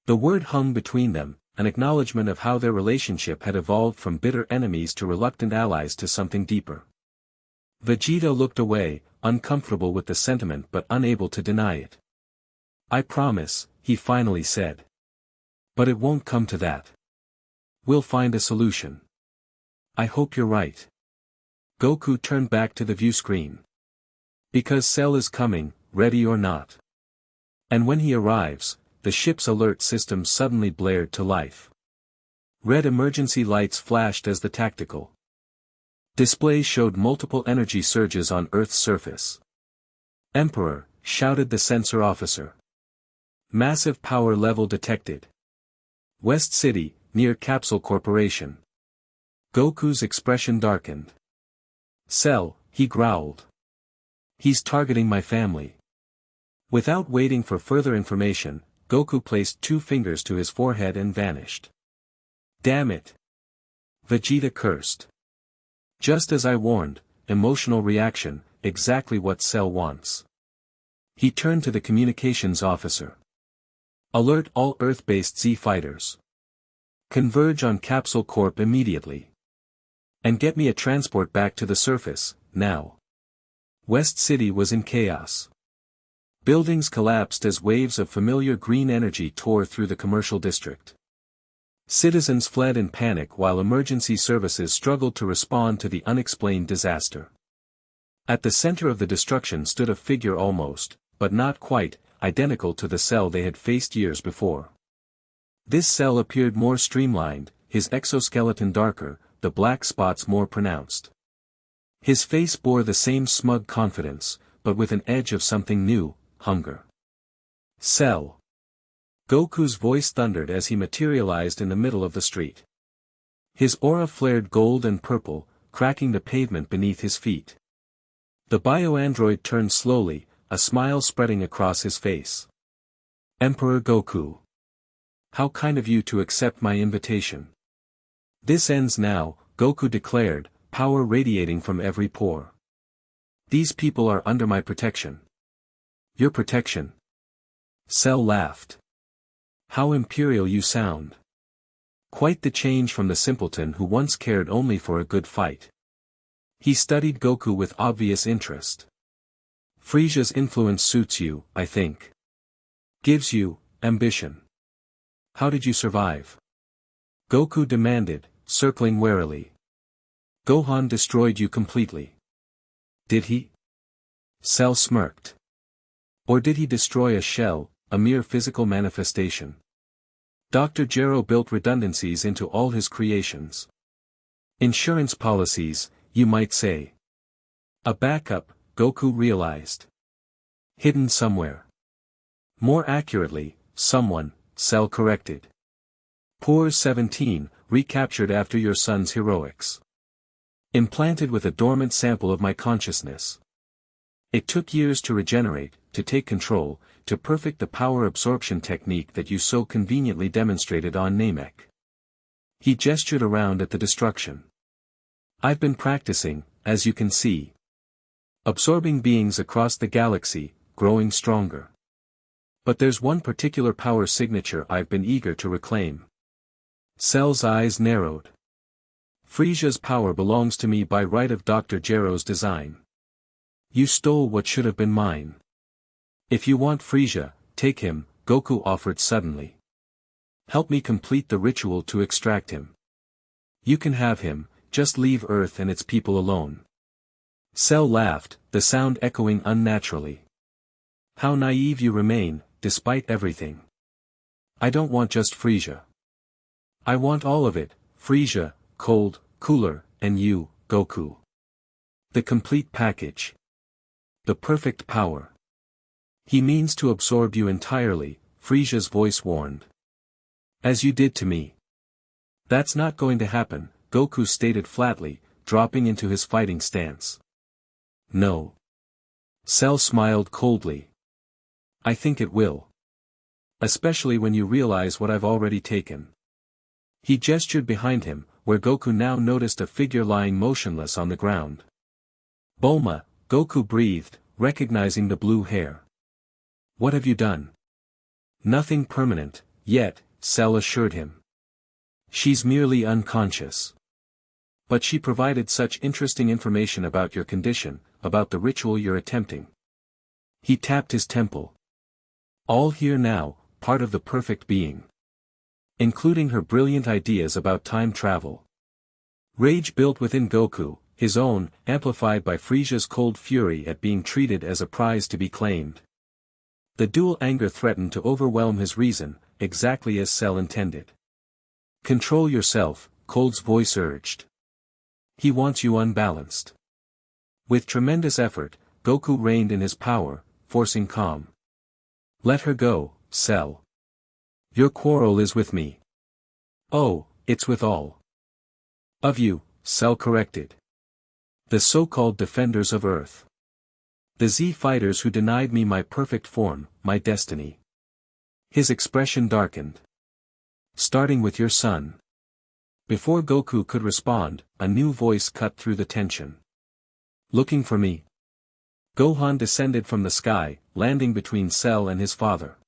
The word hung between them, an acknowledgement of how their relationship had evolved from bitter enemies to reluctant allies to something deeper. Vegeta looked away, uncomfortable with the sentiment but unable to deny it. I promise, he finally said. But it won't come to that. We'll find a solution. I hope you're right. Goku turned back to the view screen. Because Cell is coming, ready or not. And when he arrives, the ship's alert system suddenly blared to life. Red emergency lights flashed as the tactical display showed multiple energy surges on Earth's surface. Emperor, shouted the sensor officer. Massive power level detected. West City, near Capsule Corporation. Goku's expression darkened. Cell, he growled. He's targeting my family. Without waiting for further information, Goku placed 2 fingers to his forehead and vanished. Damn it! Vegeta cursed. Just as I warned, emotional reaction, exactly what Cell wants. He turned to the communications officer. Alert all Earth-based Z fighters. Converge on Capsule Corp immediately. And get me a transport back to the surface, now. West City was in chaos. Buildings collapsed as waves of familiar green energy tore through the commercial district. Citizens fled in panic while emergency services struggled to respond to the unexplained disaster. At the center of the destruction stood a figure almost, but not quite, identical to the Cell they had faced years before. This Cell appeared more streamlined, his exoskeleton darker, the black spots more pronounced. His face bore the same smug confidence, but with an edge of something new, hunger. Cell. Goku's voice thundered as he materialized in the middle of the street. His aura flared gold and purple, cracking the pavement beneath his feet. The bioandroid turned slowly, a smile spreading across his face. Emperor Goku. How kind of you to accept my invitation. This ends now, Goku declared, power radiating from every pore. These people are under my protection. Your protection? Cell laughed. How imperial you sound. Quite the change from the simpleton who once cared only for a good fight. He studied Goku with obvious interest. Frieza's influence suits you, I think. Gives you ambition. How did you survive? Goku demanded, circling warily. Gohan destroyed you completely. Did he? Cell smirked. Or did he destroy a shell, a mere physical manifestation? Dr. Gero built redundancies into all his creations. Insurance policies, you might say. A backup, Goku realized. Hidden somewhere. More accurately, someone, Cell corrected. Poor 17, recaptured after your son's heroics. Implanted with a dormant sample of my consciousness. It took years to regenerate, to take control, to perfect the power absorption technique that you so conveniently demonstrated on Namek. He gestured around at the destruction. I've been practicing, as you can see. Absorbing beings across the galaxy, growing stronger. But there's one particular power signature I've been eager to reclaim. Cell's eyes narrowed. Frieza's power belongs to me by right of Dr. Gero's design. You stole what should have been mine. If you want Frieza, take him, Goku offered suddenly. Help me complete the ritual to extract him. You can have him, just leave Earth and its people alone. Cell laughed, the sound echoing unnaturally. How naive you remain, despite everything. I don't want just Frieza. I want all of it, Frieza, cold, cooler, and you, Goku. The complete package. The perfect power. He means to absorb you entirely, Frieza's voice warned. As you did to me. That's not going to happen, Goku stated flatly, dropping into his fighting stance. No. Cell smiled coldly. I think it will. Especially when you realize what I've already taken. He gestured behind him, where Goku now noticed a figure lying motionless on the ground. Bulma, Goku breathed, recognizing the blue hair. What have you done? Nothing permanent, yet, Cell assured him. She's merely unconscious. But she provided such interesting information about your condition, about the ritual you're attempting. He tapped his temple. All here now, part of the perfect being. Including her brilliant ideas about time travel. Rage built within Goku, his own, amplified by Frieza's cold fury at being treated as a prize to be claimed. The dual anger threatened to overwhelm his reason, exactly as Cell intended. Control yourself, Cold's voice urged. He wants you unbalanced. With tremendous effort, Goku reined in his power, forcing calm. Let her go, Cell. Your quarrel is with me. Oh, it's with all of you, Cell corrected. The so-called defenders of Earth. The Z fighters who denied me my perfect form, my destiny. His expression darkened. Starting with your son. Before Goku could respond, a new voice cut through the tension. Looking for me? Gohan descended from the sky, landing between Cell and his father.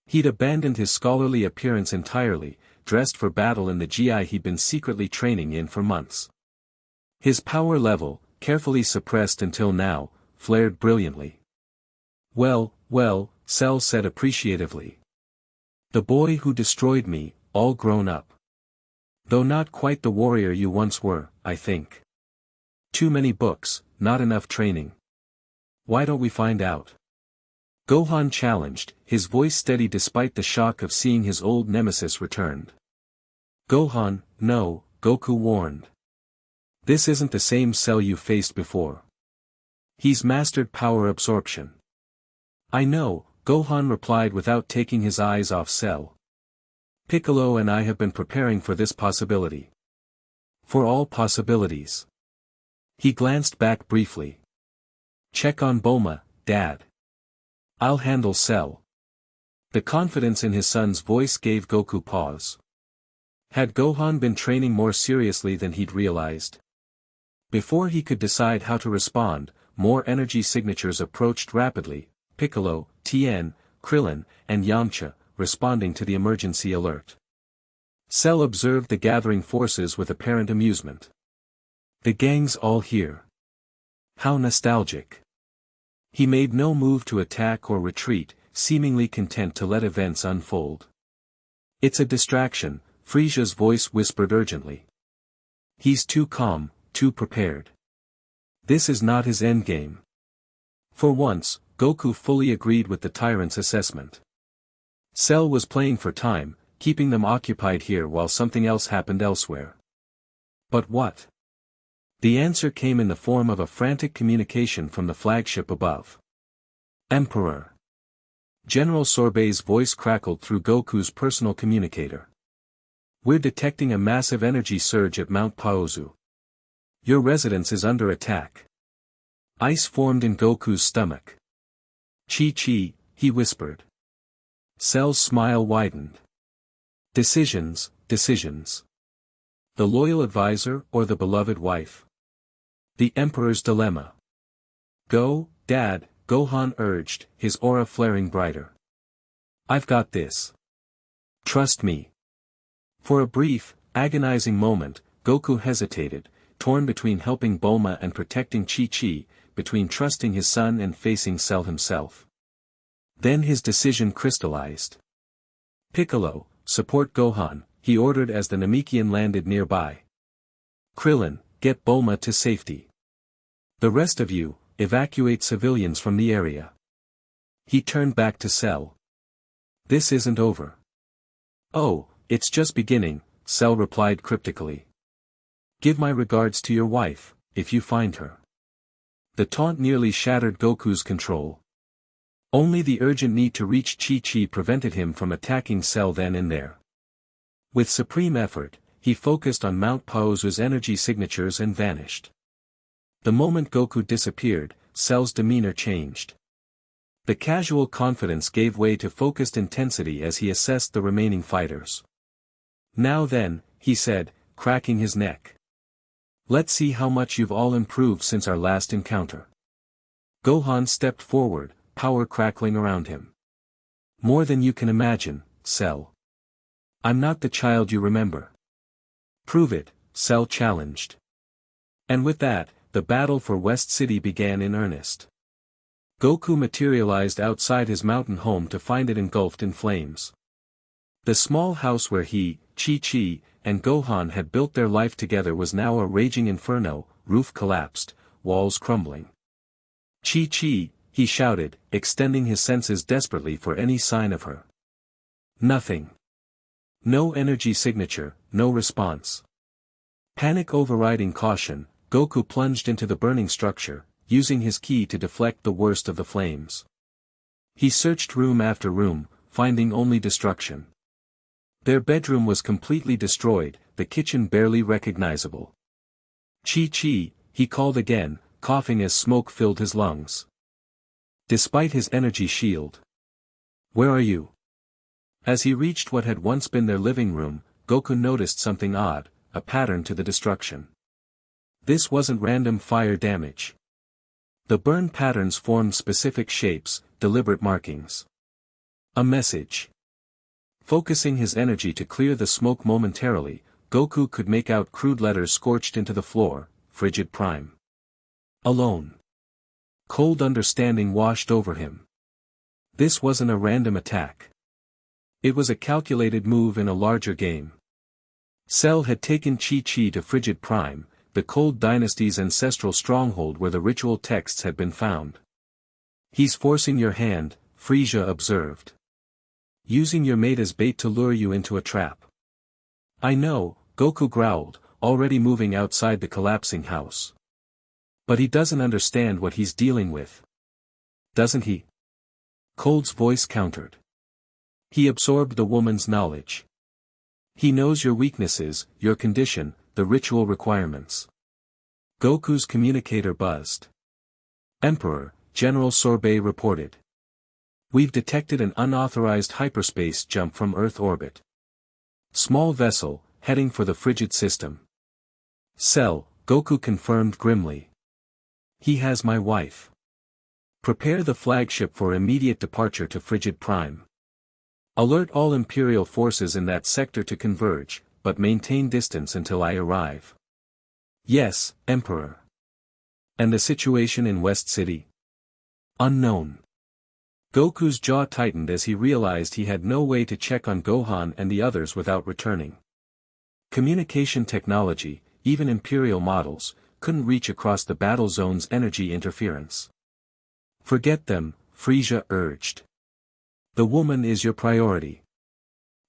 He'd abandoned his scholarly appearance entirely, dressed for battle in the GI he'd been secretly training in for months. His power level, carefully suppressed until now, flared brilliantly. Well, Cell said appreciatively. The boy who destroyed me, all grown up. Though not quite the warrior you once were, I think. Too many books, not enough training. Why don't we find out? Gohan challenged, his voice steady despite the shock of seeing his old nemesis returned. Gohan, no, Goku warned. This isn't the same Cell you faced before. He's mastered power absorption. I know, Gohan replied without taking his eyes off Cell. Piccolo and I have been preparing for this possibility. For all possibilities. He glanced back briefly. Check on Bulma, Dad. I'll handle Cell. The confidence in his son's voice gave Goku pause. Had Gohan been training more seriously than he'd realized? Before he could decide how to respond, more energy signatures approached rapidly, Piccolo, Tien, Krillin, and Yamcha, responding to the emergency alert. Cell observed the gathering forces with apparent amusement. The gang's all here. How nostalgic. He made no move to attack or retreat, seemingly content to let events unfold. It's a distraction, Frieza's voice whispered urgently. He's too calm, too prepared. This is not his endgame. For once, Goku fully agreed with the tyrant's assessment. Cell was playing for time, keeping them occupied here while something else happened elsewhere. But what? The answer came in the form of a frantic communication from the flagship above. Emperor. General Sorbet's voice crackled through Goku's personal communicator. We're detecting a massive energy surge at Mount Paozu. Your residence is under attack. Ice formed in Goku's stomach. Chi-Chi, he whispered. Cell's smile widened. Decisions, decisions. The loyal advisor or the beloved wife? The Emperor's dilemma. Go, Dad, Gohan urged, his aura flaring brighter. I've got this. Trust me. For a brief, agonizing moment, Goku hesitated, torn between helping Bulma and protecting Chi-Chi, between trusting his son and facing Cell himself. Then his decision crystallized. Piccolo, support Gohan, he ordered as the Namekian landed nearby. Krillin, get Bulma to safety. The rest of you, evacuate civilians from the area. He turned back to Cell. This isn't over. Oh, it's just beginning, Cell replied cryptically. Give my regards to your wife, if you find her. The taunt nearly shattered Goku's control. Only the urgent need to reach Chi-Chi prevented him from attacking Cell then and there. With supreme effort, he focused on Mount Paozu's energy signatures and vanished. The moment Goku disappeared, Cell's demeanor changed. The casual confidence gave way to focused intensity as he assessed the remaining fighters. Now then, he said, cracking his neck. Let's see how much you've all improved since our last encounter. Gohan stepped forward, power crackling around him. More than you can imagine, Cell. I'm not the child you remember. Prove it, Cell challenged. And with that, the battle for West City began in earnest. Goku materialized outside his mountain home to find it engulfed in flames. The small house where he, Chi-Chi, and Gohan had built their life together was now a raging inferno, roof collapsed, walls crumbling. Chi-Chi, he shouted, extending his senses desperately for any sign of her. Nothing. No energy signature, no response. Panic overriding caution, Goku plunged into the burning structure, using his ki to deflect the worst of the flames. He searched room after room, finding only destruction. Their bedroom was completely destroyed, the kitchen barely recognizable. Chi-Chi, he called again, coughing as smoke filled his lungs. Despite his energy shield. Where are you? As he reached what had once been their living room, Goku noticed something odd, a pattern to the destruction. This wasn't random fire damage. The burn patterns formed specific shapes, deliberate markings. A message. Focusing his energy to clear the smoke momentarily, Goku could make out crude letters scorched into the floor, Frigid Prime. Alone. Cold understanding washed over him. This wasn't a random attack. It was a calculated move in a larger game. Cell had taken Chi-Chi to Frigid Prime, the Cold Dynasty's ancestral stronghold where the ritual texts had been found. He's forcing your hand, Frieza observed. Using your mate as bait to lure you into a trap. I know, Goku growled, already moving outside the collapsing house. But he doesn't understand what he's dealing with. Doesn't he? Cold's voice countered. He absorbed the woman's knowledge. He knows your weaknesses, your condition, the ritual requirements. Goku's communicator buzzed. Emperor, General Sorbet reported. We've detected an unauthorized hyperspace jump from Earth orbit. Small vessel, heading for the frigid system. Cell, Goku confirmed grimly. He has my wife. Prepare the flagship for immediate departure to Frigid Prime. Alert all Imperial forces in that sector to converge, but maintain distance until I arrive. Yes, Emperor. And the situation in West City? Unknown. Goku's jaw tightened as he realized he had no way to check on Gohan and the others without returning. Communication technology, even Imperial models, couldn't reach across the battle zone's energy interference. Forget them, Frieza urged. The woman is your priority.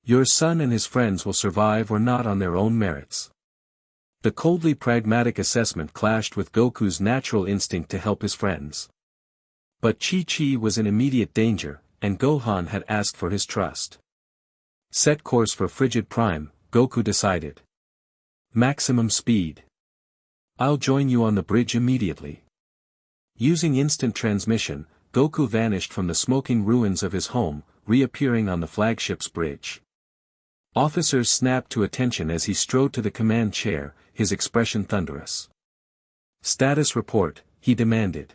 Your son and his friends will survive or not on their own merits. The coldly pragmatic assessment clashed with Goku's natural instinct to help his friends. But Chi-Chi was in immediate danger, and Gohan had asked for his trust. Set course for Frigid Prime, Goku decided. Maximum speed. I'll join you on the bridge immediately. Using instant transmission, Goku vanished from the smoking ruins of his home, reappearing on the flagship's bridge. Officers snapped to attention as he strode to the command chair, his expression thunderous. Status report, he demanded.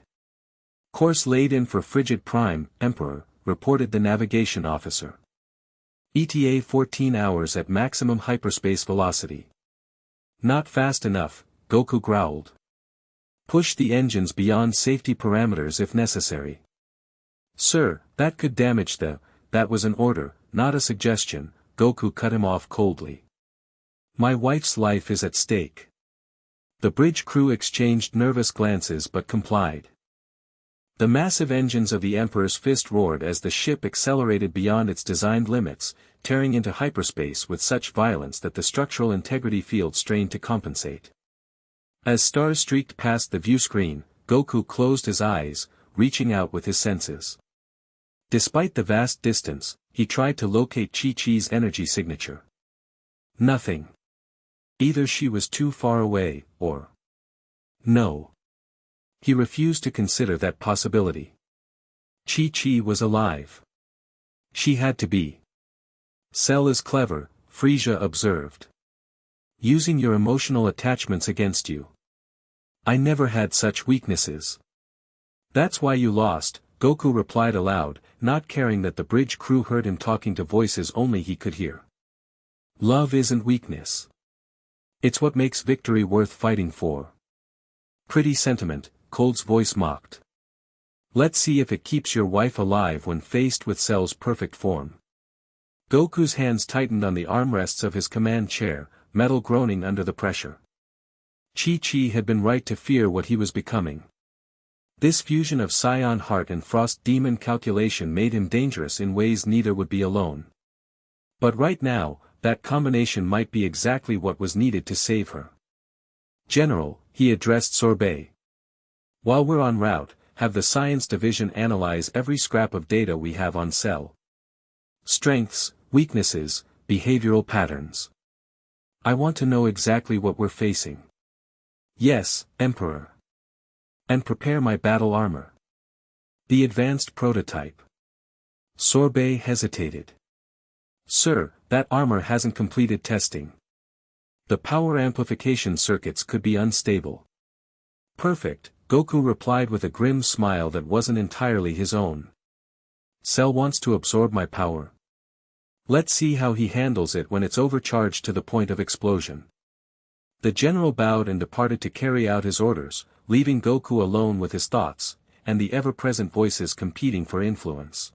Course laid in for Frigid Prime, Emperor, reported the navigation officer. ETA 14 hours at maximum hyperspace velocity. Not fast enough, Goku growled. Push the engines beyond safety parameters if necessary. Sir, that could damage that was an order, not a suggestion, Goku cut him off coldly. My wife's life is at stake. The bridge crew exchanged nervous glances but complied. The massive engines of the Emperor's fist roared as the ship accelerated beyond its designed limits, tearing into hyperspace with such violence that the structural integrity field strained to compensate. As stars streaked past the view screen, Goku closed his eyes, reaching out with his senses. Despite the vast distance, he tried to locate Chi-Chi's energy signature. Nothing. Either she was too far away, or... No. He refused to consider that possibility. Chi-Chi was alive. She had to be. Cell is clever, Frieza observed. Using your emotional attachments against you. I never had such weaknesses. That's why you lost, Goku replied aloud, not caring that the bridge crew heard him talking to voices only he could hear. Love isn't weakness. It's what makes victory worth fighting for. Pretty sentiment, Cold's voice mocked. Let's see if it keeps your wife alive when faced with Cell's perfect form. Goku's hands tightened on the armrests of his command chair, metal groaning under the pressure. Chi-Chi had been right to fear what he was becoming. This fusion of Saiyan heart and Frost demon calculation made him dangerous in ways neither would be alone. But right now, that combination might be exactly what was needed to save her. General, he addressed Sorbet. While we're en route, have the Science Division analyze every scrap of data we have on Cell. Strengths, weaknesses, behavioral patterns. I want to know exactly what we're facing. Yes, Emperor. And prepare my battle armor. The advanced prototype. Sorbet hesitated. Sir, that armor hasn't completed testing. The power amplification circuits could be unstable. Perfect, Goku replied with a grim smile that wasn't entirely his own. Cell wants to absorb my power. Let's see how he handles it when it's overcharged to the point of explosion. The general bowed and departed to carry out his orders, leaving Goku alone with his thoughts, and the ever-present voices competing for influence.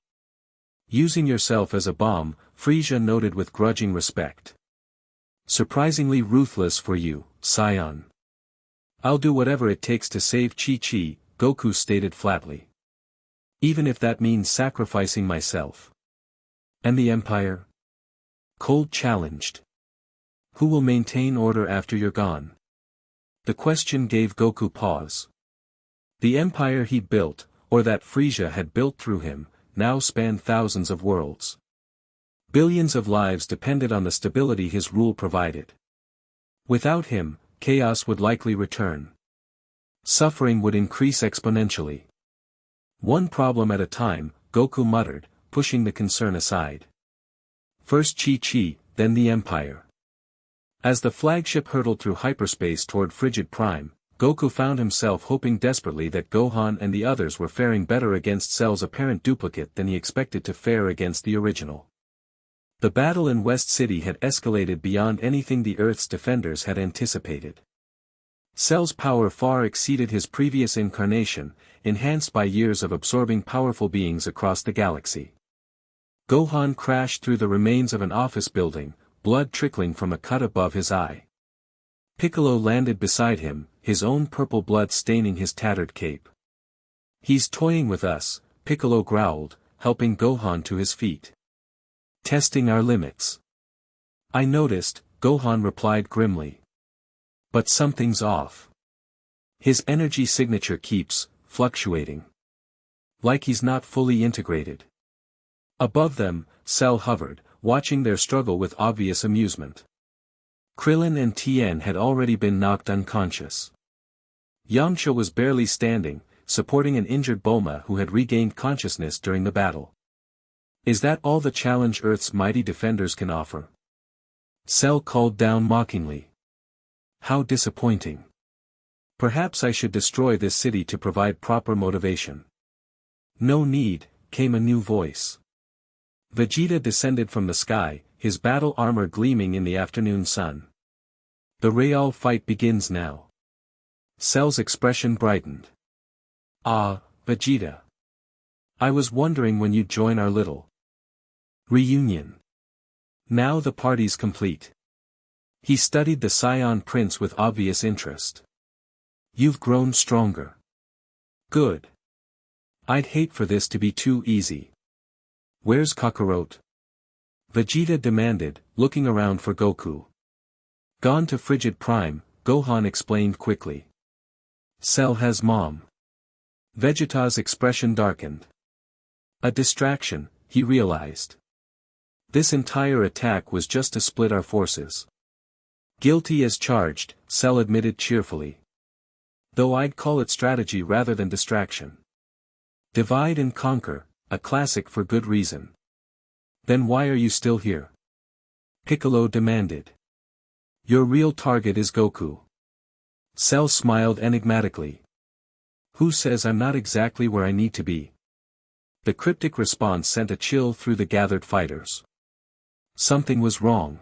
Using yourself as a bomb, Frieza noted with grudging respect. Surprisingly ruthless for you, Saiyan. I'll do whatever it takes to save Chi-Chi, Goku stated flatly. Even if that means sacrificing myself. And the Empire? Cold challenged. Who will maintain order after you're gone? The question gave Goku pause. The empire he built, or that Frieza had built through him, now spanned thousands of worlds. Billions of lives depended on the stability his rule provided. Without him, chaos would likely return. Suffering would increase exponentially. One problem at a time, Goku muttered, pushing the concern aside. First Chi-Chi, then the Empire. As the flagship hurtled through hyperspace toward Frigid Prime, Goku found himself hoping desperately that Gohan and the others were faring better against Cell's apparent duplicate than he expected to fare against the original. The battle in West City had escalated beyond anything the Earth's defenders had anticipated. Cell's power far exceeded his previous incarnation, enhanced by years of absorbing powerful beings across the galaxy. Gohan crashed through the remains of an office building, blood trickling from a cut above his eye. Piccolo landed beside him, his own purple blood staining his tattered cape. He's toying with us, Piccolo growled, helping Gohan to his feet. Testing our limits. I noticed, Gohan replied grimly. But something's off. His energy signature keeps fluctuating. Like he's not fully integrated. Above them, Cell hovered, watching their struggle with obvious amusement. Krillin and Tien had already been knocked unconscious. Yamcha was barely standing, supporting an injured Bulma who had regained consciousness during the battle. Is that all the challenge Earth's mighty defenders can offer? Cell called down mockingly. How disappointing. Perhaps I should destroy this city to provide proper motivation. No need, came a new voice. Vegeta descended from the sky, his battle armor gleaming in the afternoon sun. The real fight begins now. Cell's expression brightened. Ah, Vegeta. I was wondering when you'd join our little reunion. Now the party's complete. He studied the Scion Prince with obvious interest. You've grown stronger. Good. I'd hate for this to be too easy. Where's Kakarot? Vegeta demanded, looking around for Goku. Gone to Frigid Prime, Gohan explained quickly. Cell has Mom. Vegeta's expression darkened. A distraction, he realized. This entire attack was just to split our forces. Guilty as charged, Cell admitted cheerfully. Though I'd call it strategy rather than distraction. Divide and conquer, a classic for good reason. Then why are you still here? Piccolo demanded. Your real target is Goku. Cell smiled enigmatically. Who says I'm not exactly where I need to be? The cryptic response sent a chill through the gathered fighters. Something was wrong.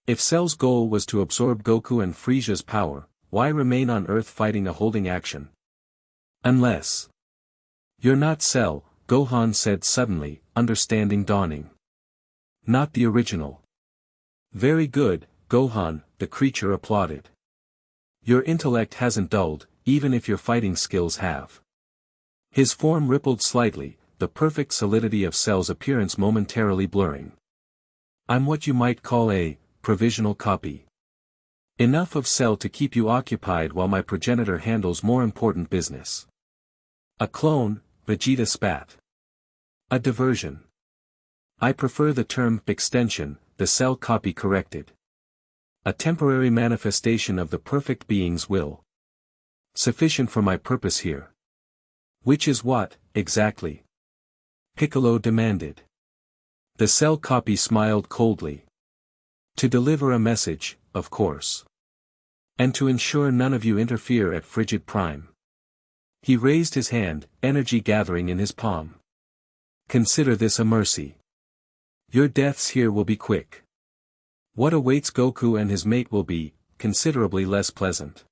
If Cell's goal was to absorb Goku and Frieza's power, why remain on Earth fighting a holding action? Unless. You're not Cell, Gohan said suddenly, understanding dawning. Not the original. Very good, Gohan, the creature applauded. Your intellect hasn't dulled, even if your fighting skills have. His form rippled slightly, the perfect solidity of Cell's appearance momentarily blurring. I'm what you might call a provisional copy. Enough of Cell to keep you occupied while my progenitor handles more important business. A clone, Vegeta spat. A diversion. I prefer the term extension, the Cell copy corrected. A temporary manifestation of the perfect being's will. Sufficient for my purpose here. Which is what, exactly? Piccolo demanded. The Cell copy smiled coldly. To deliver a message, of course. And to ensure none of you interfere at Frigid Prime. He raised his hand, energy gathering in his palm. Consider this a mercy. Your deaths here will be quick. What awaits Goku and his mate will be, considerably less pleasant.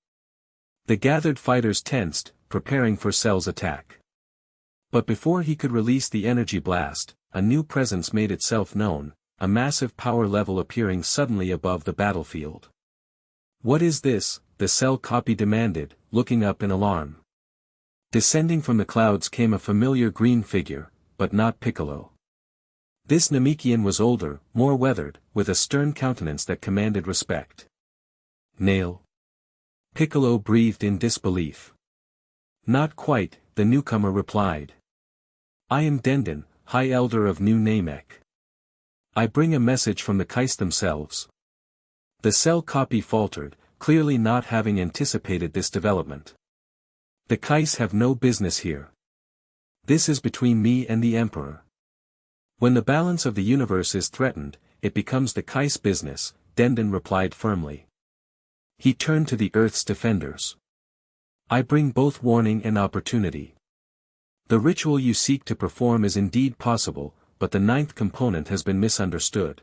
The gathered fighters tensed, preparing for Cell's attack. But before he could release the energy blast, a new presence made itself known, a massive power level appearing suddenly above the battlefield. What is this? The Cell copy demanded, looking up in alarm. Descending from the clouds came a familiar green figure, but not Piccolo. This Namekian was older, more weathered, with a stern countenance that commanded respect. Nail. Piccolo breathed in disbelief. Not quite, the newcomer replied. I am Denden, High Elder of New Namek. I bring a message from the Kais themselves. The Cell copy faltered, clearly not having anticipated this development. The Kais have no business here. This is between me and the Emperor. When the balance of the universe is threatened, it becomes the Kais business, Denden replied firmly. He turned to the Earth's defenders. I bring both warning and opportunity. The ritual you seek to perform is indeed possible, but the ninth component has been misunderstood.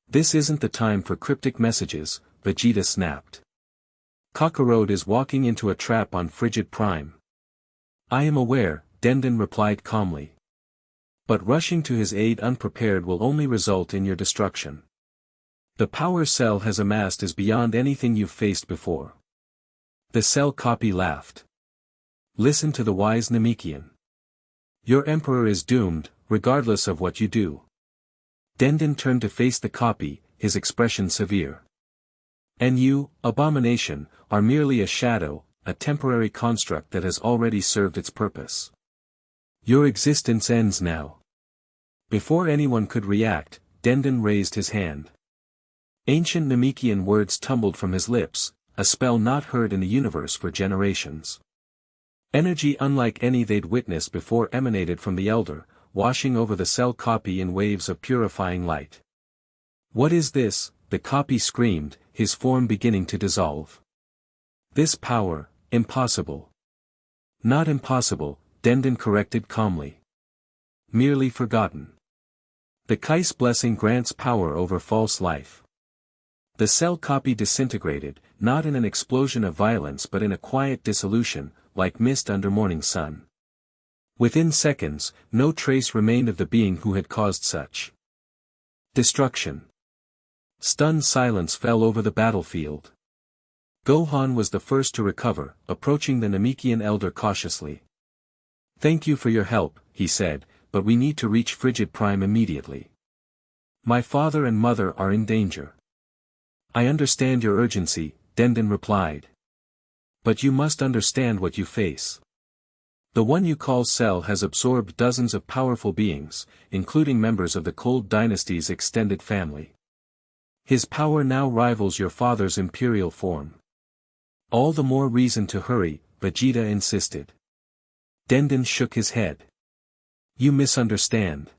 This isn't the time for cryptic messages, Vegeta snapped. Kakarot is walking into a trap on Frigid Prime. I am aware, Denden replied calmly. But rushing to his aid unprepared will only result in your destruction. The power Cell has amassed is beyond anything you've faced before. The Cell copy laughed. Listen to the wise Namekian. Your Emperor is doomed, regardless of what you do. Denden turned to face the copy, his expression severe. And you, abomination, are merely a shadow, a temporary construct that has already served its purpose. Your existence ends now. Before anyone could react, Denden raised his hand. Ancient Namekian words tumbled from his lips, a spell not heard in the universe for generations. Energy unlike any they'd witnessed before emanated from the Elder, washing over the cell copy in waves of purifying light. "What is this?" the copy screamed, his form beginning to dissolve. "This power, impossible." "Not impossible," Denden corrected calmly. "Merely forgotten. The Kai's blessing grants power over false life." The cell copy disintegrated, not in an explosion of violence but in a quiet dissolution, like mist under morning sun. Within seconds, no trace remained of the being who had caused such destruction. Stunned silence fell over the battlefield. Gohan was the first to recover, approaching the Namekian elder cautiously. "Thank you for your help," he said, "but we need to reach Frigid Prime immediately. My father and mother are in danger." "I understand your urgency," Denden replied. "But you must understand what you face. The one you call Cell has absorbed dozens of powerful beings, including members of the Cold Dynasty's extended family. His power now rivals your father's imperial form. All the more reason to hurry," Vegeta insisted. Denden shook his head. "You misunderstand.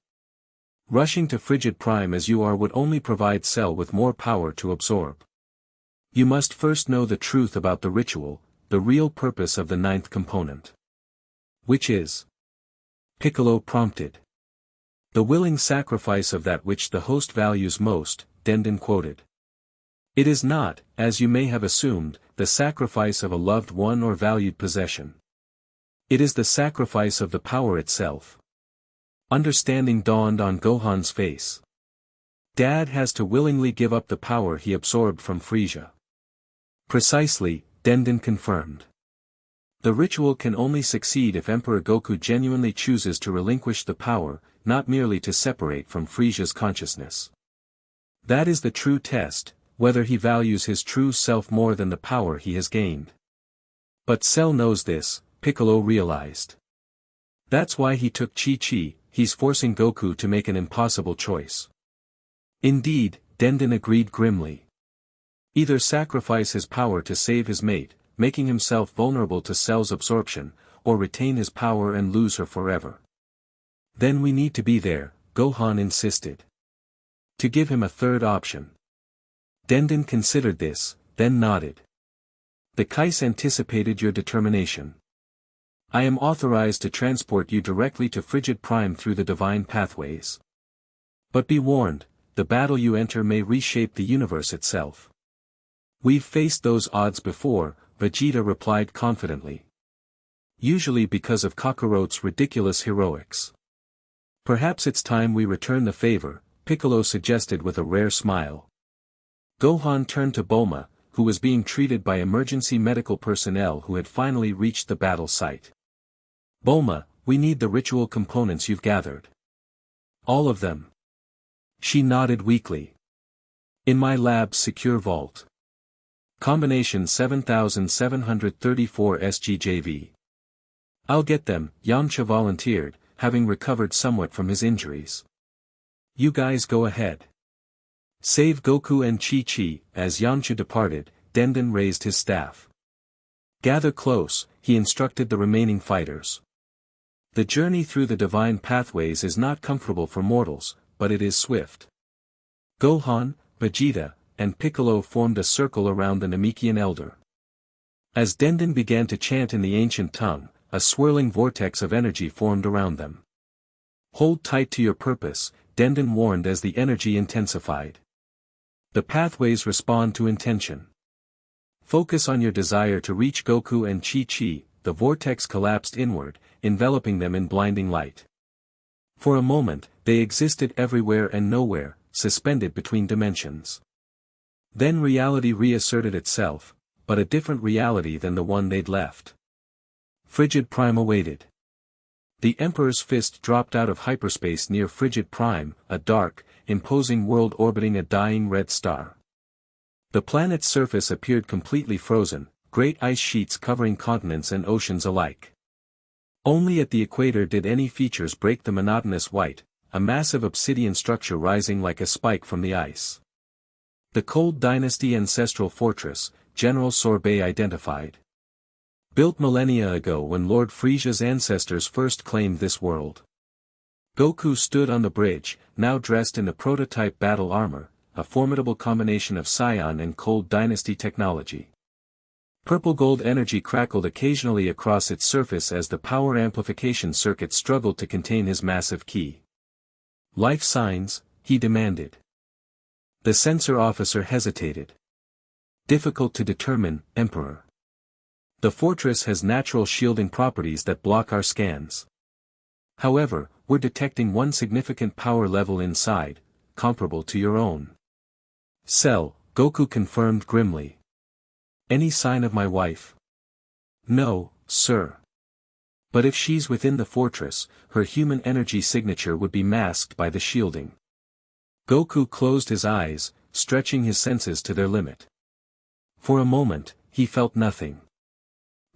Rushing to Frigid Prime as you are would only provide Cell with more power to absorb. You must first know the truth about the ritual, the real purpose of the ninth component." "Which is?" Piccolo prompted. "The willing sacrifice of that which the host values most," Denden quoted. "It is not, as you may have assumed, the sacrifice of a loved one or valued possession. It is the sacrifice of the power itself." Understanding dawned on Gohan's face. Dad has to willingly give up the power he absorbed from Frieza. "Precisely," Denden confirmed. "The ritual can only succeed if Emperor Goku genuinely chooses to relinquish the power, not merely to separate from Frieza's consciousness. That is the true test, whether he values his true self more than the power he has gained. But Cell knows this," Piccolo realized. "That's why he took Chi-Chi, he's forcing Goku to make an impossible choice." "Indeed," Denden agreed grimly. "Either sacrifice his power to save his mate, making himself vulnerable to Cell's absorption, or retain his power and lose her forever." "Then we need to be there," Gohan insisted. "To give him a third option." Denden considered this, then nodded. "The Kais anticipated your determination. I am authorized to transport you directly to Frigid Prime through the divine pathways. But be warned, the battle you enter may reshape the universe itself." "We've faced those odds before," Vegeta replied confidently. "Usually because of Kakarote's ridiculous heroics." "Perhaps it's time we return the favor," Piccolo suggested with a rare smile. Gohan turned to Bulma, who was being treated by emergency medical personnel who had finally reached the battle site. "Bulma, we need the ritual components you've gathered." "All of them?" She nodded weakly. "In my lab's secure vault. Combination 7734 SGJV. "I'll get them," Yamcha volunteered, having recovered somewhat from his injuries. "You guys go ahead. Save Goku and Chi-Chi." As Yamcha departed, Denden raised his staff. "Gather close," he instructed the remaining fighters. "The journey through the divine pathways is not comfortable for mortals, but it is swift." Gohan, Vegeta, and Piccolo formed a circle around the Namekian elder. As Denden began to chant in the ancient tongue, a swirling vortex of energy formed around them. "Hold tight to your purpose," Denden warned as the energy intensified. "The pathways respond to intention. Focus on your desire to reach Goku and Chi-Chi." The vortex collapsed inward, enveloping them in blinding light. For a moment, they existed everywhere and nowhere, suspended between dimensions. Then reality reasserted itself, but a different reality than the one they'd left. Frigid Prime awaited. The Emperor's fist dropped out of hyperspace near Frigid Prime, a dark, imposing world orbiting a dying red star. The planet's surface appeared completely frozen, great ice sheets covering continents and oceans alike. Only at the equator did any features break the monotonous white, a massive obsidian structure rising like a spike from the ice. The Cold Dynasty Ancestral Fortress, General Sorbet identified. Built millennia ago when Lord Frieza's ancestors first claimed this world. Goku stood on the bridge, now dressed in the prototype battle armor, a formidable combination of Scion and Cold Dynasty technology. Purple-gold energy crackled occasionally across its surface as the power amplification circuit struggled to contain his massive ki. Life signs, he demanded. The sensor officer hesitated. Difficult to determine, Emperor. The fortress has natural shielding properties that block our scans. However, we're detecting one significant power level inside, comparable to your own. Cell, Goku confirmed grimly. Any sign of my wife? No, sir. But if she's within the fortress, her human energy signature would be masked by the shielding. Goku closed his eyes, stretching his senses to their limit. For a moment, he felt nothing.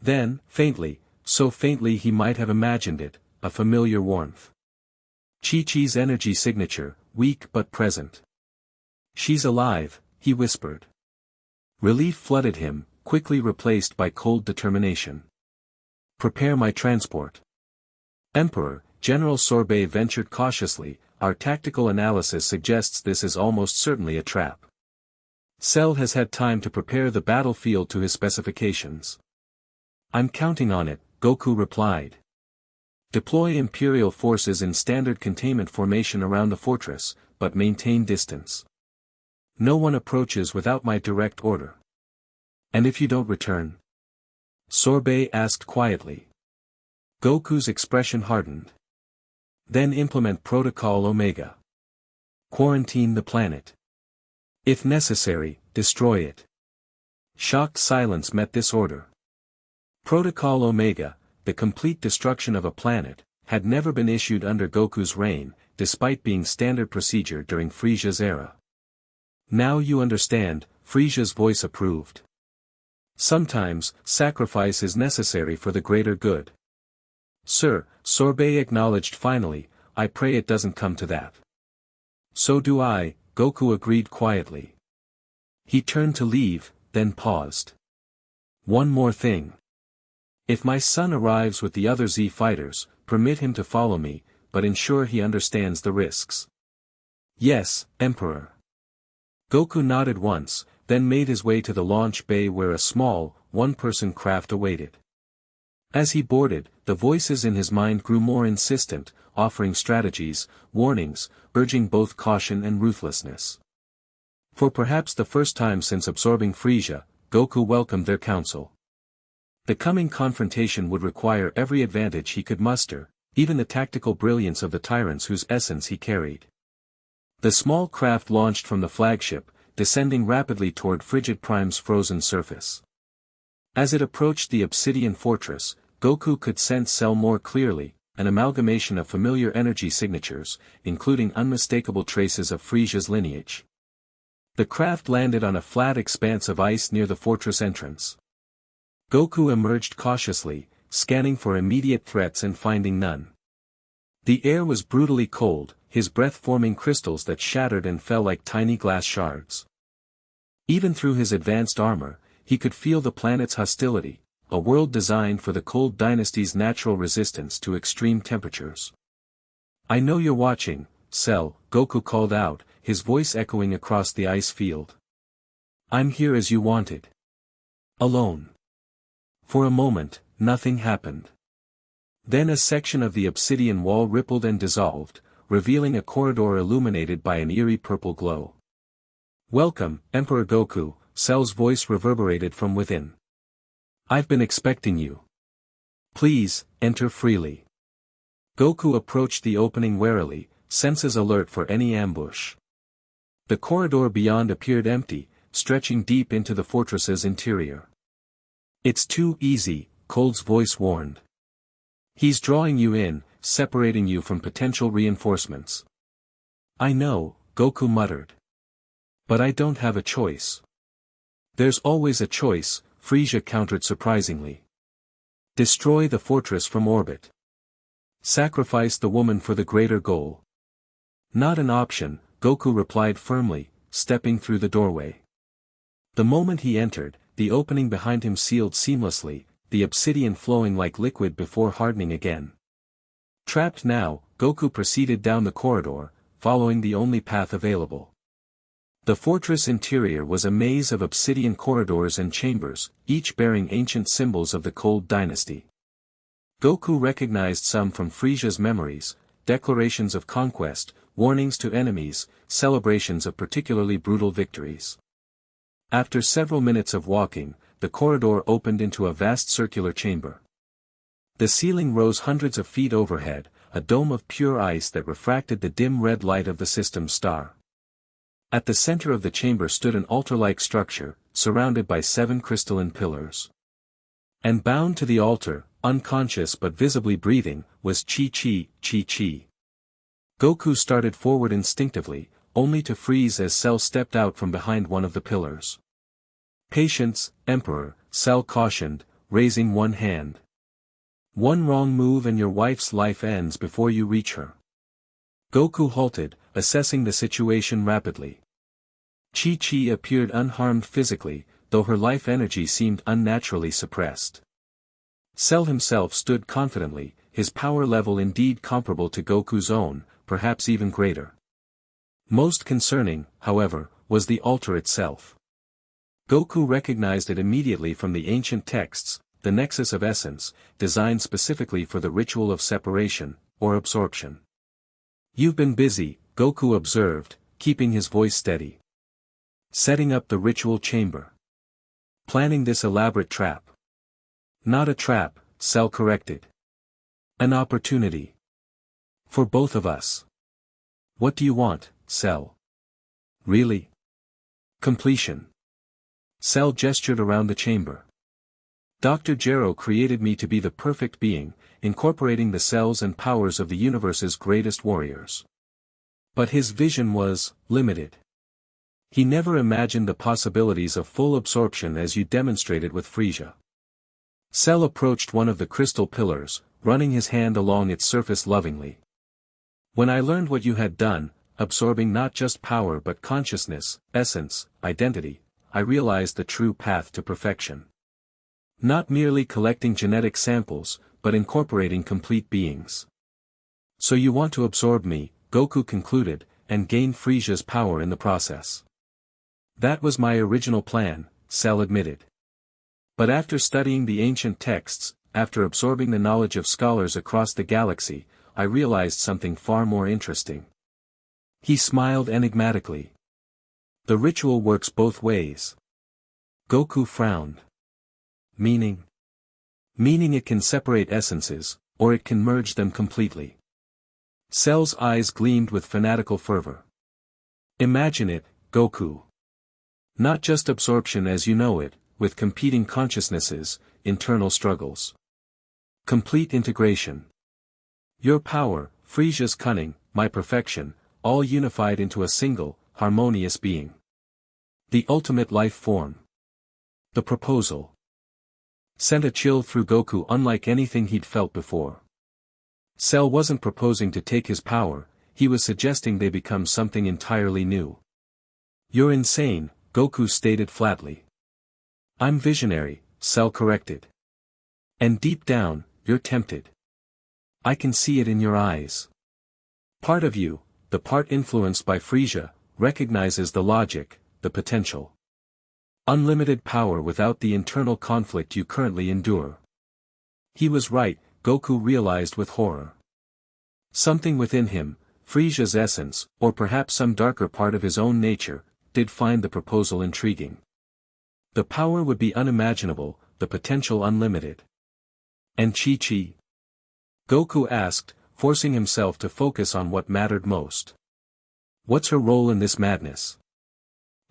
Then, faintly, so faintly he might have imagined it, a familiar warmth. Chi-Chi's energy signature, weak but present. She's alive, he whispered. Relief flooded him, quickly replaced by cold determination. Prepare my transport. Emperor, General Sorbet ventured cautiously, our tactical analysis suggests this is almost certainly a trap. Cell has had time to prepare the battlefield to his specifications. I'm counting on it, Goku replied. Deploy Imperial forces in standard containment formation around the fortress, but maintain distance. No one approaches without my direct order. And if you don't return? Sorbet asked quietly. Goku's expression hardened. Then implement Protocol Omega. Quarantine the planet. If necessary, destroy it. Shocked silence met this order. Protocol Omega, the complete destruction of a planet, had never been issued under Goku's reign, despite being standard procedure during Frieza's era. Now you understand, Frieza's voice approved. Sometimes, sacrifice is necessary for the greater good. Sir, Sorbet acknowledged finally, I pray it doesn't come to that. So do I, Goku agreed quietly. He turned to leave, then paused. One more thing. If my son arrives with the other Z fighters, permit him to follow me, but ensure he understands the risks. Yes, Emperor. Goku nodded once, then made his way to the launch bay where a small, one-person craft awaited. As he boarded, the voices in his mind grew more insistent, offering strategies, warnings, urging both caution and ruthlessness. For perhaps the first time since absorbing Frieza, Goku welcomed their counsel. The coming confrontation would require every advantage he could muster, even the tactical brilliance of the tyrants whose essence he carried. The small craft launched from the flagship, descending rapidly toward Frigid Prime's frozen surface. As it approached the obsidian fortress, Goku could sense Cell more clearly, an amalgamation of familiar energy signatures, including unmistakable traces of Frieza's lineage. The craft landed on a flat expanse of ice near the fortress entrance. Goku emerged cautiously, scanning for immediate threats and finding none. The air was brutally cold, his breath forming crystals that shattered and fell like tiny glass shards. Even through his advanced armor, he could feel the planet's hostility, a world designed for the Cold Dynasty's natural resistance to extreme temperatures. I know you're watching, Cell, Goku called out, his voice echoing across the ice field. I'm here as you wanted. Alone. For a moment, nothing happened. Then a section of the obsidian wall rippled and dissolved, revealing a corridor illuminated by an eerie purple glow. Welcome, Emperor Goku, Cell's voice reverberated from within. I've been expecting you. Please, enter freely. Goku approached the opening warily, senses alert for any ambush. The corridor beyond appeared empty, stretching deep into the fortress's interior. It's too easy, Cold's voice warned. He's drawing you in, separating you from potential reinforcements. I know, Goku muttered. But I don't have a choice. There's always a choice, Frieza countered surprisingly. Destroy the fortress from orbit. Sacrifice the woman for the greater goal. Not an option, Goku replied firmly, stepping through the doorway. The moment he entered, the opening behind him sealed seamlessly, the obsidian flowing like liquid before hardening again. Trapped now, Goku proceeded down the corridor, following the only path available. The fortress interior was a maze of obsidian corridors and chambers, each bearing ancient symbols of the Cold Dynasty. Goku recognized some from Frieza's memories, declarations of conquest, warnings to enemies, celebrations of particularly brutal victories. After several minutes of walking, the corridor opened into a vast circular chamber. The ceiling rose hundreds of feet overhead, a dome of pure ice that refracted the dim red light of the system's star. At the center of the chamber stood an altar-like structure, surrounded by 7 crystalline pillars. And bound to the altar, unconscious but visibly breathing, was Chi-Chi. Goku started forward instinctively, only to freeze as Cell stepped out from behind one of the pillars. "Patience, Emperor," Cell cautioned, raising one hand. "One wrong move and your wife's life ends before you reach her." Goku halted, assessing the situation rapidly. Chi-Chi appeared unharmed physically, though her life energy seemed unnaturally suppressed. Cell himself stood confidently, his power level indeed comparable to Goku's own, perhaps even greater. Most concerning, however, was the altar itself. Goku recognized it immediately from the ancient texts, the Nexus of Essence, designed specifically for the ritual of separation, or absorption. "You've been busy," Goku observed, keeping his voice steady. "Setting up the ritual chamber. Planning this elaborate trap." "Not a trap," Cell corrected. "An opportunity. For both of us." "What do you want, Cell?" "Really?" "Completion." Cell gestured around the chamber. "Dr. Gero created me to be the perfect being, incorporating the cells and powers of the universe's greatest warriors. But his vision was limited. He never imagined the possibilities of full absorption as you demonstrated with Frieza." Cell approached one of the crystal pillars, running his hand along its surface lovingly. "When I learned what you had done, absorbing not just power but consciousness, essence, identity, I realized the true path to perfection. Not merely collecting genetic samples, but incorporating complete beings. So you want to absorb me," Goku concluded, "and gain Frieza's power in the process." "That was my original plan," Cell admitted. "But after studying the ancient texts, after absorbing the knowledge of scholars across the galaxy, I realized something far more interesting." He smiled enigmatically. "The ritual works both ways." Goku frowned. "Meaning?" "Meaning it can separate essences, or it can merge them completely." Cell's eyes gleamed with fanatical fervor. "Imagine it, Goku. Not just absorption as you know it, with competing consciousnesses, internal struggles. Complete integration. Your power, Frieza's cunning, my perfection, all unified into a single, harmonious being. The ultimate life form." The proposal sent a chill through Goku unlike anything he'd felt before. Cell wasn't proposing to take his power, he was suggesting they become something entirely new. "You're insane," Goku stated flatly. "I'm visionary," Cell corrected. "And deep down, you're tempted. I can see it in your eyes. Part of you, the part influenced by Frieza, recognizes the logic, the potential. Unlimited power without the internal conflict you currently endure." He was right, Goku realized with horror. Something within him, Frieza's essence, or perhaps some darker part of his own nature, did find the proposal intriguing. The power would be unimaginable, the potential unlimited. "And Chi-Chi?" Goku asked, forcing himself to focus on what mattered most. "What's her role in this madness?"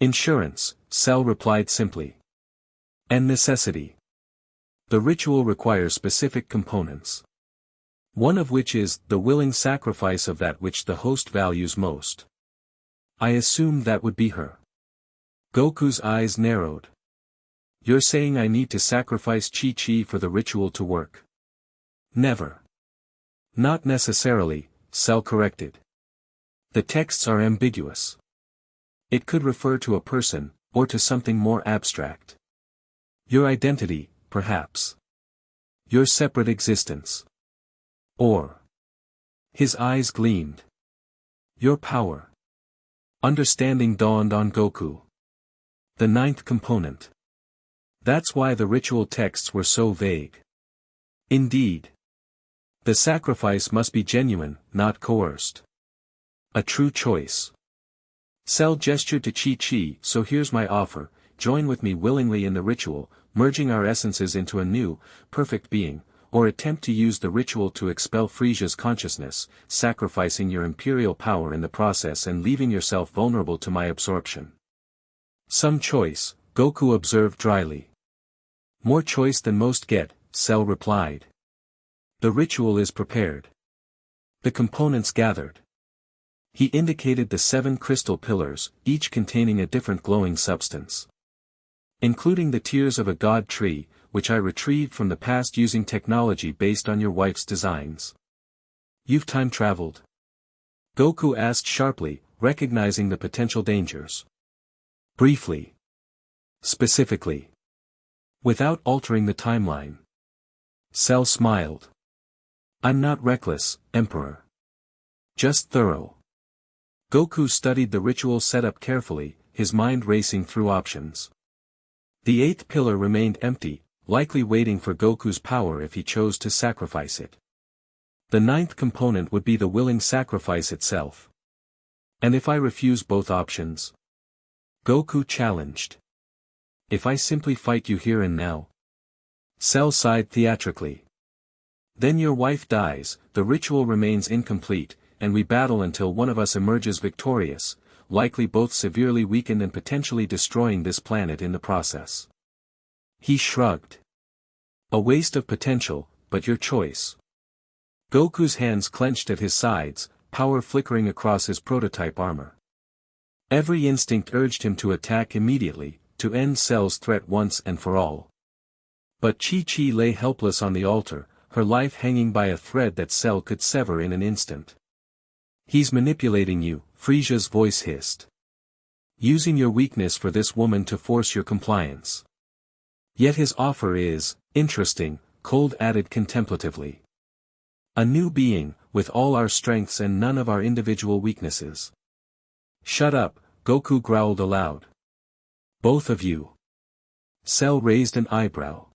"Insurance," Cell replied simply. "And necessity. The ritual requires specific components. One of which is the willing sacrifice of that which the host values most. I assumed that would be her." Goku's eyes narrowed. "You're saying I need to sacrifice Chi-Chi for the ritual to work?" "Never. Not necessarily," Cell corrected. The texts are ambiguous. It could refer to a person, or to something more abstract. Your identity, perhaps. Your separate existence. Or. His eyes gleamed. Your power. Understanding dawned on Goku. The ninth component. That's why the ritual texts were so vague. Indeed. The sacrifice must be genuine, not coerced. A true choice. Cell gestured to Chi-Chi, so here's my offer, join with me willingly in the ritual, merging our essences into a new, perfect being, or attempt to use the ritual to expel Frieza's consciousness, sacrificing your imperial power in the process and leaving yourself vulnerable to my absorption. Some choice, Goku observed dryly. More choice than most get, Cell replied. The ritual is prepared. The components gathered. He indicated the 7 crystal pillars, each containing a different glowing substance. Including the tears of a god tree, which I retrieved from the past using technology based on your wife's designs. You've time traveled? Goku asked sharply, recognizing the potential dangers. Briefly. Specifically. Without altering the timeline. Cell smiled. I'm not reckless, Emperor. Just thorough. Goku studied the ritual setup carefully, his mind racing through options. The 8th pillar remained empty, likely waiting for Goku's power if he chose to sacrifice it. The 9th component would be the willing sacrifice itself. And if I refuse both options? Goku challenged. If I simply fight you here and now? Cell sighed theatrically. Then your wife dies, the ritual remains incomplete, and we battle until one of us emerges victorious, likely both severely weakened and potentially destroying this planet in the process. He shrugged. A waste of potential, but your choice. Goku's hands clenched at his sides, power flickering across his prototype armor. Every instinct urged him to attack immediately, to end Cell's threat once and for all. But Chi-Chi lay helpless on the altar, her life hanging by a thread that Cell could sever in an instant. He's manipulating you, Frieza's voice hissed. Using your weakness for this woman to force your compliance. Yet his offer is, interesting, Cold added contemplatively. A new being, with all our strengths and none of our individual weaknesses. Shut up, Goku growled aloud. Both of you. Cell raised an eyebrow.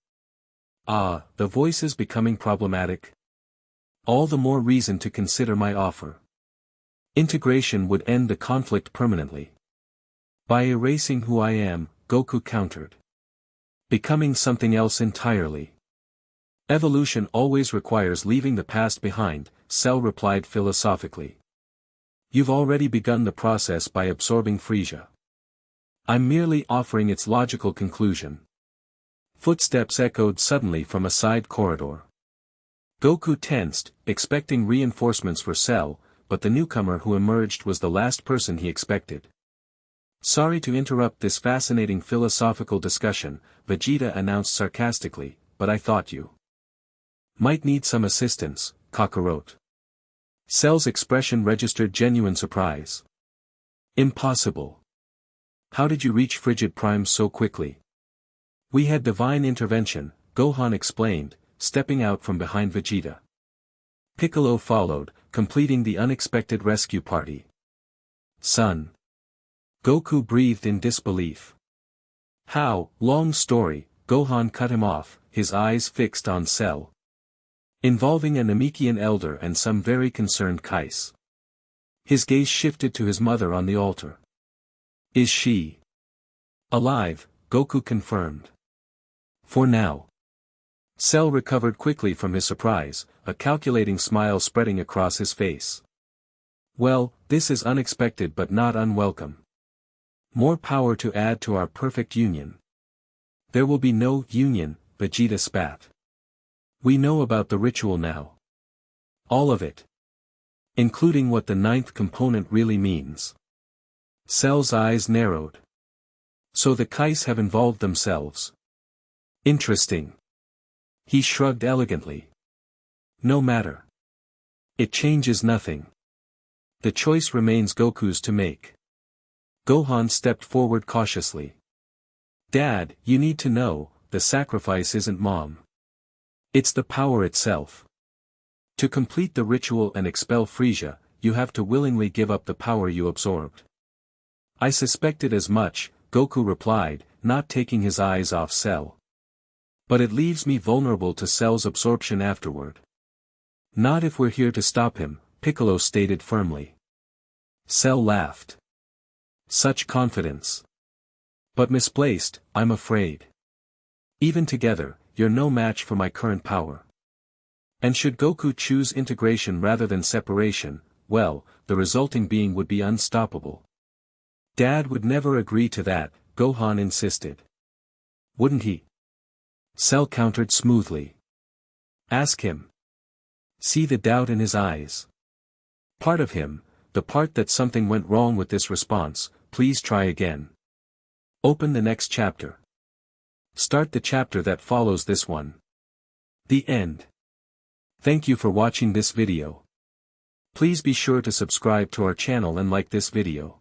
Ah, the voice is becoming problematic. All the more reason to consider my offer. Integration would end the conflict permanently. By erasing who I am, Goku countered. Becoming something else entirely. Evolution always requires leaving the past behind, Cell replied philosophically. You've already begun the process by absorbing Frieza. I'm merely offering its logical conclusion. Footsteps echoed suddenly from a side corridor. Goku tensed, expecting reinforcements for Cell, but the newcomer who emerged was the last person he expected. Sorry to interrupt this fascinating philosophical discussion, Vegeta announced sarcastically, but I thought you might need some assistance, Kakarot. Cell's expression registered genuine surprise. Impossible. How did you reach Frigid Prime so quickly? We had divine intervention, Gohan explained, stepping out from behind Vegeta. Piccolo followed, completing the unexpected rescue party. Son. Goku breathed in disbelief. How? Long story, Gohan cut him off, his eyes fixed on Cell. Involving a Namekian elder and some very concerned Kais. His gaze shifted to his mother on the altar. Is she alive? Goku confirmed. For now. Cell recovered quickly from his surprise, a calculating smile spreading across his face. Well, this is unexpected but not unwelcome. More power to add to our perfect union. There will be no union, Vegeta spat. We know about the ritual now. All of it. Including what the 9th component really means. Cell's eyes narrowed. So the Kais have involved themselves. Interesting. He shrugged elegantly. No matter. It changes nothing. The choice remains Goku's to make. Gohan stepped forward cautiously. Dad, you need to know, the sacrifice isn't Mom. It's the power itself. To complete the ritual and expel Frieza, you have to willingly give up the power you absorbed. I suspected as much, Goku replied, not taking his eyes off Cell. But it leaves me vulnerable to Cell's absorption afterward. Not if we're here to stop him, Piccolo stated firmly. Cell laughed. Such confidence. But misplaced, I'm afraid. Even together, you're no match for my current power. And should Goku choose integration rather than separation, well, the resulting being would be unstoppable. Dad would never agree to that, Gohan insisted. Wouldn't he? Cell countered smoothly. Ask him. See the doubt in his eyes. Part of him, the part that something went wrong with this response, please try again. Open the next chapter. Start the chapter that follows this one. The end. Thank you for watching this video. Please be sure to subscribe to our channel and like this video.